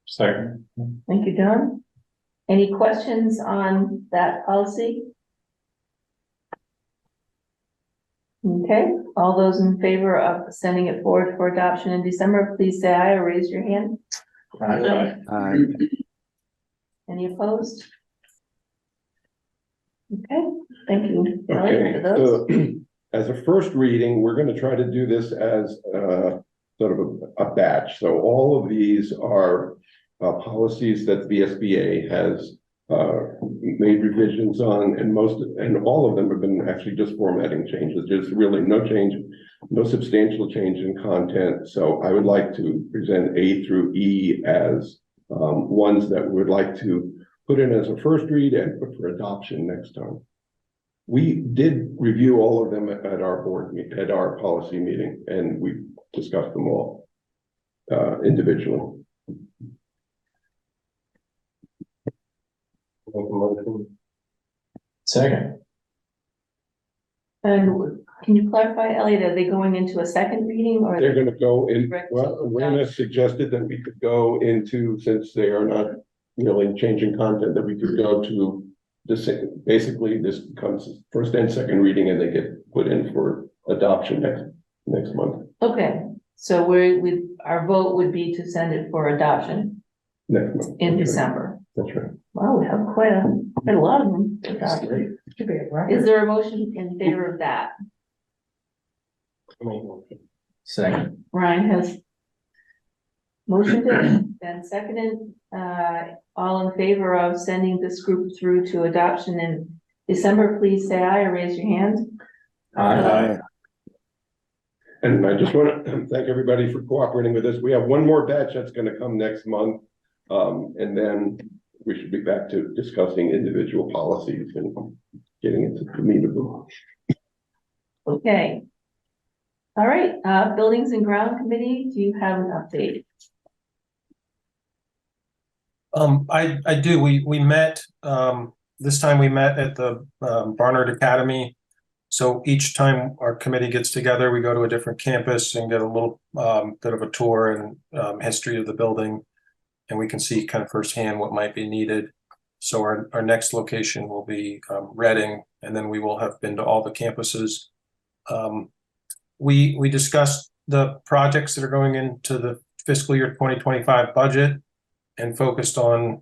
Second. Thank you, John. Any questions on that policy? Okay, all those in favor of sending it forward for adoption in December, please say aye or raise your hand. Aye. Any opposed? Okay, thank you. Okay, For those. so as a first reading, we're going to try to do this as sort of a batch. So all of these are policies that the VSBA has made revisions on, and all of them have been actually just formatting changes. There's really no change, no substantial change in content. So I would like to present A through E as ones that we would like to put in as a first read and put for adoption next time. We did review all of them at our board meeting, at our policy meeting, and we discussed them all individually. Second. And can you clarify, Elliot, are they going into a second reading or? They're going to go in, Direct well, to Rana suggested that we could go into, since they are not really changing content, that we could go to basically this becomes first and second reading, and they get put in for adoption next month. Okay, so our vote would be to send it for adoption Next month. in That's December. Right. That's right. Wow, we have quite a lot of them. Is there a motion in favor of that? Second. Ryan has motioned it, then seconded, all in favor of sending this group through to adoption in December, please say aye or raise your hand. Aye. And I just want to thank everybody for cooperating with us. We have one more batch that's going to come next month. And then we should be back to discussing individual policies and getting into the meat of them. Okay. All right, Buildings and Ground Committee, do you have an update? I do. We met, this time we met at the Barnard Academy. So each time our committee gets together, we go to a different campus and get a little bit of a tour and history of the building. And we can see kind of firsthand what might be needed. So our next location will be Reading, and then we will have been to all the campuses. We discussed the projects that are going into the fiscal year 2025 budget and focused on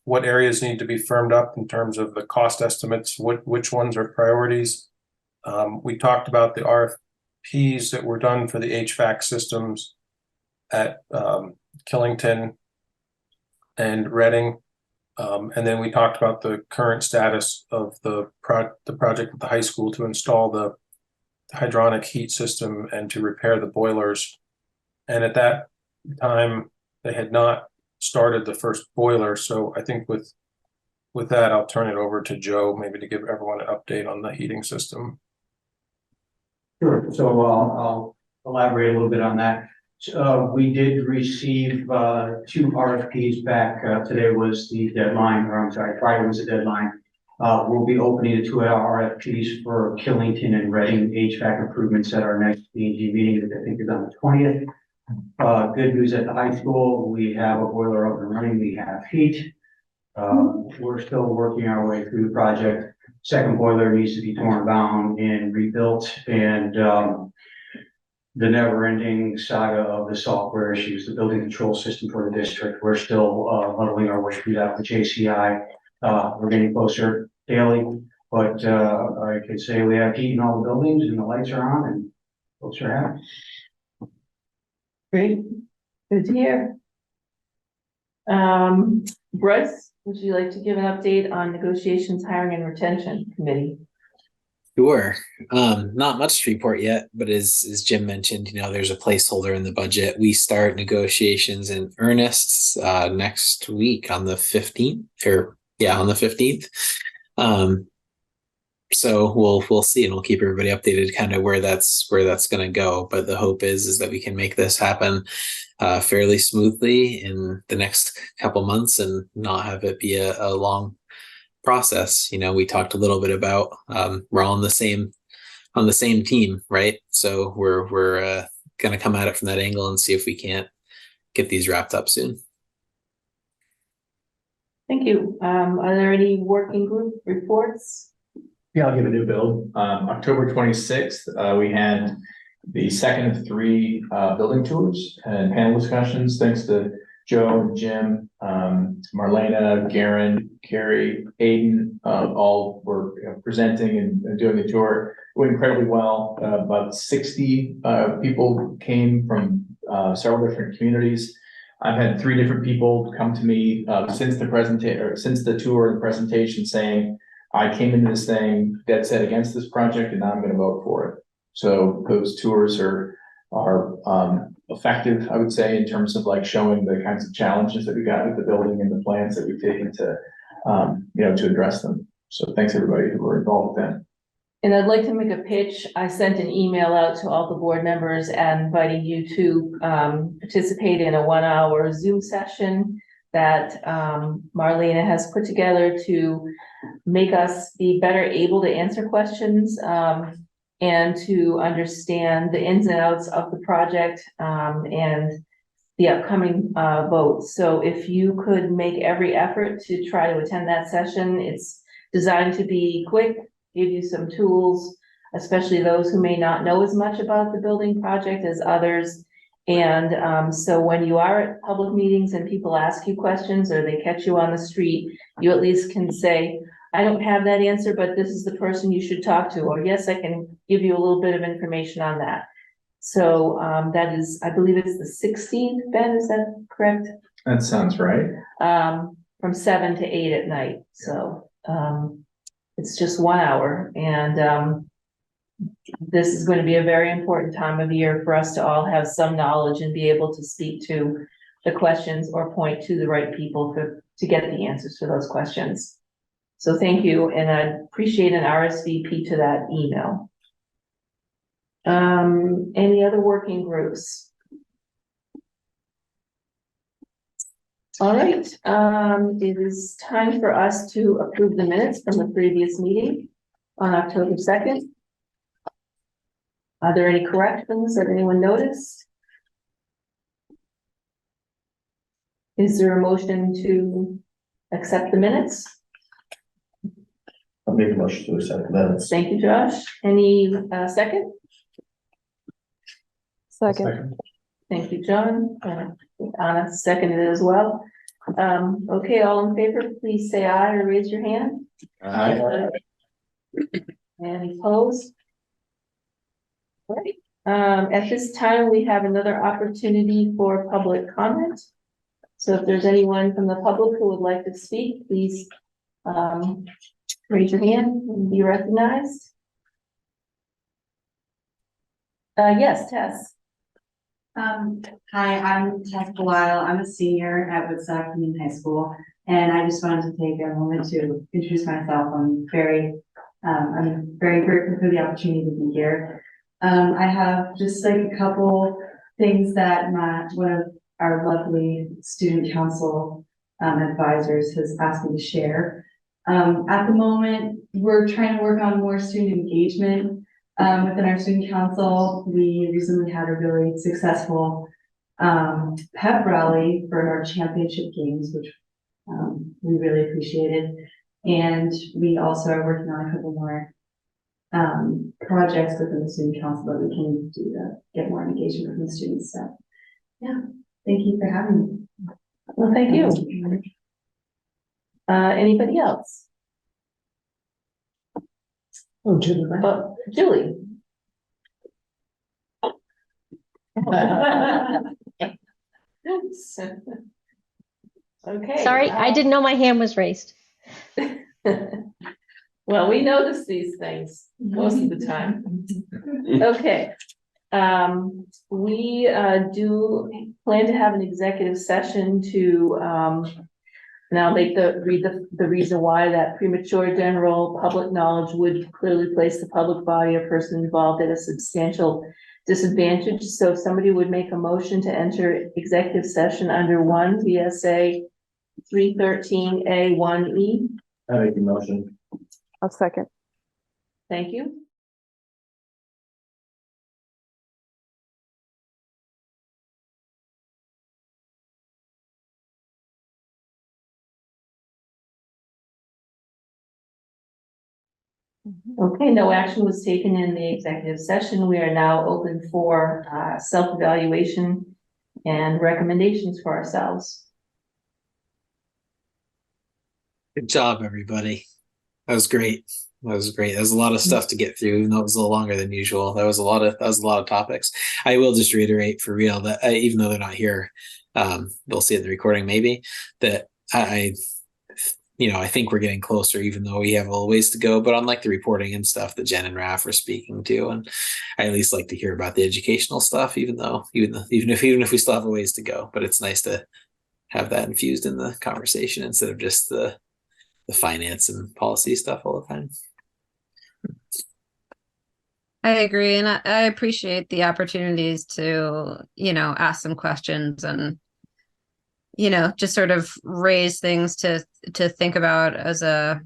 what areas need to be firmed up in terms of the cost estimates, which ones are priorities. We talked about the RFPs that were done for the HVAC systems at Killington and Reading. And then we talked about the current status of the project at the high school to install the hydronic heat system and to repair the boilers. And at that time, they had not started the first boiler. So I think with that, I'll turn it over to Joe, maybe to give everyone an update on the heating system. Sure. So I'll elaborate a little bit on that. We did receive 2 RFPs back. Today was the deadline, or I'm sorry, Friday was the deadline. We'll be opening the 2 RFPs for Killington and Reading HVAC improvements at our next B&G meeting that I think is on the 20th. Good news at the high school, we have a boiler up and running, we have heat. We're still working our way through the project. Second boiler needs to be torn down and rebuilt, and the never-ending saga of the software issues, the building control system for the district. We're still muddling our way through that with JCI. We're getting closer daily, but I could say we have heat in all the buildings and the lights are on and folks are happy. Great, good to hear. Bryce, would you like to give an update on negotiations, hiring and retention committee? Sure. Not much to report yet, but as Jim mentioned, there's a placeholder in the budget. We start negotiations in earnest next week on the 15th, on the 15th. So we'll see, and we'll keep everybody updated kind of where that's going to go. But the hope is that we can make this happen fairly smoothly in the next couple months and not have it be a long process. We talked a little bit about we're all on the same team, right? So we're going to come at it from that angle and see if we can't get these wrapped up soon. Thank you. Are there any working group reports? Yeah, I'll give a new build. October 26th, we had the second of 3 building tours and panel discussions. Thanks to Joe, Jim, Marlena, Garen, Carrie, Aiden, all were presenting and doing the tour. It went incredibly well. About 60 people came from several different communities. I've had 3 different people come to me since the tour and presentation saying, I came into this thing dead set against this project and now I'm going to vote for it. So those tours are effective, I would say, in terms of like showing the kinds of challenges that we got with the building and the plans that we've taken to, to address them. So thanks everybody who were involved with that. And I'd like to make a pitch. I sent an email out to all the board members and inviting you to participate in a 1-hour Zoom session that Marlena has put together to make us be better able to answer questions and to understand the ins and outs of the project and the upcoming votes. So if you could make every effort to try to attend that session, it's designed to be quick, give you some tools, especially those who may not know as much about the building project as others. And so when you are at public meetings and people ask you questions or they catch you on the street, you at least can say, I don't have that answer, but this is the person you should talk to, or yes, I can give you a little bit of information on that. So, that is, I believe it's the 16th, Ben, is that correct? That sounds right. From 7 to 8 at night, so, it's just 1 hour, and, this is going to be a very important time of year for us to all have some knowledge and be able to speak to the questions or point to the right people to get the answers to those questions. So thank you, and I appreciate an RSVP to that email. Any other working groups? All right, it is time for us to approve the minutes from the previous meeting on October 2nd. Are there any corrections that anyone noticed? Is there a motion to accept the minutes? I'll make a motion to accept the minutes. Thank you, Josh. Any second? Second. Thank you, John. Anna seconded as well. Okay, all in favor, please say aye or raise your hand. Aye. Any opposed? Right. At this time, we have another opportunity for public comment. So if there's anyone from the public who would like to speak, please raise your hand and be recognized. Yes, Tess. Hi, I'm Tess Belisle. I'm a senior at Woodstock Union High School, and I just wanted to take a moment to introduce myself. I'm very grateful for the opportunity to be here. I have just like a couple things that one of our lovely student council advisors has asked me to share. At the moment, we're trying to work on more student engagement within our student council. We recently had a really successful pep rally for our championship games, which we really appreciated. And we also are working on a couple more projects within the student council that we can do to get more engagement from the students. So yeah, thank you for having me. Well, thank you. Anybody else? Oh, Julie. Julie. Okay. Sorry, I didn't know my hand was raised. Well, we notice these things most of the time. Okay. We do plan to have an executive session to now read the reason why that premature general public knowledge would clearly place the public body or person involved at a substantial disadvantage. So if somebody would make a motion to enter executive session under 1 VSA 313A1E. I make the motion. I'll second. Thank you. Okay, no action was taken in the executive session. We are now open for self-evaluation and recommendations for ourselves. Good job, everybody. That was great. That was great. There's a lot of stuff to get through, even though it was a little longer than usual. That was a lot of topics. I will just reiterate for real that even though they're not here, they'll see it in the recording maybe, that I think we're getting closer, even though we have a little ways to go. But unlike the reporting and stuff that Jen and Raf are speaking to, and I at least like to hear about the educational stuff, even if we still have a ways to go. But it's nice to have that infused in the conversation instead of just the finance and policy stuff all the time. I agree, and I appreciate the opportunities to, ask some questions and, just sort of raise things to think about as a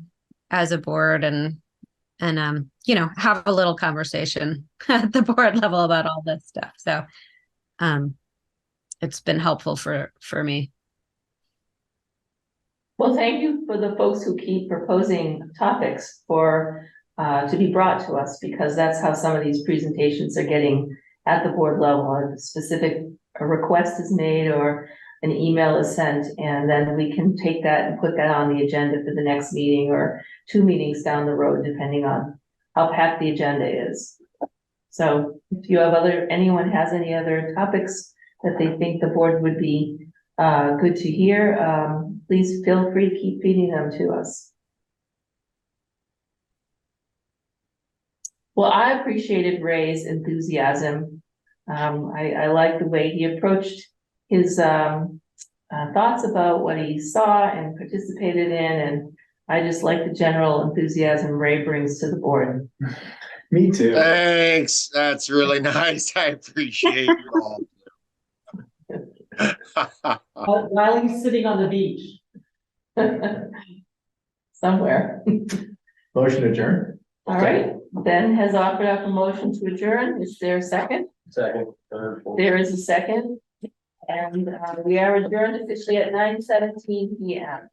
board and have a little conversation at the board level about all this stuff. So it's been helpful for me. Well, thank you for the folks who keep proposing topics to be brought to us, because that's how some of these presentations are getting at the board level. A specific request is made or an email is sent, and then we can take that and put that on the agenda for the next meeting or 2 meetings down the road, depending on how packed the agenda is. So if you have anyone has any other topics that they think the board would be good to hear, please feel free to keep feeding them to us. Well, I appreciated Ray's enthusiasm. I like the way he approached his thoughts about what he saw and participated in, and I just like the general enthusiasm Ray brings to the board. Me too. Thanks. That's really nice. I appreciate you all. While he's sitting on the beach. Somewhere. Motion adjourned. All right, Ben has offered up a motion to adjourn. Is there a second? Second, third, fourth. There is a second. And we are adjourned officially at 9:17 p.m.